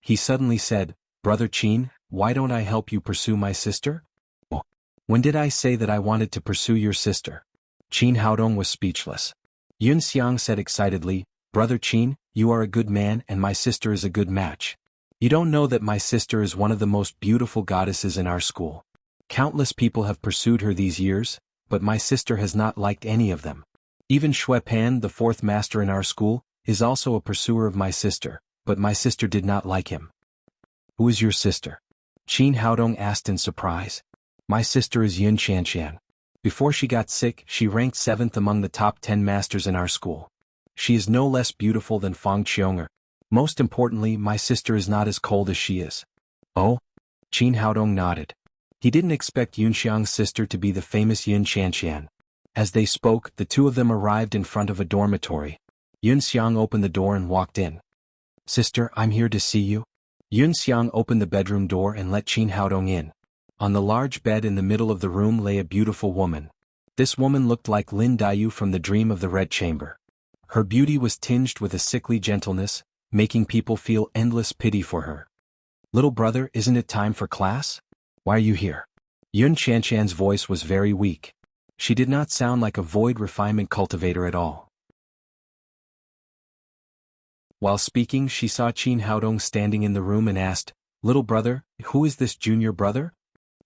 He suddenly said, "Brother Qin, why don't I help you pursue my sister?" "Oh, when did I say that I wanted to pursue your sister?" Qin Haodong was speechless. Yun Xiang said excitedly, "Brother Qin, you are a good man and my sister is a good match. You don't know that my sister is one of the most beautiful goddesses in our school. Countless people have pursued her these years, but my sister has not liked any of them. Even Shui Pan, the 4th master in our school, is also a pursuer of my sister, but my sister did not like him." "Who is your sister?" Qin Haodong asked in surprise. "My sister is Yun Qianqian. Before she got sick, she ranked 7th among the top 10 masters in our school. She is no less beautiful than Fang Qiong'er. Most importantly, my sister is not as cold as she is." "Oh?" Qin Haodong nodded. He didn't expect Yun Xiang's sister to be the famous Yun Qianqian. As they spoke, the two of them arrived in front of a dormitory. Yun Xiang opened the door and walked in. "Sister, I'm here to see you." Yun Xiang opened the bedroom door and let Qin Haodong in. On the large bed in the middle of the room lay a beautiful woman. This woman looked like Lin Daiyu from the Dream of the Red Chamber. Her beauty was tinged with a sickly gentleness, making people feel endless pity for her. "Little brother, isn't it time for class? Why are you here?" Yun Qianqian's voice was very weak. She did not sound like a void refinement cultivator at all. While speaking, she saw Qin Haodong standing in the room and asked, "Little brother, who is this junior brother?"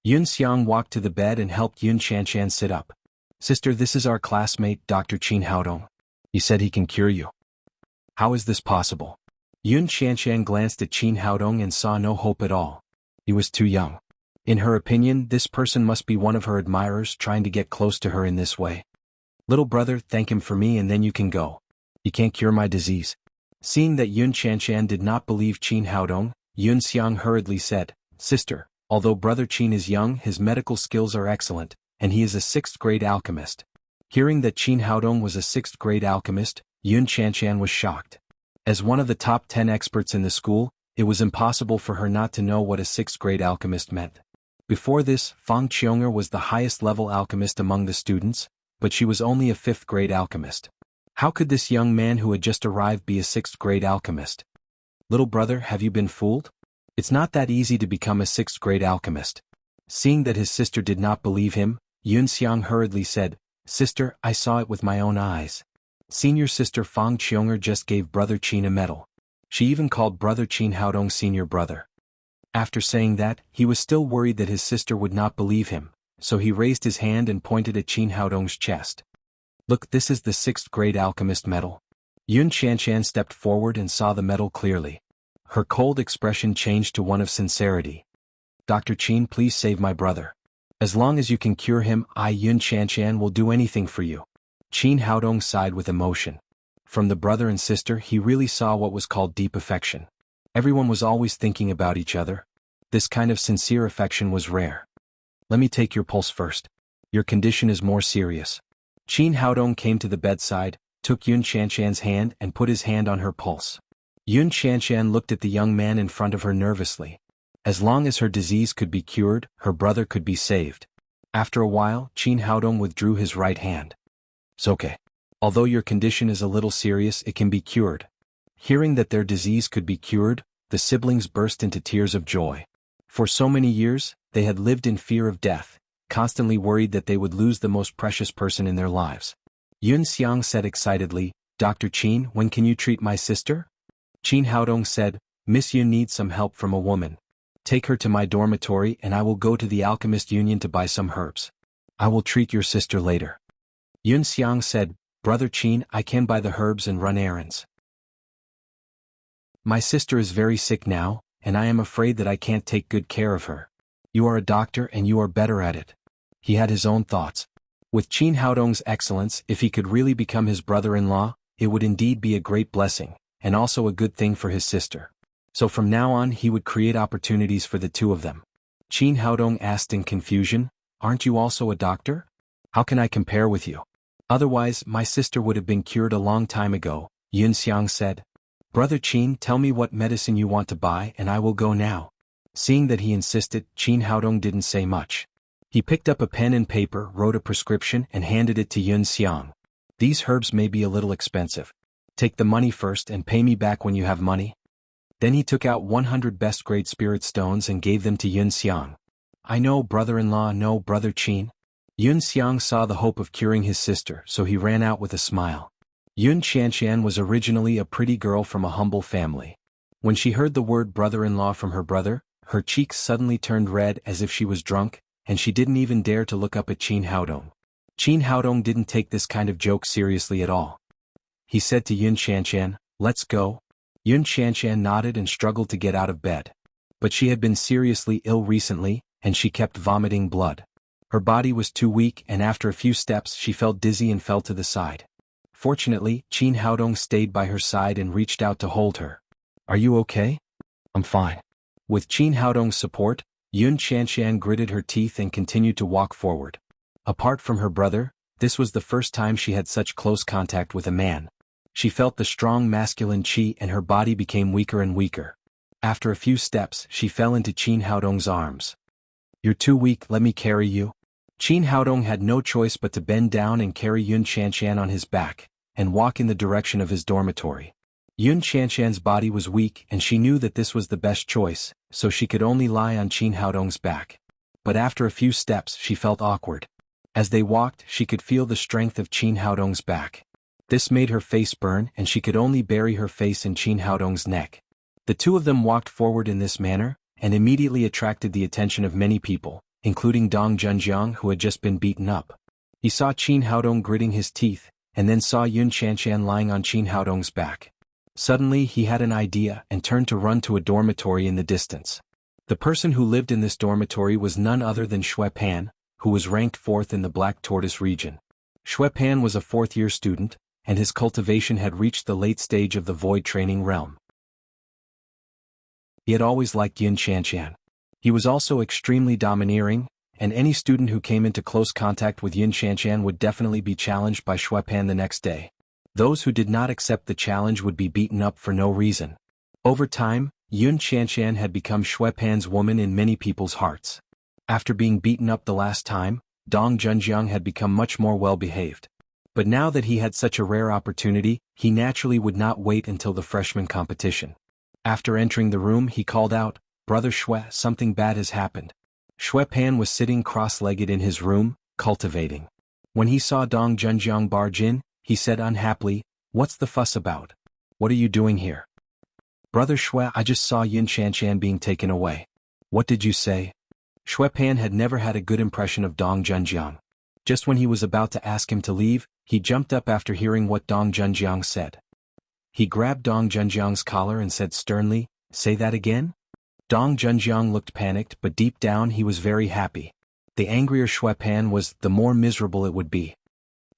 Yun Xiang walked to the bed and helped Yun Qianqian sit up. "Sister, this is our classmate, Dr. Qin Haodong. He said he can cure you." "How is this possible?" Yun Qianqian glanced at Qin Haodong and saw no hope at all. He was too young. In her opinion, this person must be one of her admirers trying to get close to her in this way. "Little brother, thank him for me and then you can go. He can't cure my disease." Seeing that Yun Qianqian did not believe Qin Haodong, Yun Xiang hurriedly said, "Sister, although Brother Qin is young, his medical skills are excellent, and he is a 6th grade alchemist." Hearing that Qin Haodong was a 6th grade alchemist, Yun Qianqian was shocked. As one of the top 10 experts in the school, it was impossible for her not to know what a 6th-grade alchemist meant. Before this, Fang Qiong'er was the highest-level alchemist among the students, but she was only a 5th-grade alchemist. How could this young man who had just arrived be a 6th-grade alchemist? Little brother, have you been fooled? It's not that easy to become a 6th-grade alchemist. Seeing that his sister did not believe him, Yunxiang hurriedly said, Sister, I saw it with my own eyes. Senior sister Fang Qiong'er just gave brother Qin a medal. She even called brother Qin Haodong senior brother. After saying that, he was still worried that his sister would not believe him, so he raised his hand and pointed at Qin Haodong's chest. Look, this is the 6th-grade alchemist medal. Yun Qianshan stepped forward and saw the medal clearly. Her cold expression changed to one of sincerity. Dr. Qin, please save my brother. As long as you can cure him, I, Yun Qianshan, will do anything for you. Qin Haodong sighed with emotion. From the brother and sister, he really saw what was called deep affection. Everyone was always thinking about each other. This kind of sincere affection was rare. Let me take your pulse first. Your condition is more serious. Qin Haodong came to the bedside, took Yun Qianshan's hand and put his hand on her pulse. Yun Qianshan looked at the young man in front of her nervously. As long as her disease could be cured, her brother could be saved. After a while, Qin Haodong withdrew his right hand. It's okay. Although your condition is a little serious, it can be cured. Hearing that their disease could be cured, the siblings burst into tears of joy. For so many years, they had lived in fear of death, constantly worried that they would lose the most precious person in their lives. Yun Xiang said excitedly, Dr. Qin, when can you treat my sister? Qin Haodong said, Miss Yun needs some help from a woman. Take her to my dormitory and I will go to the Alchemist Union to buy some herbs. I will treat your sister later. Yun Xiang said, Brother Qin, I can buy the herbs and run errands. My sister is very sick now, and I am afraid that I can't take good care of her. You are a doctor and you are better at it. He had his own thoughts. With Qin Haodong's excellence, if he could really become his brother-in-law, it would indeed be a great blessing, and also a good thing for his sister. So from now on he would create opportunities for the two of them. Qin Haodong asked in confusion, Aren't you also a doctor? How can I compare with you? Otherwise, my sister would have been cured a long time ago, Yun Xiang said. Brother Qin, tell me what medicine you want to buy and I will go now. Seeing that he insisted, Qin Haodong didn't say much. He picked up a pen and paper, wrote a prescription and handed it to Yun Xiang. These herbs may be a little expensive. Take the money first and pay me back when you have money. Then he took out 100 best-grade spirit stones and gave them to Yun Xiang. I know, brother-in-law, no, brother Qin. Yun Xiang saw the hope of curing his sister, so he ran out with a smile. Yun Qianshan was originally a pretty girl from a humble family. When she heard the word brother-in-law from her brother, her cheeks suddenly turned red as if she was drunk, and she didn't even dare to look up at Qin Haodong. Qin Haodong didn't take this kind of joke seriously at all. He said to Yun Qianshan, Let's go. Yun Qianshan nodded and struggled to get out of bed. But she had been seriously ill recently, and she kept vomiting blood. Her body was too weak and after a few steps she felt dizzy and fell to the side. Fortunately, Qin Haodong stayed by her side and reached out to hold her. Are you okay? I'm fine. With Qin Haodong's support, Yun Qianshan gritted her teeth and continued to walk forward. Apart from her brother, this was the first time she had such close contact with a man. She felt the strong masculine qi and her body became weaker and weaker. After a few steps, she fell into Qin Haodong's arms. You're too weak, let me carry you. Qin Haodong had no choice but to bend down and carry Yun Qianshan on his back, and walk in the direction of his dormitory. Yun Qianshan's body was weak and she knew that this was the best choice, so she could only lie on Qin Haodong's back. But after a few steps she felt awkward. As they walked, she could feel the strength of Qin Haodong's back. This made her face burn and she could only bury her face in Qin Haodong's neck. The two of them walked forward in this manner, and immediately attracted the attention of many people, including Dong Junjiang who had just been beaten up. He saw Qin Haodong gritting his teeth, and then saw Yun Qianshan lying on Qin Haodong's back. Suddenly he had an idea and turned to run to a dormitory in the distance. The person who lived in this dormitory was none other than Xue Pan, who was ranked 4th in the Black Tortoise region. Xue Pan was a 4th-year student, and his cultivation had reached the late stage of the void training realm. He had always liked Yun Qianshan. He was also extremely domineering, and any student who came into close contact with Yun Qianshan would definitely be challenged by Xue Pan the next day. Those who did not accept the challenge would be beaten up for no reason. Over time, Yun Qianshan had become Xue Pan's woman in many people's hearts. After being beaten up the last time, Dong Junjiang had become much more well-behaved. But now that he had such a rare opportunity, he naturally would not wait until the freshman competition. After entering the room, he called out, "Brother Xue, something bad has happened." Xue Pan was sitting cross-legged in his room, cultivating. When he saw Dong Junjiang barge in, he said unhappily, "What's the fuss about? What are you doing here?" "Brother Xue, I just saw Yun Qianshan being taken away." "What did you say?" Xue Pan had never had a good impression of Dong Junjiang. Just when he was about to ask him to leave, he jumped up after hearing what Dong Junjiang said. He grabbed Dong Junjiang's collar and said sternly, "Say that again?" Dong Junjiang looked panicked, but deep down he was very happy. The angrier Xue Pan was, the more miserable it would be.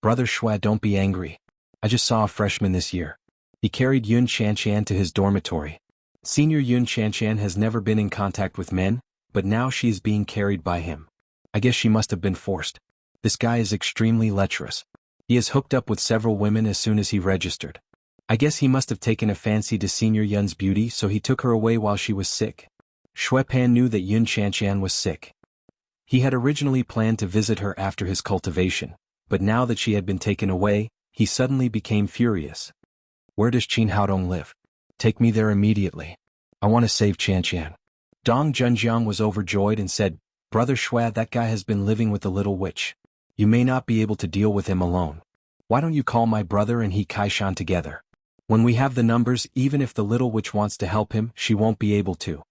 "Brother Xue, don't be angry. I just saw a freshman this year." He carried Yun Qianshan to his dormitory. Senior Yun Qianshan has never been in contact with men, but now she is being carried by him. I guess she must have been forced. This guy is extremely lecherous. He has hooked up with several women as soon as he registered. I guess he must have taken a fancy to Senior Yun's beauty, so he took her away while she was sick. Xue Pan knew that Yun Qianshan was sick. He had originally planned to visit her after his cultivation, but now that she had been taken away, he suddenly became furious. "Where does Qin Haodong live? Take me there immediately. I want to save Qianshan." Dong Junjiang was overjoyed and said, "Brother Xue, that guy has been living with the little witch. You may not be able to deal with him alone. Why don't you call my brother and he Kaishan together? When we have the numbers, even if the little witch wants to help him, she won't be able to."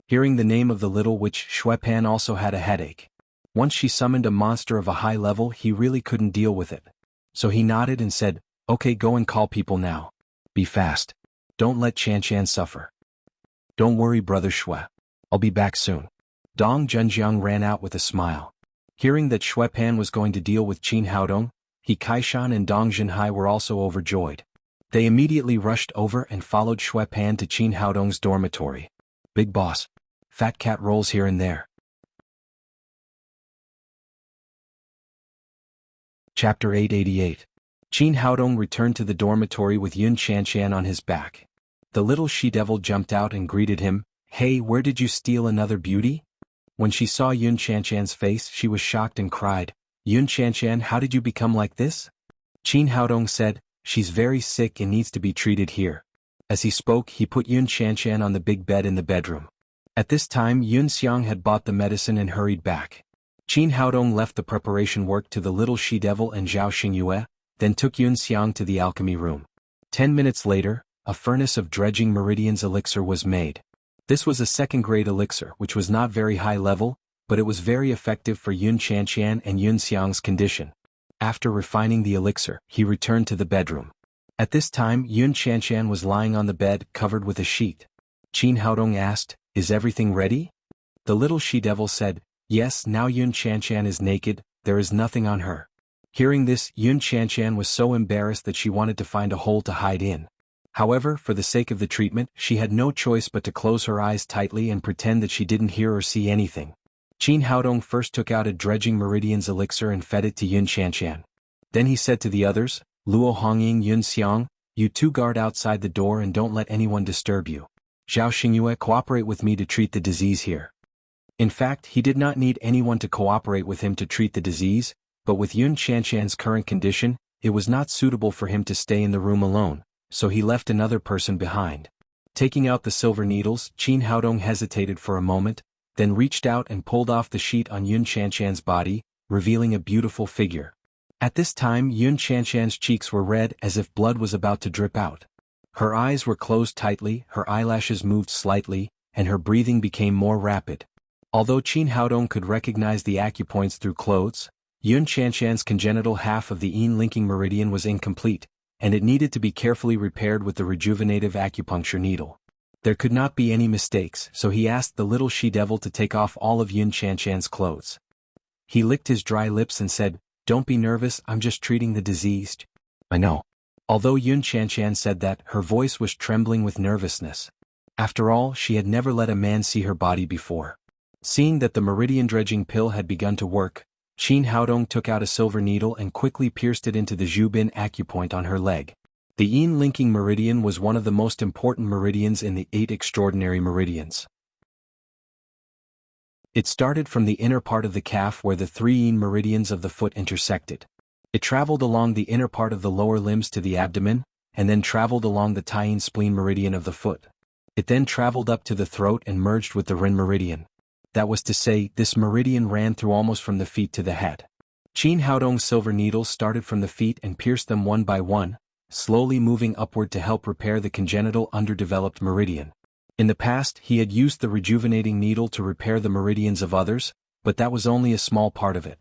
Hearing the name of the little witch, Xue Pan also had a headache. Once she summoned a monster of a high level, he really couldn't deal with it. So he nodded and said, "Okay, go and call people now. Be fast. Don't let Qianshan suffer." "Don't worry, Brother Xue. I'll be back soon." Dong Junjiang ran out with a smile. Hearing that Xue Pan was going to deal with Qin Haodong, he Kaishan and Dong Jinhai were also overjoyed. They immediately rushed over and followed Xue Pan to Qin Haodong's dormitory. "Big boss. Fat cat rolls here and there." Chapter 888. Qin Haodong returned to the dormitory with Yun Qianshan on his back. The little she-devil jumped out and greeted him, "Hey, where did you steal another beauty?" When she saw Yun Qianshan's face, she was shocked and cried, "Yun Qianshan, how did you become like this?" Qin Haodong said, "She's very sick and needs to be treated here." As he spoke, he put Yun Qianshan on the big bed in the bedroom. At this time, Yun Xiang had bought the medicine and hurried back. Qin Haodong left the preparation work to the little she-devil and Zhao Xingyue, then took Yun Xiang to the alchemy room. 10 minutes later, a furnace of dredging meridians elixir was made. This was a second-grade elixir which was not very high level, but it was very effective for Yun Qianshan and Yun Xiang's condition. After refining the elixir, he returned to the bedroom. At this time, Yun Qianshan was lying on the bed, covered with a sheet. Qin Haodong asked, "Is everything ready?" The little she-devil said, "Yes, now Yun Qianshan is naked, there is nothing on her." Hearing this, Yun Qianshan was so embarrassed that she wanted to find a hole to hide in. However, for the sake of the treatment, she had no choice but to close her eyes tightly and pretend that she didn't hear or see anything. Qin Haodong first took out a dredging meridians elixir and fed it to Yun Qianshan. Then he said to the others, "Luo Hongying, Yun Xiang, you two guard outside the door and don't let anyone disturb you. Zhao Xingyue, cooperate with me to treat the disease here." In fact, he did not need anyone to cooperate with him to treat the disease, but with Yun Qianshan's current condition, it was not suitable for him to stay in the room alone, so he left another person behind. Taking out the silver needles, Qin Haodong hesitated for a moment, then reached out and pulled off the sheet on Yun Qianshan's body, revealing a beautiful figure. At this time, Yun Qianshan's cheeks were red as if blood was about to drip out. Her eyes were closed tightly, her eyelashes moved slightly, and her breathing became more rapid. Although Qin Haodong could recognize the acupoints through clothes, Yun Qianshan's congenital half of the yin linking meridian was incomplete, and it needed to be carefully repaired with the rejuvenative acupuncture needle. There could not be any mistakes, so he asked the little she-devil to take off all of Yun Qianshan's clothes. He licked his dry lips and said, "Don't be nervous, I'm just treating the diseased." "I know." Although Yun Qianshan said that, her voice was trembling with nervousness. After all, she had never let a man see her body before. Seeing that the meridian dredging pill had begun to work, Qin Haodong took out a silver needle and quickly pierced it into the Zhubin acupoint on her leg. The yin linking meridian was one of the most important meridians in the 8 extraordinary meridians. It started from the inner part of the calf where the 3 yin meridians of the foot intersected. It traveled along the inner part of the lower limbs to the abdomen, and then traveled along the Tai spleen meridian of the foot. It then traveled up to the throat and merged with the Rin meridian. That was to say, this meridian ran through almost from the feet to the head. Qin Haodong's silver needles started from the feet and pierced them one by one, slowly moving upward to help repair the congenital underdeveloped meridian. In the past, he had used the rejuvenating needle to repair the meridians of others, but that was only a small part of it.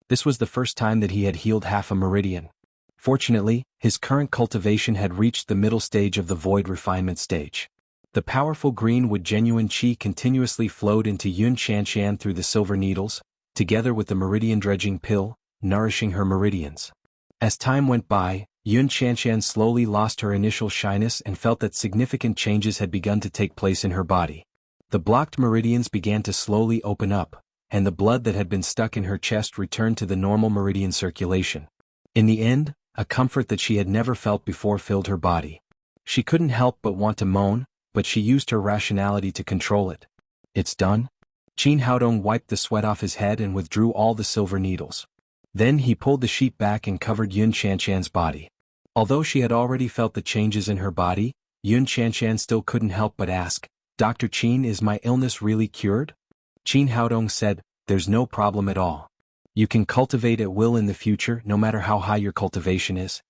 This was the first time that he had healed half a meridian. Fortunately, his current cultivation had reached the middle stage of the void refinement stage. The powerful green wood genuine qi continuously flowed into Yun Shanshan through the silver needles, together with the meridian dredging pill, nourishing her meridians. As time went by, Yun Shanshan slowly lost her initial shyness and felt that significant changes had begun to take place in her body. The blocked meridians began to slowly open up, and the blood that had been stuck in her chest returned to the normal meridian circulation. In the end, a comfort that she had never felt before filled her body. She couldn't help but want to moan, but she used her rationality to control it. It's done? Qin Haodong wiped the sweat off his head and withdrew all the silver needles. Then he pulled the sheet back and covered Yun Shanshan's body. Although she had already felt the changes in her body, Yun Shanshan still couldn't help but ask, "Dr. Qin, is my illness really cured?" Qin Haodong said, "There's no problem at all. You can cultivate at will in the future no matter how high your cultivation is."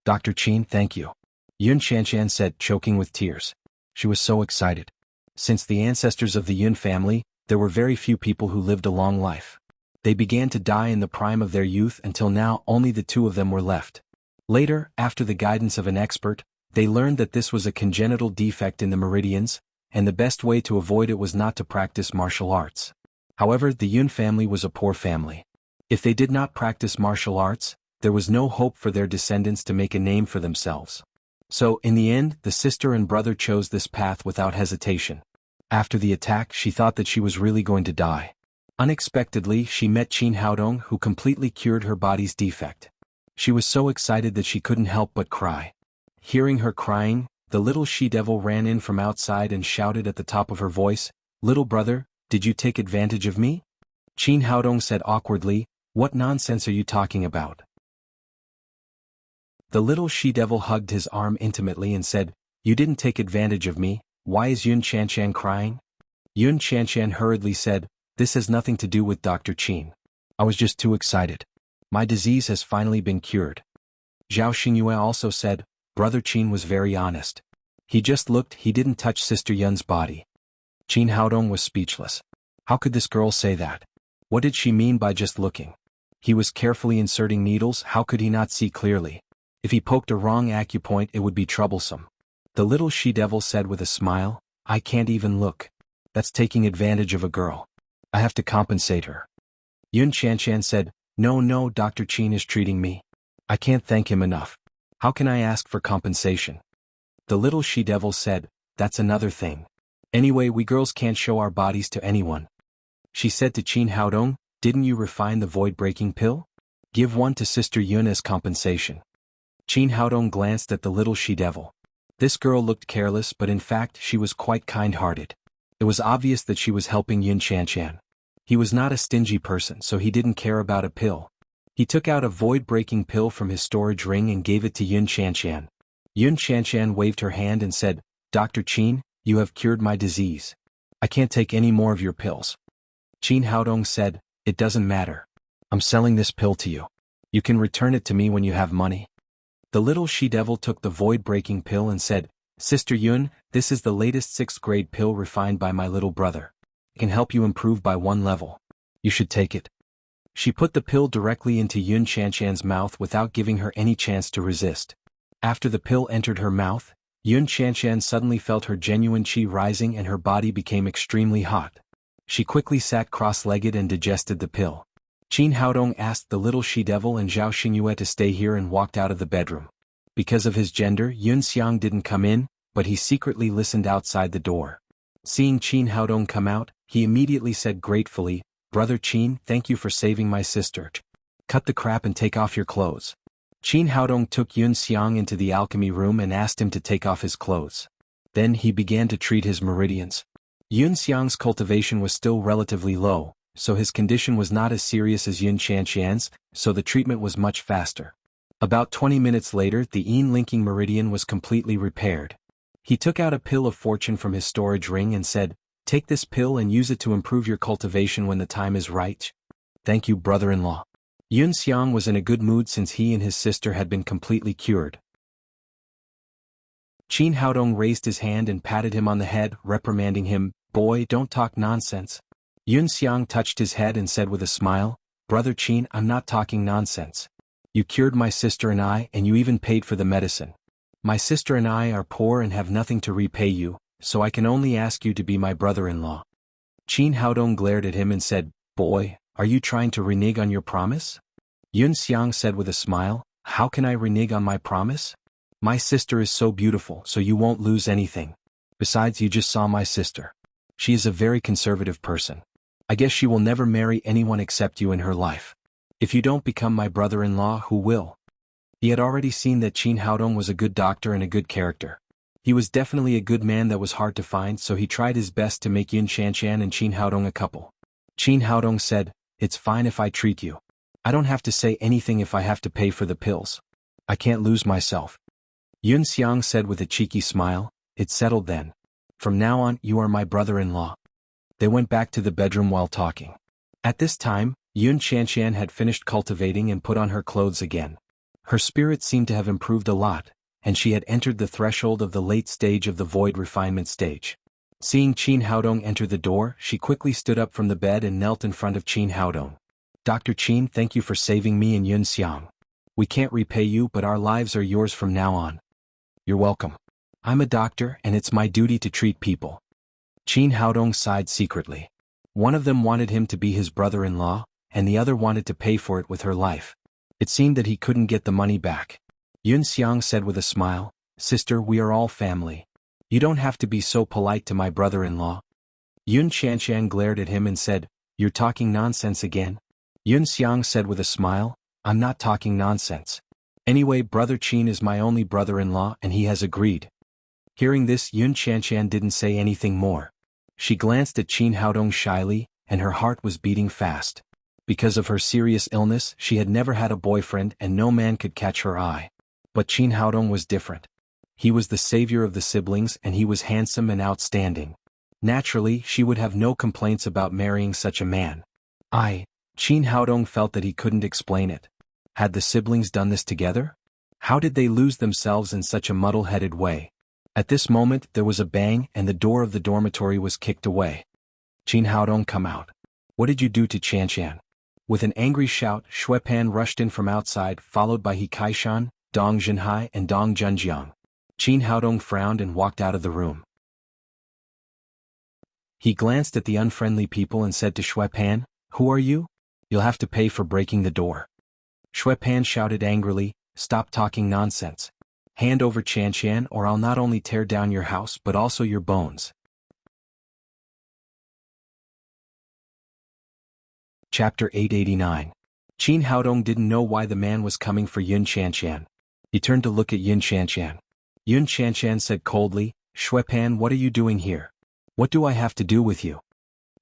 "Dr. Qin, thank you," Yun Shanshan said, choking with tears. She was so excited. Since the ancestors of the Yun family, there were very few people who lived a long life. They began to die in the prime of their youth until now only the 2 of them were left. Later, after the guidance of an expert, they learned that this was a congenital defect in the meridians, and the best way to avoid it was not to practice martial arts. However, the Yun family was a poor family. If they did not practice martial arts, there was no hope for their descendants to make a name for themselves. So, in the end, the sister and brother chose this path without hesitation. After the attack, she thought that she was really going to die. Unexpectedly, she met Qin Haodong, who completely cured her body's defect. She was so excited that she couldn't help but cry. Hearing her crying, the little she-devil ran in from outside and shouted at the top of her voice, "Little brother, did you take advantage of me?" Qin Haodong said awkwardly, "What nonsense are you talking about?" The little she-devil hugged his arm intimately and said, "You didn't take advantage of me. Why is Yun Shanshan crying?" Yun Shanshan hurriedly said, "This has nothing to do with Dr. Qin. I was just too excited. My disease has finally been cured." Zhao Xingyue also said, "Brother Qin was very honest. He just looked, he didn't touch Sister Yun's body." Qin Haodong was speechless. How could this girl say that? What did she mean by just looking? He was carefully inserting needles, how could he not see clearly? If he poked a wrong acupoint it would be troublesome. The little she-devil said with a smile, "I can't even look. That's taking advantage of a girl. I have to compensate her." Yun Shanshan said, No, Dr. Qin is treating me. I can't thank him enough. How can I ask for compensation?" The little she-devil said, "That's another thing. Anyway, we girls can't show our bodies to anyone." She said to Qin Haodong, "Didn't you refine the void-breaking pill? Give one to Sister Yun as compensation." Qin Haodong glanced at the little she-devil. This girl looked careless, but in fact she was quite kind-hearted. It was obvious that she was helping Yun Shanshan. He was not a stingy person, so he didn't care about a pill. He took out a void-breaking pill from his storage ring and gave it to Yun Shanshan. Yun Shanshan waved her hand and said, "Dr. Qin, you have cured my disease. I can't take any more of your pills." Qin Haodong said, "It doesn't matter. I'm selling this pill to you. You can return it to me when you have money." The little she-devil took the void-breaking pill and said, "Sister Yun, this is the latest 6th grade pill refined by my little brother. It can help you improve by 1 level. You should take it." She put the pill directly into Yun Shanshan's mouth without giving her any chance to resist. After the pill entered her mouth, Yun Shanshan suddenly felt her genuine qi rising and her body became extremely hot. She quickly sat cross-legged and digested the pill. Qin Haodong asked the little she-devil and Zhao Xingyue to stay here and walked out of the bedroom. Because of his gender, Yun Xiang didn't come in, but he secretly listened outside the door. Seeing Qin Haodong come out, he immediately said gratefully, "Brother Qin, thank you for saving my sister. Cut the crap and take off your clothes." Qin Haodong took Yun Xiang into the alchemy room and asked him to take off his clothes. Then he began to treat his meridians. Yun Xiang's cultivation was still relatively low, so his condition was not as serious as Yun Qianqian's, so the treatment was much faster. About 20 minutes later, the Yin linking meridian was completely repaired. He took out a pill of fortune from his storage ring and said, "Take this pill and use it to improve your cultivation when the time is right." "Thank you, brother-in-law." Yun Xiang was in a good mood since he and his sister had been completely cured. Qin Haodong raised his hand and patted him on the head, reprimanding him, "Boy, don't talk nonsense." Yun Xiang touched his head and said with a smile, "Brother Qin, I'm not talking nonsense. You cured my sister and I, and you even paid for the medicine. My sister and I are poor and have nothing to repay you, so I can only ask you to be my brother-in-law." Qin Haodong glared at him and said, "Boy, are you trying to renege on your promise?" Yun Xiang said with a smile, "How can I renege on my promise? My sister is so beautiful, so you won't lose anything. Besides, you just saw my sister. She is a very conservative person. I guess she will never marry anyone except you in her life. If you don't become my brother-in-law, who will?" He had already seen that Qin Haodong was a good doctor and a good character. He was definitely a good man that was hard to find, so he tried his best to make Yun Qianqian and Qin Haodong a couple. Qin Haodong said, "It's fine if I treat you. I don't have to say anything if I have to pay for the pills. I can't lose myself." Yun Xiang said with a cheeky smile, "It's settled then. From now on, you are my brother-in-law." They went back to the bedroom while talking. At this time, Yun Qianqian had finished cultivating and put on her clothes again. Her spirit seemed to have improved a lot, and she had entered the threshold of the late stage of the void refinement stage. Seeing Qin Haodong enter the door, she quickly stood up from the bed and knelt in front of Qin Haodong. "Dr. Qin, thank you for saving me and Yun Xiang. We can't repay you, but our lives are yours from now on." "You're welcome. I'm a doctor and it's my duty to treat people." Qin Haodong sighed secretly. One of them wanted him to be his brother-in-law, and the other wanted to pay for it with her life. It seemed that he couldn't get the money back. Yun Xiang said with a smile, "Sister, we are all family. You don't have to be so polite to my brother-in-law." Yun Qianqian glared at him and said, "You're talking nonsense again?" Yun Xiang said with a smile, "I'm not talking nonsense. Anyway, Brother Qin is my only brother-in-law and he has agreed." Hearing this, Yun Qianqian didn't say anything more. She glanced at Qin Haodong shyly, and her heart was beating fast. Because of her serious illness, she had never had a boyfriend and no man could catch her eye. But Qin Haodong was different. He was the savior of the siblings and he was handsome and outstanding. Naturally, she would have no complaints about marrying such a man. Qin Haodong felt that he couldn't explain it. Had the siblings done this together? How did they lose themselves in such a muddle-headed way? At this moment, there was a bang and the door of the dormitory was kicked away. "Qin Haodong, come out. What did you do to Qianqian?" With an angry shout, Xue Pan rushed in from outside, followed by He Kaishan, Dong Zhenhai and Dong Junjiang. Qin Haodong frowned and walked out of the room. He glanced at the unfriendly people and said to Xue Pan, "Who are you? You'll have to pay for breaking the door." Xue Pan shouted angrily, "Stop talking nonsense. Hand over Qianqian or I'll not only tear down your house but also your bones." Chapter 889. Qin Haodong didn't know why the man was coming for Yun Qianqian. He turned to look at Yun Qianqian. Yun Qianqian said coldly, "Xue Pan, what are you doing here? What do I have to do with you?"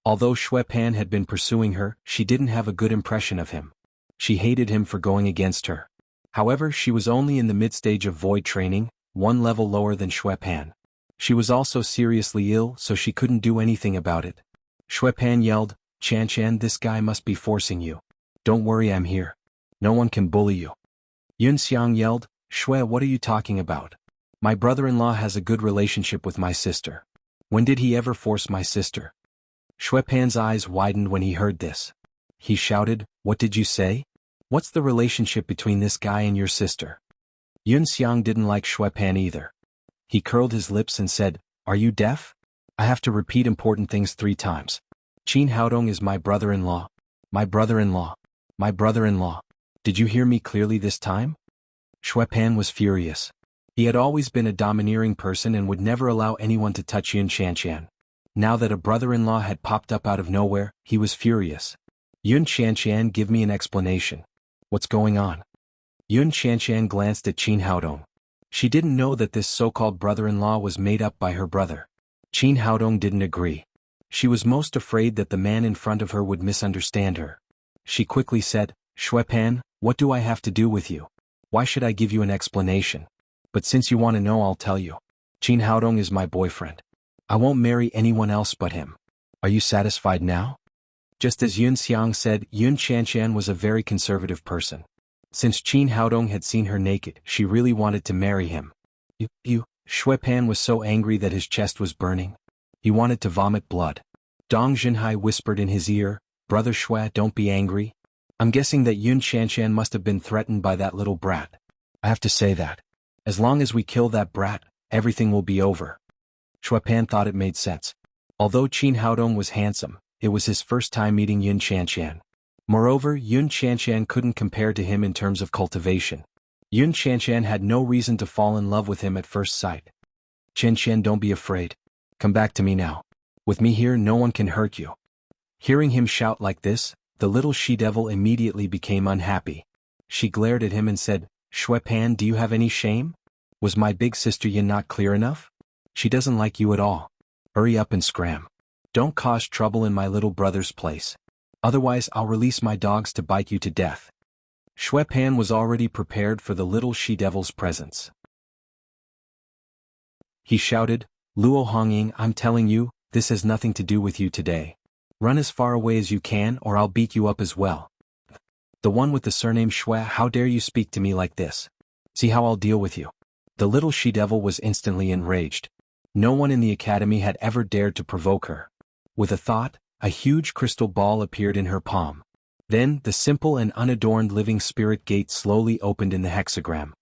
Although Xue Pan had been pursuing her, she didn't have a good impression of him. She hated him for going against her. However, she was only in the mid-stage of void training, one level lower than Xue Pan. She was also seriously ill, so she couldn't do anything about it. Xue Pan yelled, "Qianqian, this guy must be forcing you. Don't worry, I'm here. No one can bully you." Yun Xiang yelled, "Xue, what are you talking about? My brother-in-law has a good relationship with my sister. When did he ever force my sister?" Xue Pan's eyes widened when he heard this. He shouted, "What did you say? What's the relationship between this guy and your sister?" Yun Xiang didn't like Xue Pan either. He curled his lips and said, "Are you deaf? I have to repeat important things 3 times. Qin Haodong is my brother-in-law. My brother-in-law. My brother-in-law. Did you hear me clearly this time?" Xue Pan was furious. He had always been a domineering person and would never allow anyone to touch Yun Qianqian. Now that a brother-in-law had popped up out of nowhere, he was furious. "Yun Qianqian, give me an explanation. What's going on?" Yun Qianqian glanced at Qin Haodong. She didn't know that this so-called brother-in-law was made up by her brother. Qin Haodong didn't agree. She was most afraid that the man in front of her would misunderstand her. She quickly said, "Xue Pan, what do I have to do with you? Why should I give you an explanation? But since you want to know, I'll tell you. Qin Haodong is my boyfriend. I won't marry anyone else but him. Are you satisfied now?" Just as Yun Xiang said, Yun Qianqian was a very conservative person. Since Qin Haodong had seen her naked, she really wanted to marry him. Xue Pan was so angry that his chest was burning. He wanted to vomit blood. Dong Junhai whispered in his ear, "Brother Xue, don't be angry. I'm guessing that Yun Qianqian must have been threatened by that little brat. I have to say that. As long as we kill that brat, everything will be over." Xue Pan thought it made sense. Although Qin Haodong was handsome, it was his first time meeting Yun Qianqian. Moreover, Yun Qianqian couldn't compare to him in terms of cultivation. Yun Qianqian had no reason to fall in love with him at first sight. "Qianqian, don't be afraid. Come back to me now. With me here, no one can hurt you." Hearing him shout like this, the little she-devil immediately became unhappy. She glared at him and said, "Xue Pan, do you have any shame? Was my big sister Yin not clear enough? She doesn't like you at all. Hurry up and scram. Don't cause trouble in my little brother's place. Otherwise I'll release my dogs to bite you to death." Xue Pan was already prepared for the little she-devil's presence. He shouted, "Luo Hongying, I'm telling you, this has nothing to do with you today. Run as far away as you can or I'll beat you up as well. The one with the surname Xue, how dare you speak to me like this? See how I'll deal with you." The little she-devil was instantly enraged. No one in the academy had ever dared to provoke her. With a thought, a huge crystal ball appeared in her palm. Then, the simple and unadorned living spirit gate slowly opened in the hexagram.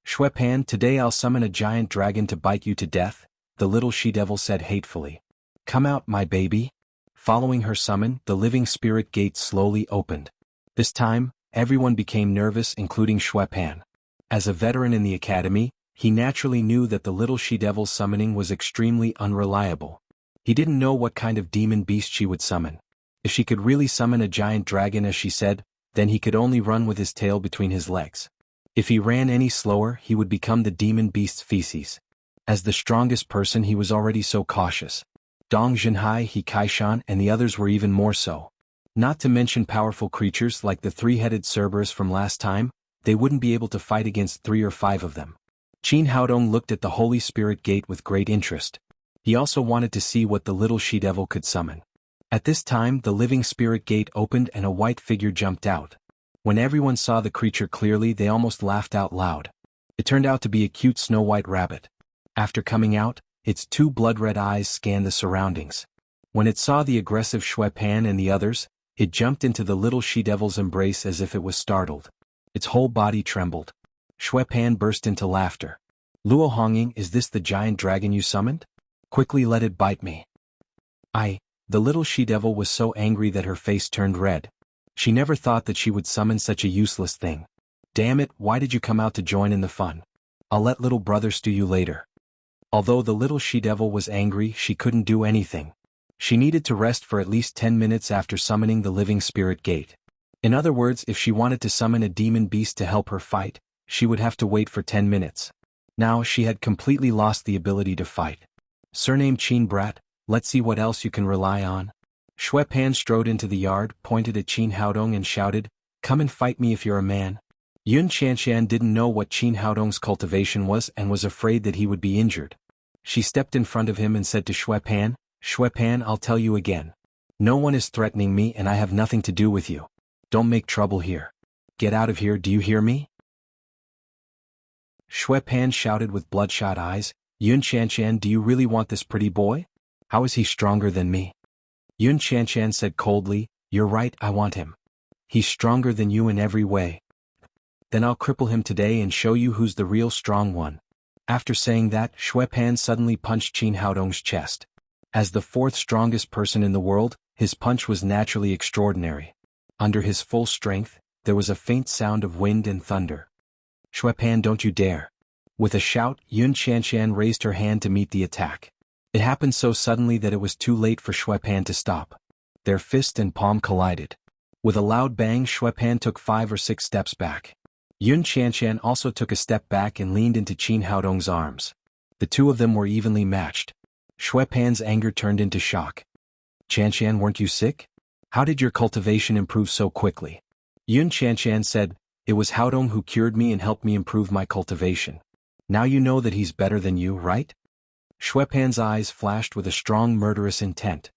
"Xue Pan, today I'll summon a giant dragon to bite you to death," the little she-devil said hatefully. "Come out, my baby." Following her summon, the living spirit gate slowly opened. This time, everyone became nervous, including Xue Pan. As a veteran in the academy, he naturally knew that the little she-devil's summoning was extremely unreliable. He didn't know what kind of demon beast she would summon. If she could really summon a giant dragon as she said, then he could only run with his tail between his legs. If he ran any slower, he would become the demon beast's feces. As the strongest person, he was already so cautious. Dong Junhai, He Kaishan, and the others were even more so. Not to mention powerful creatures like the three-headed Cerberus from last time, they wouldn't be able to fight against 3 or 5 of them. Qin Haodong looked at the Holy Spirit Gate with great interest. He also wanted to see what the little she-devil could summon. At this time, the living spirit gate opened and a white figure jumped out. When everyone saw the creature clearly, they almost laughed out loud. It turned out to be a cute snow-white rabbit. After coming out, its 2 blood-red eyes scanned the surroundings. When it saw the aggressive Xue Pan and the others, it jumped into the little she-devil's embrace as if it was startled. Its whole body trembled. Xue Pan burst into laughter. "Luo Hongying, is this the giant dragon you summoned? Quickly let it bite me." The little she-devil was so angry that her face turned red. She never thought that she would summon such a useless thing. "Damn it, why did you come out to join in the fun? I'll let little brother stew you later." Although the little she-devil was angry, she couldn't do anything. She needed to rest for at least 10 minutes after summoning the living spirit gate. In other words, if she wanted to summon a demon beast to help her fight, she would have to wait for 10 minutes. Now she had completely lost the ability to fight. "Surname Qin Brat, let's see what else you can rely on." Xue Pan strode into the yard, pointed at Qin Haodong and shouted, "Come and fight me if you're a man." Yun Qianqian didn't know what Qin Haodong's cultivation was and was afraid that he would be injured. She stepped in front of him and said to Xue Pan, "Xue Pan, I'll tell you again. No one is threatening me and I have nothing to do with you. Don't make trouble here. Get out of here, do you hear me?" Xue Pan shouted with bloodshot eyes, "Yun Qianqian, do you really want this pretty boy? How is he stronger than me?" Yun Qianqian said coldly, "You're right, I want him. He's stronger than you in every way. Then I'll cripple him today and show you who's the real strong one." After saying that, Xue Pan suddenly punched Qin Haodong's chest. As the 4th strongest person in the world, his punch was naturally extraordinary. Under his full strength, there was a faint sound of wind and thunder. "Xue Pan, don't you dare." With a shout, Yun Qianqian raised her hand to meet the attack. It happened so suddenly that it was too late for Xue Pan to stop. Their fist and palm collided. With a loud bang, Xue Pan took 5 or 6 steps back. Yun Qianshan also took a step back and leaned into Qin Haodong's arms. The two of them were evenly matched. Shui Pan's anger turned into shock. Qianshan, weren't you sick? How did your cultivation improve so quickly? Yun Qianshan said, it was Haodong who cured me and helped me improve my cultivation. Now you know that he's better than you, right? Shui Pan's eyes flashed with a strong murderous intent.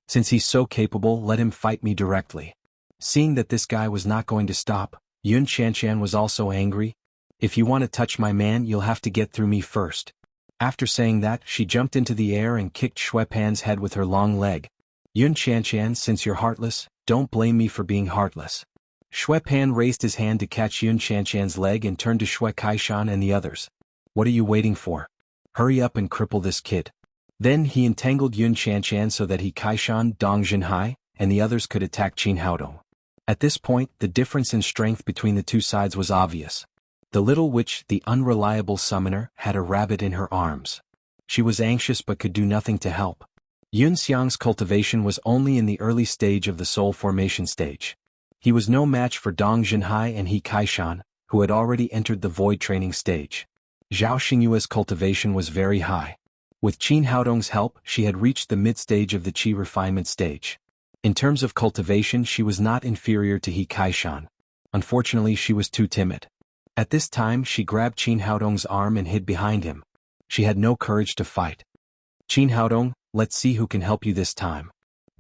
Since he's so capable, let him fight me directly. Seeing that this guy was not going to stop, Yun Qianshan was also angry. If you want to touch my man, you'll have to get through me first. After saying that, she jumped into the air and kicked Shui Pan's head with her long leg. Yun Qianshan, since you're heartless, don't blame me for being heartless. Shui Pan raised his hand to catch Yun Qianshan's leg and turned to Shui Kaishan and the others. What are you waiting for? Hurry up and cripple this kid. Then he entangled Yun Qianshan so that he Kaishan, Dong Zhenhai, and the others could attack Qin Haodong. At this point, the difference in strength between the two sides was obvious. The little witch, the unreliable summoner, had a rabbit in her arms. She was anxious but could do nothing to help. Yun Xiang's cultivation was only in the early stage of the soul formation stage. He was no match for Dong Zhenhai and He Kaishan, who had already entered the void training stage. Zhao Xingyue's cultivation was very high. With Qin Haodong's help, she had reached the mid-stage of the Qi refinement stage. In terms of cultivation, she was not inferior to He Kaishan. Unfortunately, she was too timid. At this time, she grabbed Qin Haodong's arm and hid behind him. She had no courage to fight. Qin Haodong, let's see who can help you this time.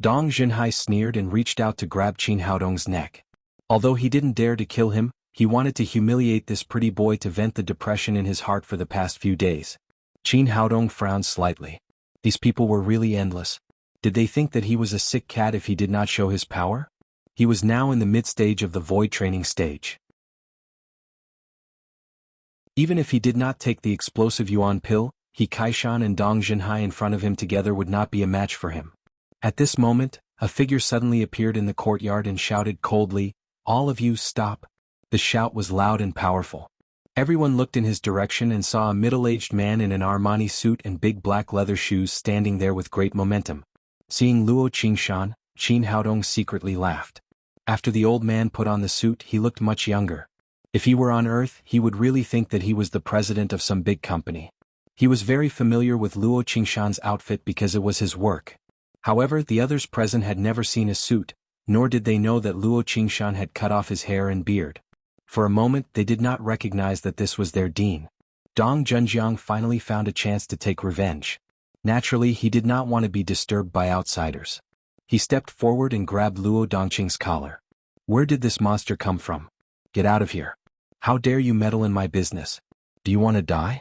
Dong Zhenhai sneered and reached out to grab Qin Haodong's neck. Although he didn't dare to kill him, he wanted to humiliate this pretty boy to vent the depression in his heart for the past few days. Qin Haodong frowned slightly. These people were really endless. Did they think that he was a sick cat if he did not show his power? He was now in the mid-stage of the void training stage. Even if he did not take the explosive Yuan pill, He Kaishan and Dong Zhenhai in front of him together would not be a match for him. At this moment, a figure suddenly appeared in the courtyard and shouted coldly, "All of you stop." The shout was loud and powerful. Everyone looked in his direction and saw a middle-aged man in an Armani suit and big black leather shoes standing there with great momentum. Seeing Luo Qingshan, Qin Haodong secretly laughed. After the old man put on the suit, he looked much younger. If he were on Earth, he would really think that he was the president of some big company. He was very familiar with Luo Qingshan's outfit because it was his work. However, the others present had never seen a suit, nor did they know that Luo Qingshan had cut off his hair and beard. For a moment, they did not recognize that this was their dean. Dong Zhenjiang finally found a chance to take revenge. Naturally, he did not want to be disturbed by outsiders. He stepped forward and grabbed Luo Dongqing's collar. Where did this monster come from? Get out of here. How dare you meddle in my business? Do you want to die?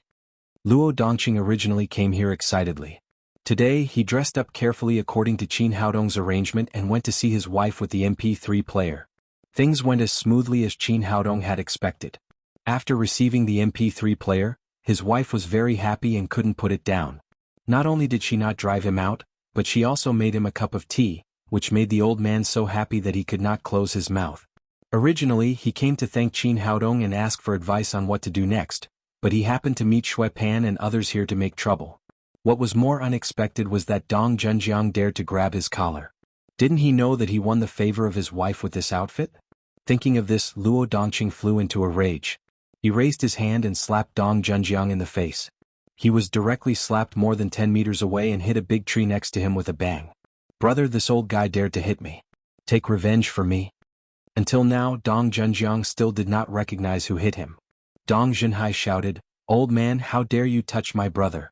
Luo Dongqing originally came here excitedly. Today, he dressed up carefully according to Qin Haodong's arrangement and went to see his wife with the MP3 player. Things went as smoothly as Qin Haodong had expected. After receiving the MP3 player, his wife was very happy and couldn't put it down. Not only did she not drive him out, but she also made him a cup of tea, which made the old man so happy that he could not close his mouth. Originally, he came to thank Qin Haodong and ask for advice on what to do next, but he happened to meet Shui Pan and others here to make trouble. What was more unexpected was that Dong Zhenjiang dared to grab his collar. Didn't he know that he won the favor of his wife with this outfit? Thinking of this, Luo Dongqing flew into a rage. He raised his hand and slapped Dong Zhenjiang in the face. He was directly slapped more than 10 meters away and hit a big tree next to him with a bang. Brother, this old guy dared to hit me. Take revenge for me. Until now, Dong Zhenjiang still did not recognize who hit him. Dong Zhenhai shouted, "Old man, how dare you touch my brother?"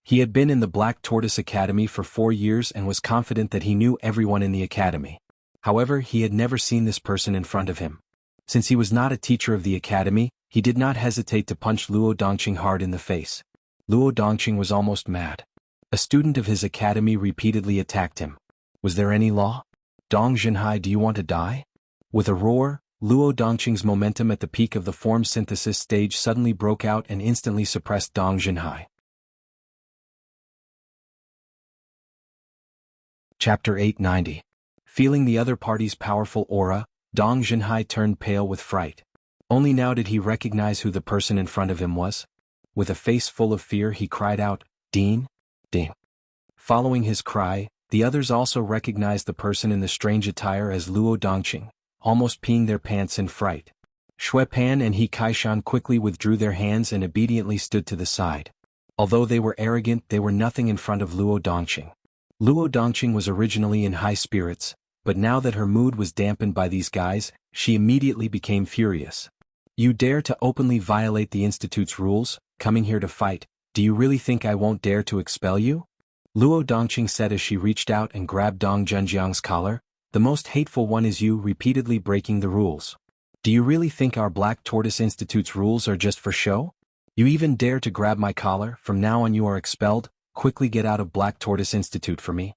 He had been in the Black Tortoise Academy for 4 years and was confident that he knew everyone in the academy. However, he had never seen this person in front of him. Since he was not a teacher of the academy, he did not hesitate to punch Luo Dongqing hard in the face. Luo Dongqing was almost mad. A student of his academy repeatedly attacked him. Was there any law? Dong Zhenhai, do you want to die? With a roar, Luo Dongqing's momentum at the peak of the form synthesis stage suddenly broke out and instantly suppressed Dong Zhenhai. Chapter 890. Feeling the other party's powerful aura, Dong Zhenhai turned pale with fright. Only now did he recognize who the person in front of him was. With a face full of fear, he cried out, "Dean? Dean." Following his cry, the others also recognized the person in the strange attire as Luo Dongqing, almost peeing their pants in fright. Shui Pan and He Kaishan quickly withdrew their hands and obediently stood to the side. Although they were arrogant, they were nothing in front of Luo Dongqing. Luo Dongqing was originally in high spirits, but now that her mood was dampened by these guys, she immediately became furious. You dare to openly violate the Institute's rules, coming here to fight, do you really think I won't dare to expel you? Luo Dongqing said as she reached out and grabbed Dong Zhenjiang's collar. The most hateful one is you repeatedly breaking the rules. Do you really think our Black Tortoise Institute's rules are just for show? You even dare to grab my collar, from now on you are expelled, quickly get out of Black Tortoise Institute for me.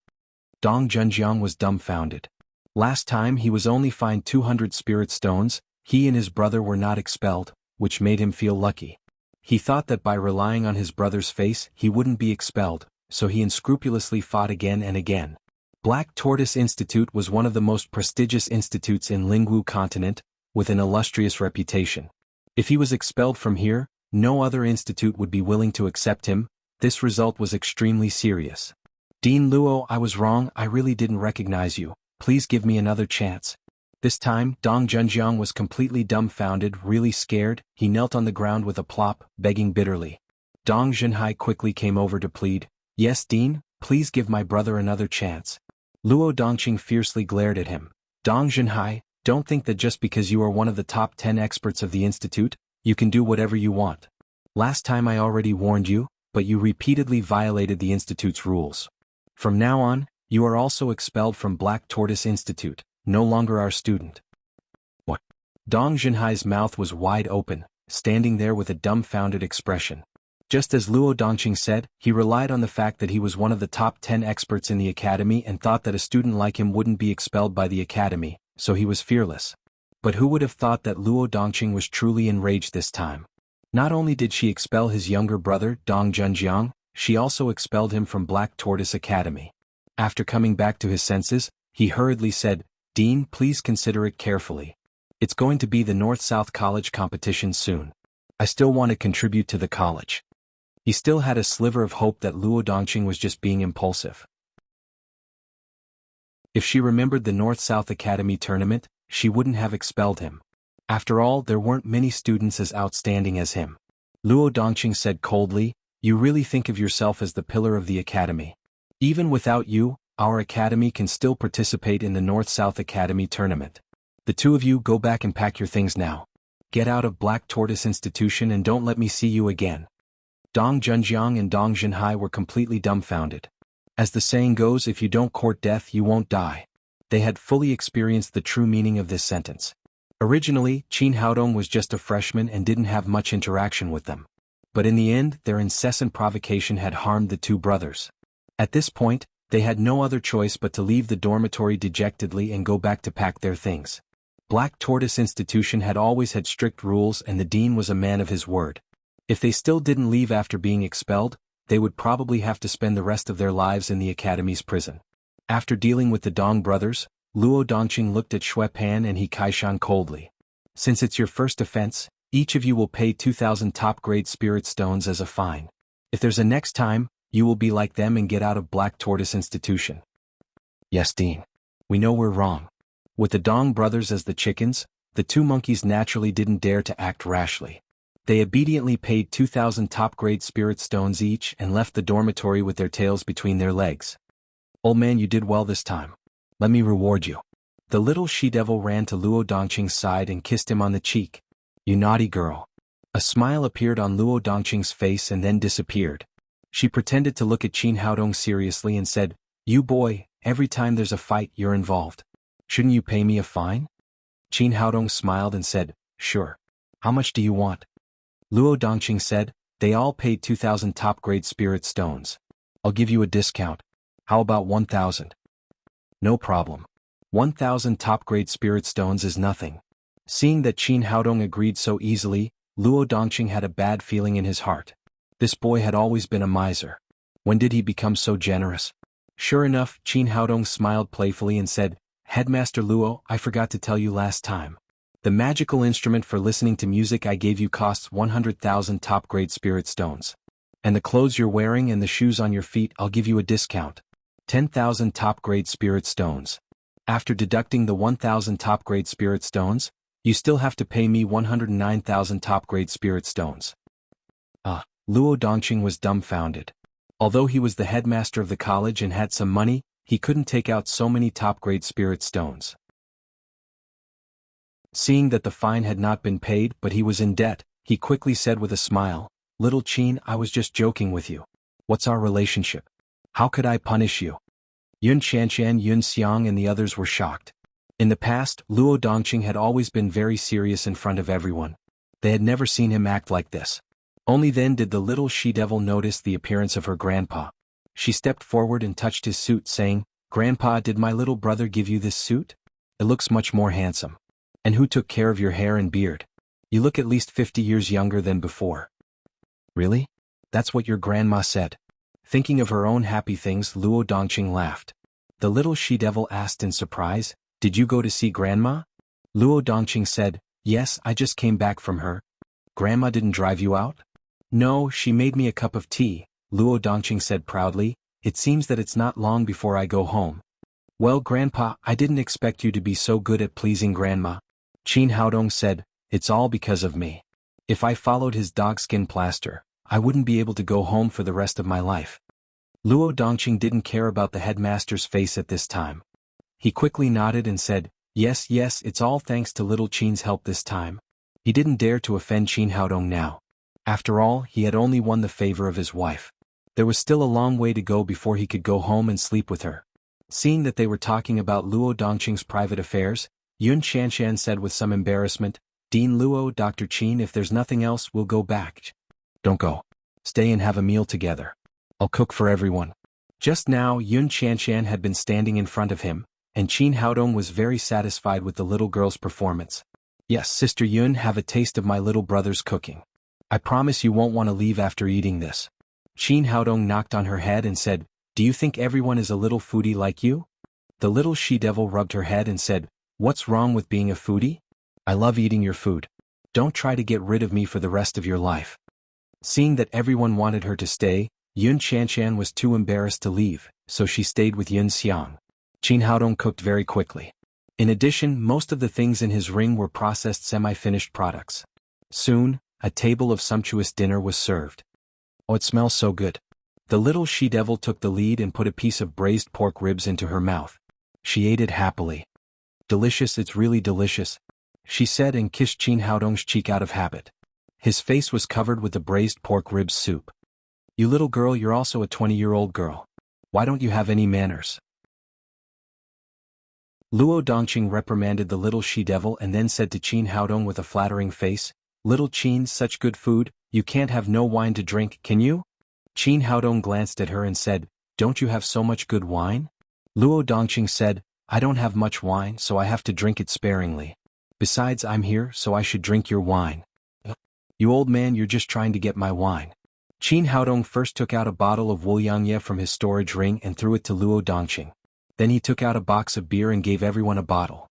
Dong Zhenjiang was dumbfounded. Last time he was only fined 200 spirit stones, he and his brother were not expelled, which made him feel lucky. He thought that by relying on his brother's face he wouldn't be expelled, so he unscrupulously fought again and again. Black Tortoise Institute was one of the most prestigious institutes in Lingwu continent, with an illustrious reputation. If he was expelled from here, no other institute would be willing to accept him. This result was extremely serious. Dean Luo, I was wrong, I really didn't recognize you, please give me another chance. This time, Dong Zhenjiang was completely dumbfounded, really scared. He knelt on the ground with a plop, begging bitterly. Dong Zhenhai quickly came over to plead, yes Dean, please give my brother another chance. Luo Dongqing fiercely glared at him. Dong Zhenhai, don't think that just because you are one of the top 10 experts of the institute, you can do whatever you want. Last time I already warned you, but you repeatedly violated the institute's rules. From now on, you are also expelled from Black Tortoise Institute, no longer our student. What? Dong Zhenhai's mouth was wide open, standing there with a dumbfounded expression. Just as Luo Dongqing said, he relied on the fact that he was one of the top 10 experts in the academy and thought that a student like him wouldn't be expelled by the academy, so he was fearless. But who would have thought that Luo Dongqing was truly enraged this time? Not only did she expel his younger brother, Dong Zhenjiang, she also expelled him from Black Tortoise Academy. After coming back to his senses, he hurriedly said, Dean, please consider it carefully. It's going to be the North-South College competition soon. I still want to contribute to the college. He still had a sliver of hope that Luo Dongqing was just being impulsive. If she remembered the North-South Academy tournament, she wouldn't have expelled him. After all, there weren't many students as outstanding as him. Luo Dongqing said coldly, you really think of yourself as the pillar of the academy. Even without you, our academy can still participate in the North-South Academy tournament. The two of you go back and pack your things now. Get out of Black Tortoise Institution and don't let me see you again. Dong Zhenjiang and Dong Zhenhai were completely dumbfounded. As the saying goes, if you don't court death you won't die. They had fully experienced the true meaning of this sentence. Originally, Qin Haodong was just a freshman and didn't have much interaction with them. But in the end, their incessant provocation had harmed the two brothers. At this point, they had no other choice but to leave the dormitory dejectedly and go back to pack their things. Black Tortoise Institution had always had strict rules and the dean was a man of his word. If they still didn't leave after being expelled, they would probably have to spend the rest of their lives in the academy's prison. After dealing with the Dong brothers, Luo Dongqing looked at Shui Pan and He Kaishan coldly. Since it's your first offense, each of you will pay 2,000 top-grade spirit stones as a fine. If there's a next time, you will be like them and get out of Black Tortoise Institution. Yes, Dean. We know we're wrong. With the Dong brothers as the chickens, the two monkeys naturally didn't dare to act rashly. They obediently paid 2,000 top-grade spirit stones each and left the dormitory with their tails between their legs. Old man, you did well this time. Let me reward you. The little she-devil ran to Luo Dongqing's side and kissed him on the cheek. You naughty girl. A smile appeared on Luo Dongqing's face and then disappeared. She pretended to look at Qin Haodong seriously and said, You boy, every time there's a fight you're involved. Shouldn't you pay me a fine? Qin Haodong smiled and said, Sure. How much do you want? Luo Dongqing said, They all paid 2,000 top-grade spirit stones. I'll give you a discount. How about 1,000? No problem. 1,000 top-grade spirit stones is nothing. Seeing that Qin Haodong agreed so easily, Luo Dongqing had a bad feeling in his heart. This boy had always been a miser. When did he become so generous? Sure enough, Qin Haodong smiled playfully and said, Headmaster Luo, I forgot to tell you last time. The magical instrument for listening to music I gave you costs 100,000 top-grade spirit stones. And the clothes you're wearing and the shoes on your feet, I'll give you a discount. 10,000 top-grade spirit stones. After deducting the 1,000 top-grade spirit stones, You still have to pay me 109,000 top-grade spirit stones. Luo Dongqing was dumbfounded. Although he was the headmaster of the college and had some money, he couldn't take out so many top-grade spirit stones. Seeing that the fine had not been paid but he was in debt, he quickly said with a smile, "Little Qin, I was just joking with you. What's our relationship? How could I punish you?" Yun Qianqian, Yun Xiang and the others were shocked. In the past, Luo Dongqing had always been very serious in front of everyone. They had never seen him act like this. Only then did the little she-devil notice the appearance of her grandpa. She stepped forward and touched his suit, saying, "Grandpa, did my little brother give you this suit? It looks much more handsome. And who took care of your hair and beard? You look at least 50 years younger than before." "Really? That's what your grandma said." Thinking of her own happy things, Luo Dongqing laughed. The little she-devil asked in surprise, "Did you go to see Grandma?" Luo Dongqing said, "Yes, I just came back from her." "Grandma didn't drive you out?" "No, she made me a cup of tea," Luo Dongqing said proudly. "It seems that it's not long before I go home." "Well, Grandpa, I didn't expect you to be so good at pleasing Grandma." Qin Haodong said, "It's all because of me. If I followed his dogskin plaster, I wouldn't be able to go home for the rest of my life." Luo Dongqing didn't care about the headmaster's face at this time. He quickly nodded and said, Yes, it's all thanks to little Qin's help this time." He didn't dare to offend Qin Haodong now. After all, he had only won the favor of his wife. There was still a long way to go before he could go home and sleep with her. Seeing that they were talking about Luo Dongqing's private affairs, Yun Qianqian said with some embarrassment, "Dean Luo, Dr. Qin, if there's nothing else, we'll go back." "Don't go. Stay and have a meal together. I'll cook for everyone." Just now Yun Qianqian had been standing in front of him, and Qin Haodong was very satisfied with the little girl's performance. "Yes, Sister Yun, have a taste of my little brother's cooking. I promise you won't want to leave after eating this." Qin Haodong knocked on her head and said, "Do you think everyone is a little foodie like you?" The little she-devil rubbed her head and said, "What's wrong with being a foodie? I love eating your food. Don't try to get rid of me for the rest of your life." Seeing that everyone wanted her to stay, Yun Qianqian was too embarrassed to leave, so she stayed with Yun Xiang. Qin Haodong cooked very quickly. In addition, most of the things in his ring were processed semi-finished products. Soon, a table of sumptuous dinner was served. "Oh, it smells so good." The little she-devil took the lead and put a piece of braised pork ribs into her mouth. She ate it happily. "Delicious, it's really delicious," she said and kissed Qin Haodong's cheek out of habit. His face was covered with the braised pork ribs soup. "You little girl, you're also a 20-year-old girl. Why don't you have any manners?" Luo Dongqing reprimanded the little she-devil and then said to Qin Haodong with a flattering face, "Little Qin, such good food, you can't have no wine to drink, can you?" Qin Haodong glanced at her and said, "Don't you have so much good wine?" Luo Dongqing said, "I don't have much wine, so I have to drink it sparingly. Besides, I'm here, so I should drink your wine." "You old man, you're just trying to get my wine." Qin Haodong first took out a bottle of Wuxia from his storage ring and threw it to Luo Dongqing. Then he took out a box of beer and gave everyone a bottle.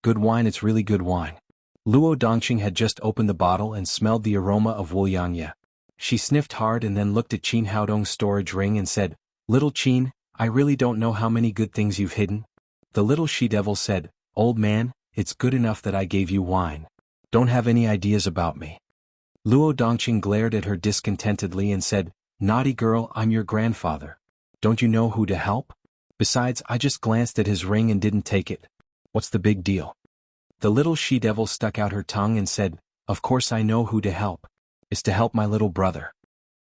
"Good wine, it's really good wine." Luo Dongqing had just opened the bottle and smelled the aroma of Wuxia. She sniffed hard and then looked at Qin Haodong's storage ring and said, "Little Qin, I really don't know how many good things you've hidden." The little she-devil said, "Old man, it's good enough that I gave you wine. Don't have any ideas about me." Luo Dongqing glared at her discontentedly and said, "Naughty girl, I'm your grandfather. Don't you know who to help? Besides, I just glanced at his ring and didn't take it. What's the big deal?" The little she-devil stuck out her tongue and said, "Of course I know who to help. It's to help my little brother."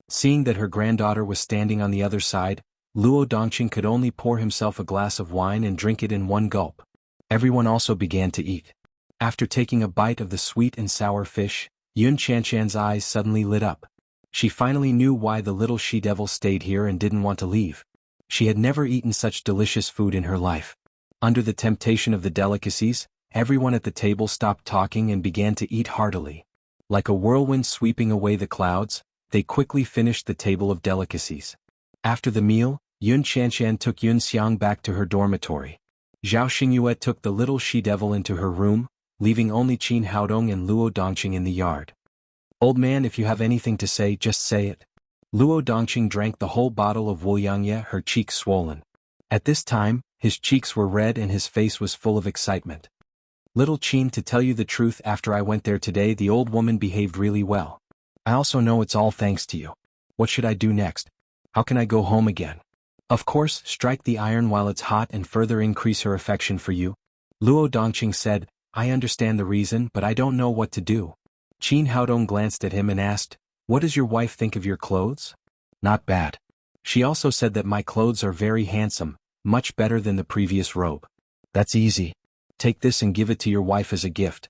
Seeing that her granddaughter was standing on the other side, Luo Dongqing could only pour himself a glass of wine and drink it in one gulp. Everyone also began to eat. After taking a bite of the sweet and sour fish, Yun Qianqian's eyes suddenly lit up. She finally knew why the little she-devil stayed here and didn't want to leave. She had never eaten such delicious food in her life. Under the temptation of the delicacies, everyone at the table stopped talking and began to eat heartily. Like a whirlwind sweeping away the clouds, they quickly finished the table of delicacies. After the meal, Yun Qianqian took Yun Xiang back to her dormitory. Zhao Xingyue took the little she-devil into her room, leaving only Qin Haodong and Luo Dongqing in the yard. "Old man, if you have anything to say, just say it." Luo Dongqing drank the whole bottle of Wuxia, her cheeks swollen. At this time, his cheeks were red and his face was full of excitement. Little Qin, to tell you the truth, after I went there today the old woman behaved really well. I also know it's all thanks to you. What should I do next? How can I go home again? Of course, strike the iron while it's hot and further increase her affection for you. Luo Dongqing said, I understand the reason, but I don't know what to do. Qin Haodong glanced at him and asked, what does your wife think of your clothes? Not bad. She also said that my clothes are very handsome, much better than the previous robe. That's easy. Take this and give it to your wife as a gift.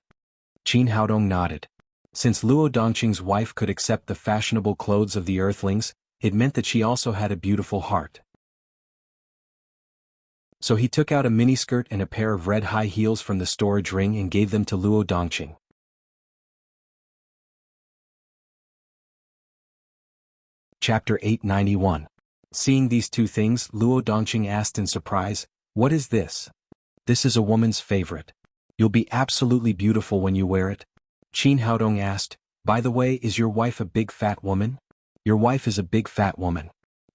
Qin Haodong nodded. Since Luo Dongqing's wife could accept the fashionable clothes of the earthlings, it meant that she also had a beautiful heart. So he took out a miniskirt and a pair of red high heels from the storage ring and gave them to Luo Dongqing. Chapter 891. Seeing these two things, Luo Dongqing asked in surprise, what is this? This is a woman's favorite. You'll be absolutely beautiful when you wear it. Qin Haodong asked, by the way, is your wife a big fat woman? Your wife is a big fat woman.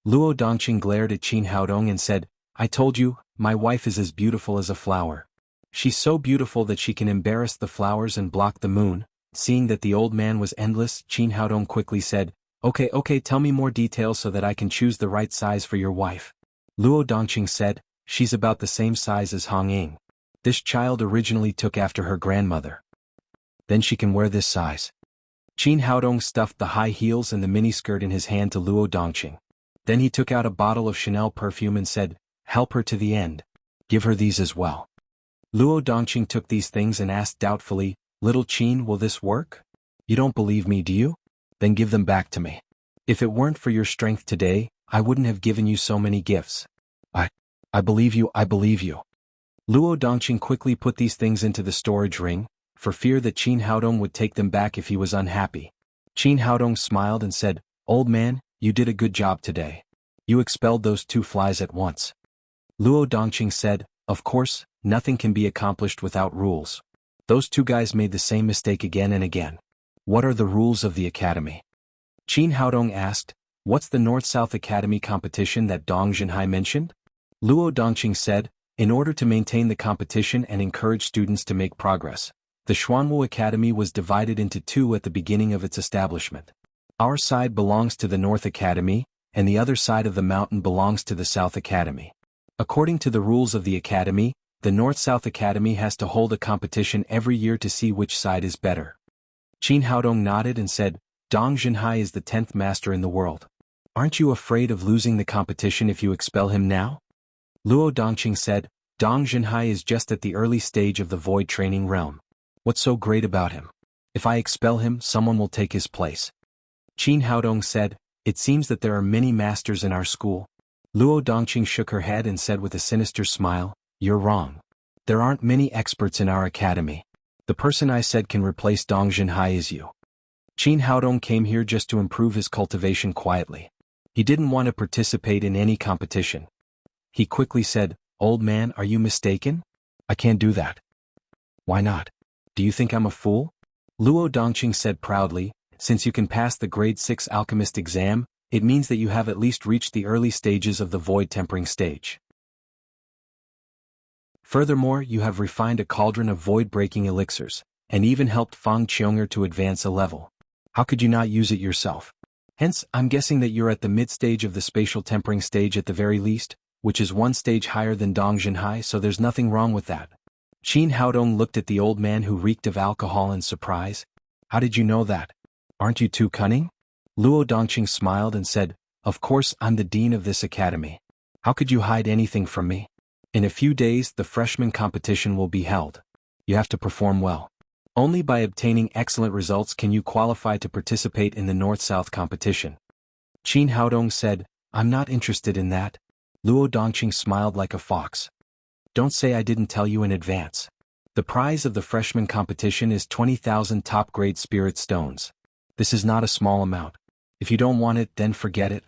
Luo Dongqing glared at Qin Haodong and said, I told you, my wife is as beautiful as a flower. She's so beautiful that she can embarrass the flowers and block the moon. Seeing that the old man was endless, Qin Haodong quickly said, Okay, tell me more details so that I can choose the right size for your wife. Luo Dongqing said, she's about the same size as Hong Ying. This child originally took after her grandmother. Then she can wear this size. Qin Haodong stuffed the high heels and the miniskirt in his hand to Luo Dongqing. Then he took out a bottle of Chanel perfume and said, help her to the end. Give her these as well. Luo Dongqing took these things and asked doubtfully, Little Qin, will this work? You don't believe me, do you? Then give them back to me. If it weren't for your strength today, I wouldn't have given you so many gifts. I believe you. Luo Dongqing quickly put these things into the storage ring, for fear that Qin Haodong would take them back if he was unhappy. Qin Haodong smiled and said, Old man, you did a good job today. You expelled those 2 flies at once. Luo Dongqing said, of course, nothing can be accomplished without rules. Those 2 guys made the same mistake again and again. What are the rules of the academy? Qin Haodong asked, what's the North-South Academy competition that Dong Junhai mentioned? Luo Dongqing said, in order to maintain the competition and encourage students to make progress, the Xuanwu Academy was divided into 2 at the beginning of its establishment. Our side belongs to the North Academy, and the other side of the mountain belongs to the South Academy. According to the rules of the academy, the North-South Academy has to hold a competition every year to see which side is better. Qin Haodong nodded and said, Dong Junhai is the 10th master in the world. Aren't you afraid of losing the competition if you expel him now? Luo Dongqing said, Dong Junhai is just at the early stage of the void training realm. What's so great about him? If I expel him, someone will take his place. Qin Haodong said, it seems that there are many masters in our school. Luo Dongqing shook her head and said with a sinister smile, you're wrong. There aren't many experts in our academy. The person I said can replace Dong Junhai is you. Qin Haodong came here just to improve his cultivation quietly. He didn't want to participate in any competition. He quickly said, Old man, are you mistaken? I can't do that. Why not? Do you think I'm a fool? Luo Dongqing said proudly, since you can pass the grade 6 alchemist exam, it means that you have at least reached the early stages of the void tempering stage. Furthermore, you have refined a cauldron of void-breaking elixirs, and even helped Fang Qiong'er to advance a level. How could you not use it yourself? Hence, I'm guessing that you're at the mid-stage of the spatial tempering stage at the very least, which is 1 stage higher than Dong Junhai, so there's nothing wrong with that. Qin Haodong looked at the old man who reeked of alcohol in surprise. How did you know that? Aren't you too cunning? Luo Dongqing smiled and said, of course I'm the dean of this academy. How could you hide anything from me? In a few days the freshman competition will be held. You have to perform well. Only by obtaining excellent results can you qualify to participate in the North-South competition. Qin Haodong said, I'm not interested in that. Luo Dongqing smiled like a fox. Don't say I didn't tell you in advance. The prize of the freshman competition is 20,000 top-grade spirit stones. This is not a small amount. If you don't want it, then forget it.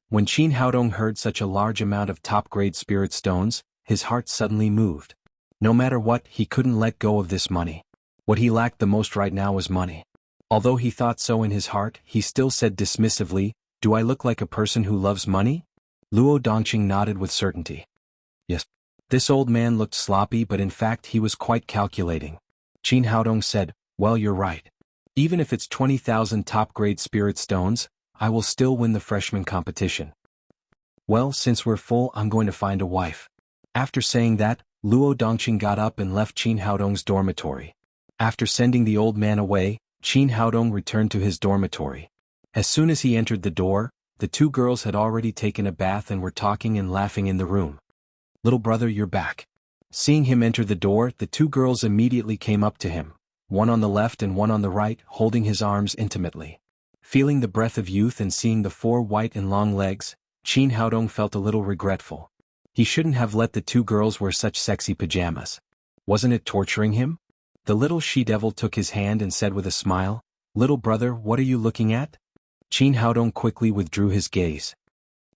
When Qin Haodong heard such a large amount of top-grade spirit stones, his heart suddenly moved. No matter what, he couldn't let go of this money. What he lacked the most right now was money. Although he thought so in his heart, he still said dismissively, do I look like a person who loves money? Luo Dongqing nodded with certainty. Yes. This old man looked sloppy, but in fact he was quite calculating. Qin Haodong said, well, you're right. Even if it's 20,000 top-grade spirit stones, I will still win the freshman competition. Well, since we're full, I'm going to find a wife. After saying that, Luo Dongqing got up and left Qin Haodong's dormitory. After sending the old man away, Qin Haodong returned to his dormitory. As soon as he entered the door, the two girls had already taken a bath and were talking and laughing in the room. Little brother, you're back. Seeing him enter the door, the two girls immediately came up to him, one on the left and one on the right, holding his arms intimately. Feeling the breath of youth and seeing the four white and long legs, Qin Haodong felt a little regretful. He shouldn't have let the two girls wear such sexy pajamas. Wasn't it torturing him? The little she-devil took his hand and said with a smile, little brother, what are you looking at? Qin Haodong quickly withdrew his gaze.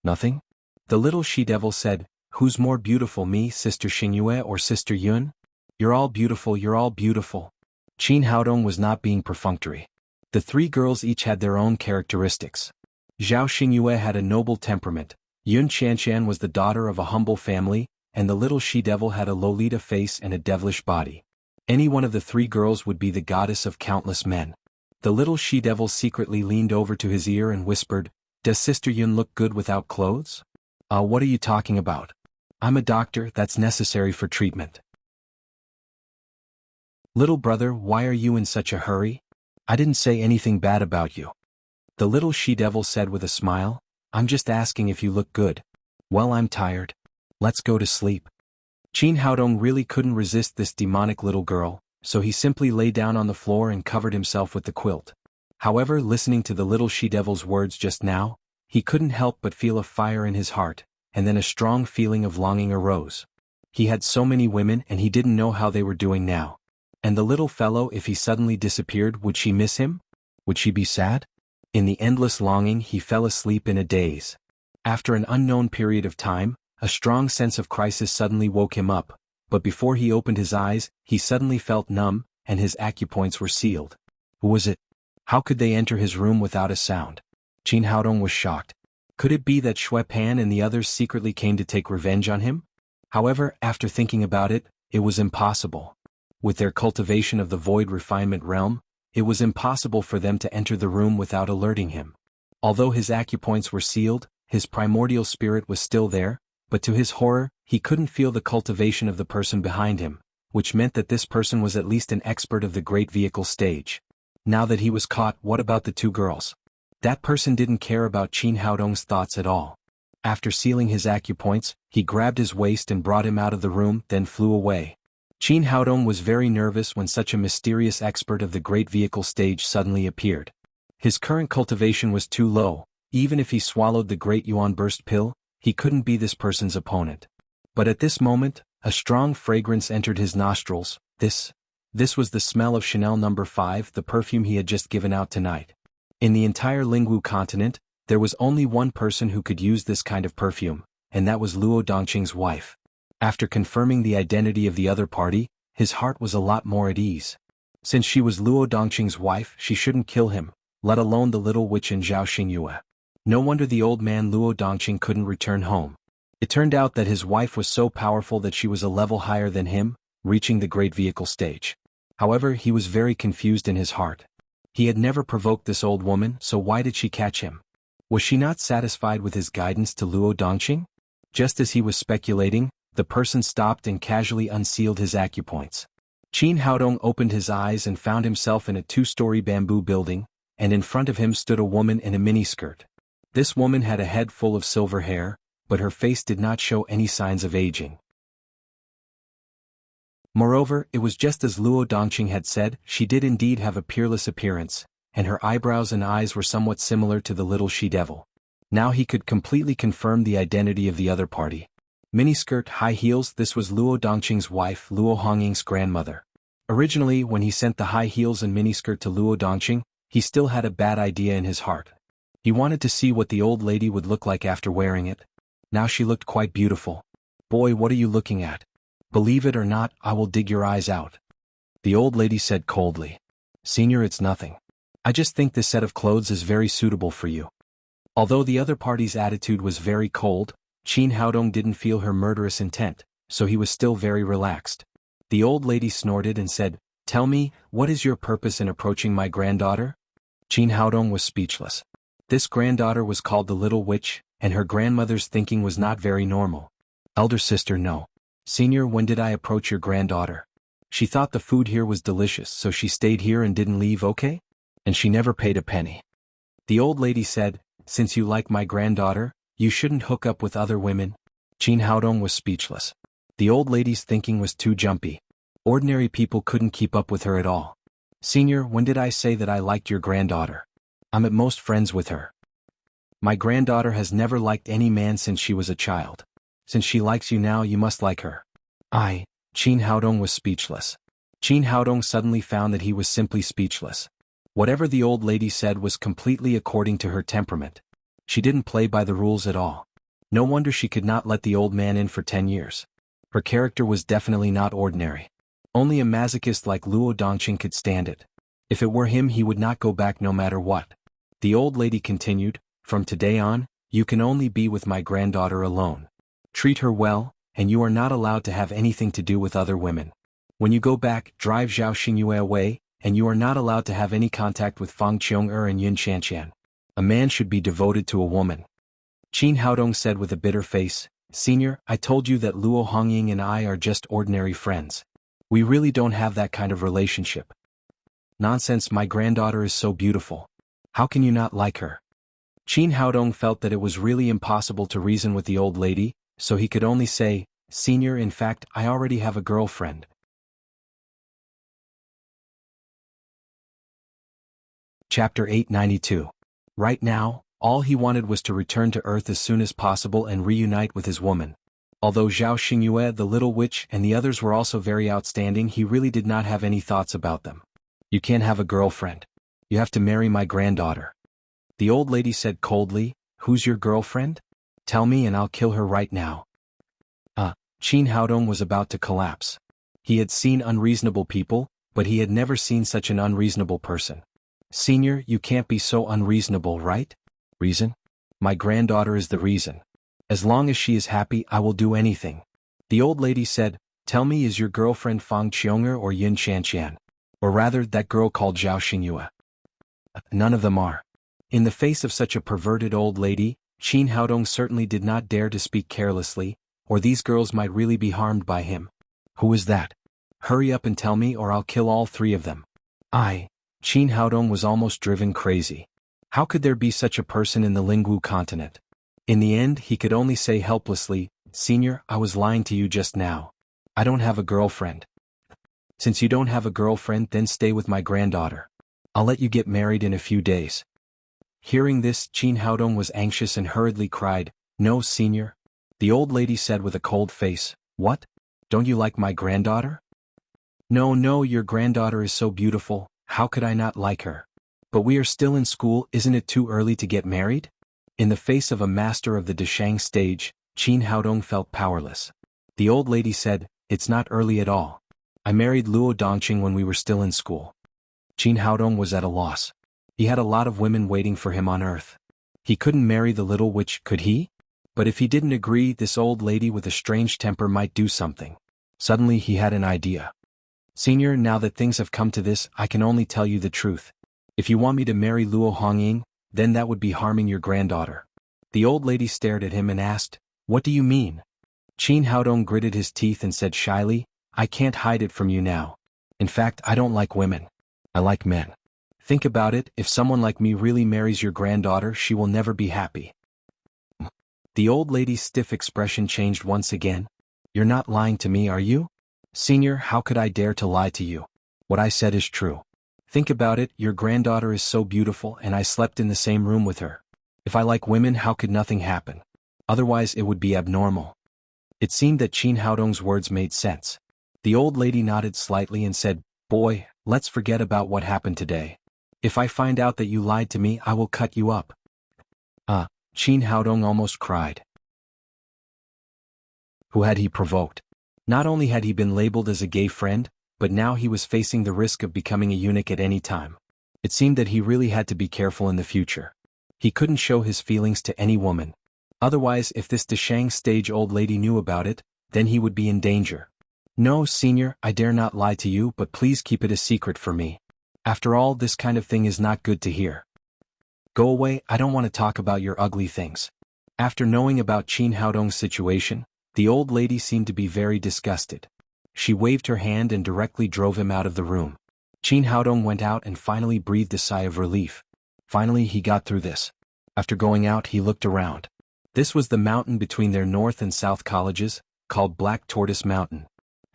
Nothing? The little she-devil said, who's more beautiful, me, Sister Xingyue, or Sister Yun? You're all beautiful, you're all beautiful. Qin Haodong was not being perfunctory. The three girls each had their own characteristics. Zhao Xingyue had a noble temperament, Yun Qianqian was the daughter of a humble family, and the little she-devil had a Lolita face and a devilish body. Any one of the three girls would be the goddess of countless men. The little she-devil secretly leaned over to his ear and whispered, does Sister Yun look good without clothes? What are you talking about? I'm a doctor, that's necessary for treatment. Little brother, why are you in such a hurry? I didn't say anything bad about you. The little she-devil said with a smile, I'm just asking if you look good. Well, I'm tired. Let's go to sleep. Qin Haodong really couldn't resist this demonic little girl, so he simply lay down on the floor and covered himself with the quilt. However, listening to the little she-devil's words just now, he couldn't help but feel a fire in his heart, and then a strong feeling of longing arose. He had so many women and he didn't know how they were doing now. And the little fellow, if he suddenly disappeared, would she miss him? Would she be sad? In the endless longing, he fell asleep in a daze. After an unknown period of time, a strong sense of crisis suddenly woke him up, but before he opened his eyes, he suddenly felt numb, and his acupoints were sealed. Who was it? How could they enter his room without a sound? Qin Haodong was shocked. Could it be that Xue Pan and the others secretly came to take revenge on him? However, after thinking about it, it was impossible. With their cultivation of the void refinement realm, it was impossible for them to enter the room without alerting him. Although his acupoints were sealed, his primordial spirit was still there, but to his horror, he couldn't feel the cultivation of the person behind him, which meant that this person was at least an expert of the great vehicle stage. Now that he was caught, what about the two girls? That person didn't care about Qin Haodong's thoughts at all. After sealing his acupoints, he grabbed his waist and brought him out of the room, then flew away. Qin Haodong was very nervous when such a mysterious expert of the great vehicle stage suddenly appeared. His current cultivation was too low. Even if he swallowed the great Yuan burst pill, he couldn't be this person's opponent. But at this moment, a strong fragrance entered his nostrils. This was the smell of Chanel No. 5, the perfume he had just given out tonight. In the entire Lingwu continent, there was only one person who could use this kind of perfume, and that was Luo Dongqing's wife. After confirming the identity of the other party, his heart was a lot more at ease. Since she was Luo Dongqing's wife, she shouldn't kill him, let alone the little witch in Zhao Xingyue. No wonder the old man Luo Dongqing couldn't return home. It turned out that his wife was so powerful that she was a level higher than him, reaching the great vehicle stage. However, he was very confused in his heart. He had never provoked this old woman, so why did she catch him? Was she not satisfied with his guidance to Luo Dongqing? Just as he was speculating, the person stopped and casually unsealed his acupoints. Qin Haodong opened his eyes and found himself in a two-story bamboo building, and in front of him stood a woman in a miniskirt. This woman had a head full of silver hair, but her face did not show any signs of aging. Moreover, it was just as Luo Dongqing had said, she did indeed have a peerless appearance, and her eyebrows and eyes were somewhat similar to the little she-devil. Now he could completely confirm the identity of the other party. Miniskirt, high heels, this was Luo Dongqing's wife, Luo Hongying's grandmother. Originally, when he sent the high heels and miniskirt to Luo Dongqing, he still had a bad idea in his heart. He wanted to see what the old lady would look like after wearing it. Now she looked quite beautiful. Boy, what are you looking at? Believe it or not, I will dig your eyes out. The old lady said coldly. Senior, it's nothing. I just think this set of clothes is very suitable for you. Although the other party's attitude was very cold, Qin Haodong didn't feel her murderous intent, so he was still very relaxed. The old lady snorted and said, Tell me, what is your purpose in approaching my granddaughter? Qin Haodong was speechless. This granddaughter was called the Little Witch, and her grandmother's thinking was not very normal. Elder sister, no. Senior, when did I approach your granddaughter? She thought the food here was delicious, so she stayed here and didn't leave, okay? And she never paid a penny. The old lady said, since you like my granddaughter, you shouldn't hook up with other women. Qin Haodong was speechless. The old lady's thinking was too jumpy. Ordinary people couldn't keep up with her at all. Senior, when did I say that I liked your granddaughter? I'm at most friends with her. My granddaughter has never liked any man since she was a child. Since she likes you now, you must like her. Qin Haodong was speechless. Qin Haodong suddenly found that he was simply speechless. Whatever the old lady said was completely according to her temperament. She didn't play by the rules at all. No wonder she could not let the old man in for 10 years. Her character was definitely not ordinary. Only a masochist like Luo Dongqing could stand it. If it were him, he would not go back no matter what. The old lady continued, from today on, you can only be with my granddaughter alone. Treat her well, and you are not allowed to have anything to do with other women. When you go back, drive Zhao Xingyue away, and you are not allowed to have any contact with Fang Qiong'er and Yun Shanqian. A man should be devoted to a woman. Qin Haodong said with a bitter face, Senior, I told you that Luo Hongying and I are just ordinary friends. We really don't have that kind of relationship. Nonsense, my granddaughter is so beautiful. How can you not like her? Qin Haodong felt that it was really impossible to reason with the old lady, so he could only say, Senior, in fact, I already have a girlfriend. Chapter 892. Right now, all he wanted was to return to Earth as soon as possible and reunite with his woman. Although Zhao Xingyue, the Little Witch, and the others were also very outstanding, he really did not have any thoughts about them. You can't have a girlfriend. You have to marry my granddaughter. The old lady said coldly, Who's your girlfriend? Tell me and I'll kill her right now. Qin Haodong was about to collapse. He had seen unreasonable people, but he had never seen such an unreasonable person. Senior, you can't be so unreasonable, right? Reason? My granddaughter is the reason. As long as she is happy, I will do anything. The old lady said, Tell me, is your girlfriend Fang Qiong'er or Yun Shanqian? Or rather, that girl called Zhao Xingyue? None of them are. In the face of such a perverted old lady, Qin Haodong certainly did not dare to speak carelessly, or these girls might really be harmed by him. Who is that? Hurry up and tell me or I'll kill all three of them. Qin Haodong was almost driven crazy. How could there be such a person in the Lingwu continent? In the end, he could only say helplessly, Senior, I was lying to you just now. I don't have a girlfriend. Since you don't have a girlfriend, then stay with my granddaughter. I'll let you get married in a few days. Hearing this, Qin Haodong was anxious and hurriedly cried, No, Senior. The old lady said with a cold face, What? Don't you like my granddaughter? No, your granddaughter is so beautiful, how could I not like her? But we are still in school, isn't it too early to get married? In the face of a master of the Deshang stage, Qin Haodong felt powerless. The old lady said, It's not early at all. I married Luo Dongqing when we were still in school. Qin Haodong was at a loss. He had a lot of women waiting for him on Earth. He couldn't marry the Little Witch, could he? But if he didn't agree, this old lady with a strange temper might do something. Suddenly he had an idea. Senior, now that things have come to this, I can only tell you the truth. If you want me to marry Luo Hongying, then that would be harming your granddaughter. The old lady stared at him and asked, What do you mean? Qin Haodong gritted his teeth and said shyly, I can't hide it from you now. In fact, I don't like women. I like men. Think about it, if someone like me really marries your granddaughter, she will never be happy. The old lady's stiff expression changed once again. You're not lying to me, are you? Senior, how could I dare to lie to you? What I said is true. Think about it, your granddaughter is so beautiful and I slept in the same room with her. If I like women, how could nothing happen? Otherwise it would be abnormal. It seemed that Qin Haodong's words made sense. The old lady nodded slightly and said, Boy, let's forget about what happened today. If I find out that you lied to me, I will cut you up. Qin Haodong almost cried. Who had he provoked? Not only had he been labeled as a gay friend, but now he was facing the risk of becoming a eunuch at any time. It seemed that he really had to be careful in the future. He couldn't show his feelings to any woman. Otherwise, if this Deshang stage old lady knew about it, then he would be in danger. No, senior, I dare not lie to you, but please keep it a secret for me. After all, this kind of thing is not good to hear. Go away, I don't want to talk about your ugly things. After knowing about Qin Haodong's situation, the old lady seemed to be very disgusted. She waved her hand and directly drove him out of the room. Qin Haodong went out and finally breathed a sigh of relief. Finally he got through this. After going out he looked around. This was the mountain between their north and south colleges, called Black Tortoise Mountain.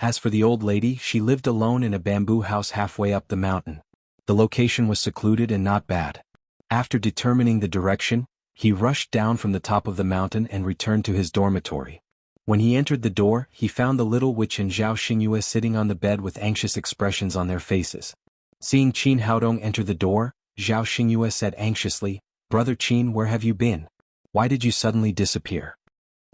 As for the old lady, she lived alone in a bamboo house halfway up the mountain. The location was secluded and not bad. After determining the direction, he rushed down from the top of the mountain and returned to his dormitory. When he entered the door, he found the little witch and Zhao Xingyue sitting on the bed with anxious expressions on their faces. Seeing Qin Haodong enter the door, Zhao Xingyue said anxiously, "Brother Qin, where have you been? Why did you suddenly disappear?"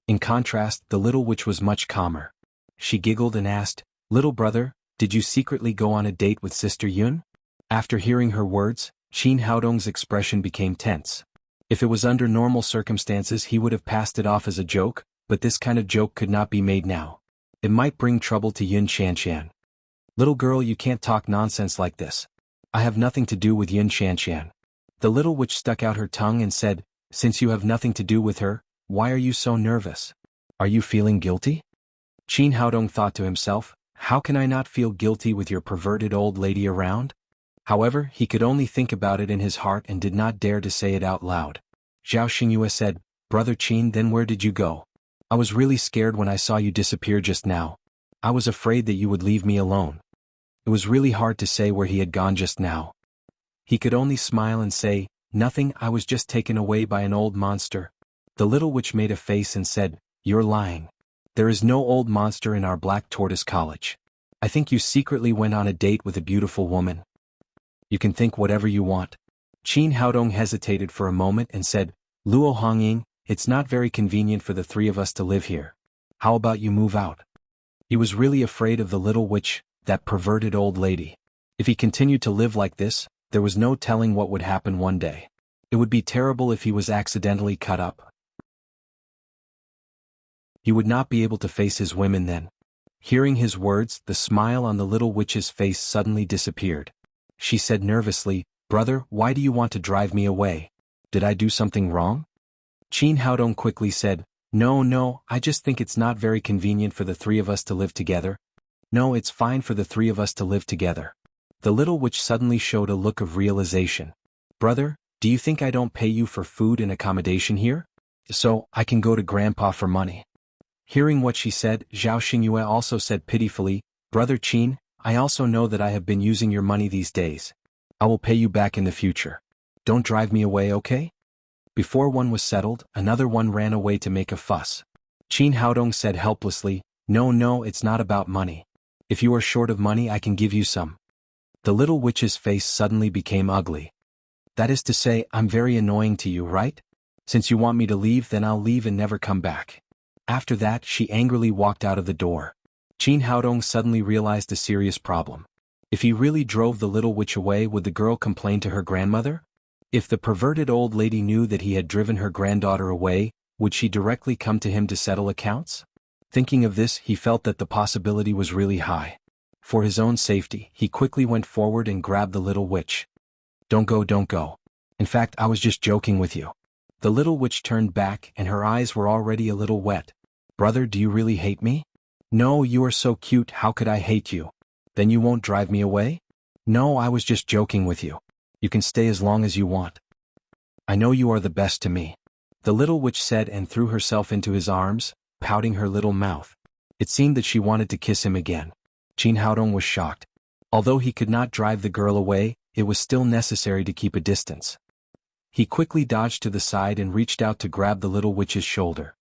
In contrast, the little witch was much calmer. She giggled and asked, "Little brother, did you secretly go on a date with Sister Yun?" After hearing her words, Qin Haodong's expression became tense. If it was under normal circumstances he would have passed it off as a joke, but this kind of joke could not be made now. It might bring trouble to Yun Qianqian. "Little girl, you can't talk nonsense like this. I have nothing to do with Yun Qianqian." The little witch stuck out her tongue and said, "Since you have nothing to do with her, why are you so nervous? Are you feeling guilty?" Qin Haodong thought to himself, "How can I not feel guilty with your perverted old lady around?" However, he could only think about it in his heart and did not dare to say it out loud. Zhao Xingyue said, "Brother Qin, then where did you go? I was really scared when I saw you disappear just now. I was afraid that you would leave me alone." It was really hard to say where he had gone just now. He could only smile and say, "Nothing, I was just taken away by an old monster." The little witch made a face and said, "You're lying. There is no old monster in our Black Tortoise College. I think you secretly went on a date with a beautiful woman. You can think whatever you want." Qin Haodong hesitated for a moment and said, "Luo Hongying, it's not very convenient for the three of us to live here. How about you move out?" He was really afraid of the little witch, that perverted old lady. If he continued to live like this, there was no telling what would happen one day. It would be terrible if he was accidentally cut up. He would not be able to face his women then. Hearing his words, the smile on the little witch's face suddenly disappeared. She said nervously, "Brother, why do you want to drive me away? Did I do something wrong?" Qin Haodong quickly said, No, I just think it's not very convenient for the three of us to live together." "No, it's fine for the three of us to live together." The little witch suddenly showed a look of realization. "Brother, do you think I don't pay you for food and accommodation here? So, I can go to Grandpa for money." Hearing what she said, Zhao Xingyue also said pitifully, "Brother Qin, I also know that I have been using your money these days. I will pay you back in the future. Don't drive me away, okay?" Before one was settled, another one ran away to make a fuss. Qin Haodong said helplessly, No, it's not about money. If you are short of money I can give you some." The little witch's face suddenly became ugly. "That is to say, I'm very annoying to you, right? Since you want me to leave, then I'll leave and never come back." After that, she angrily walked out of the door. Qin Haodong suddenly realized a serious problem. If he really drove the little witch away, would the girl complain to her grandmother? If the perverted old lady knew that he had driven her granddaughter away, would she directly come to him to settle accounts? Thinking of this, he felt that the possibility was really high. For his own safety, he quickly went forward and grabbed the little witch. Don't go. In fact, I was just joking with you." The little witch turned back and her eyes were already a little wet. "Brother, do you really hate me?" "No, you are so cute, how could I hate you?" "Then you won't drive me away?" "No, I was just joking with you. You can stay as long as you want. I know you are the best to me," the little witch said and threw herself into his arms, pouting her little mouth. It seemed that she wanted to kiss him again. Qin Haodong was shocked. Although he could not drive the girl away, it was still necessary to keep a distance. He quickly dodged to the side and reached out to grab the little witch's shoulder.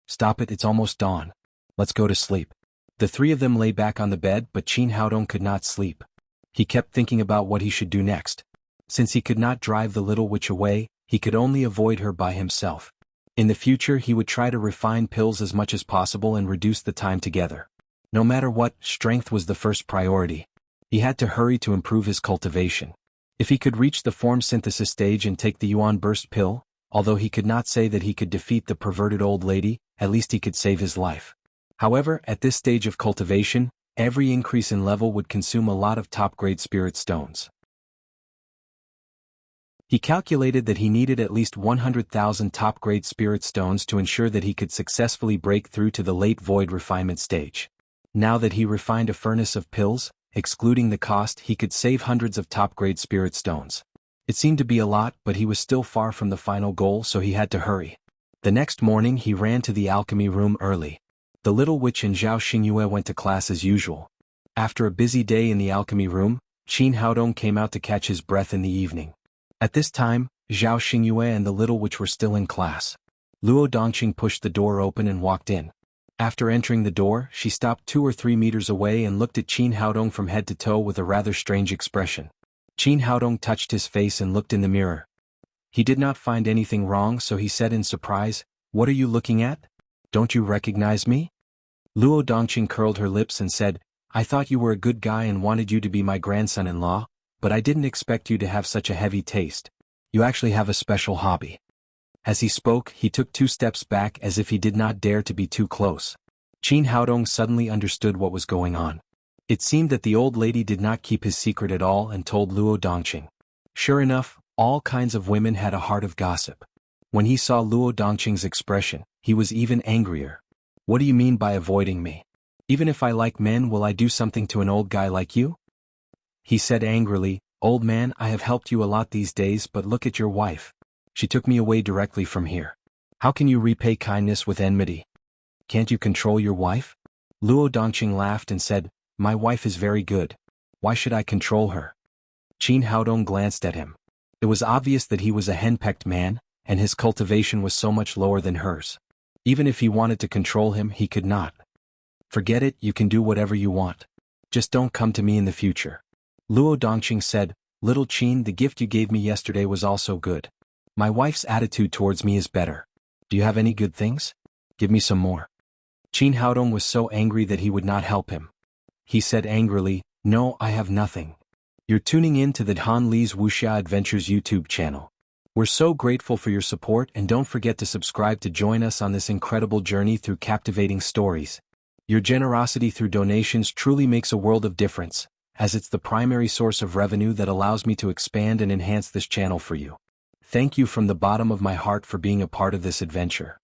"Stop it, it's almost dawn. Let's go to sleep." The three of them lay back on the bed, but Qin Haodong could not sleep. He kept thinking about what he should do next. Since he could not drive the little witch away, he could only avoid her by himself. In the future he would try to refine pills as much as possible and reduce the time together. No matter what, strength was the first priority. He had to hurry to improve his cultivation. If he could reach the form synthesis stage and take the Yuan burst pill, although he could not say that he could defeat the perverted old lady, at least he could save his life. However, at this stage of cultivation, Every increase in level would consume a lot of top-grade spirit stones. He calculated that he needed at least 100,000 top-grade spirit stones to ensure that he could successfully break through to the late void refinement stage. Now that he refined a furnace of pills, excluding the cost, he could save hundreds of top-grade spirit stones. It seemed to be a lot, but he was still far from the final goal, so he had to hurry. The next morning he ran to the alchemy room early. The little witch and Zhao Xingyue went to class as usual. After a busy day in the alchemy room, Qin Haodong came out to catch his breath in the evening. At this time, Zhao Xingyue and the little witch were still in class. Luo Dongqing pushed the door open and walked in. After entering the door, she stopped 2 or 3 meters away and looked at Qin Haodong from head to toe with a rather strange expression. Qin Haodong touched his face and looked in the mirror. He did not find anything wrong, so he said in surprise, "What are you looking at? Don't you recognize me?" Luo Dongqing curled her lips and said, "I thought you were a good guy and wanted you to be my grandson-in-law, but I didn't expect you to have such a heavy taste. You actually have a special hobby." As he spoke, he took 2 steps back as if he did not dare to be too close. Qin Haodong suddenly understood what was going on. It seemed that the old lady did not keep his secret at all and told Luo Dongqing. Sure enough, all kinds of women had a heart of gossip. When he saw Luo Dongqing's expression, he was even angrier. "What do you mean by avoiding me? Even if I like men, will I do something to an old guy like you?" He said angrily, "Old man, I have helped you a lot these days, but look at your wife. She took me away directly from here. How can you repay kindness with enmity? Can't you control your wife?" Luo Dongqing laughed and said, "My wife is very good. Why should I control her?" Qin Haodong glanced at him. It was obvious that he was a henpecked man, and his cultivation was so much lower than hers. Even if he wanted to control him, he could not. "Forget it, you can do whatever you want. Just don't come to me in the future." Luo Dongqing said, "Little Qin, the gift you gave me yesterday was also good. My wife's attitude towards me is better. Do you have any good things? Give me some more." Qin Haodong was so angry that he would not help him. He said angrily, "No, I have nothing. You're tuning in to the Han Li's Wuxia Adventures YouTube channel. We're so grateful for your support, and don't forget to subscribe to join us on this incredible journey through captivating stories. Your generosity through donations truly makes a world of difference, as it's the primary source of revenue that allows me to expand and enhance this channel for you. Thank you from the bottom of my heart for being a part of this adventure."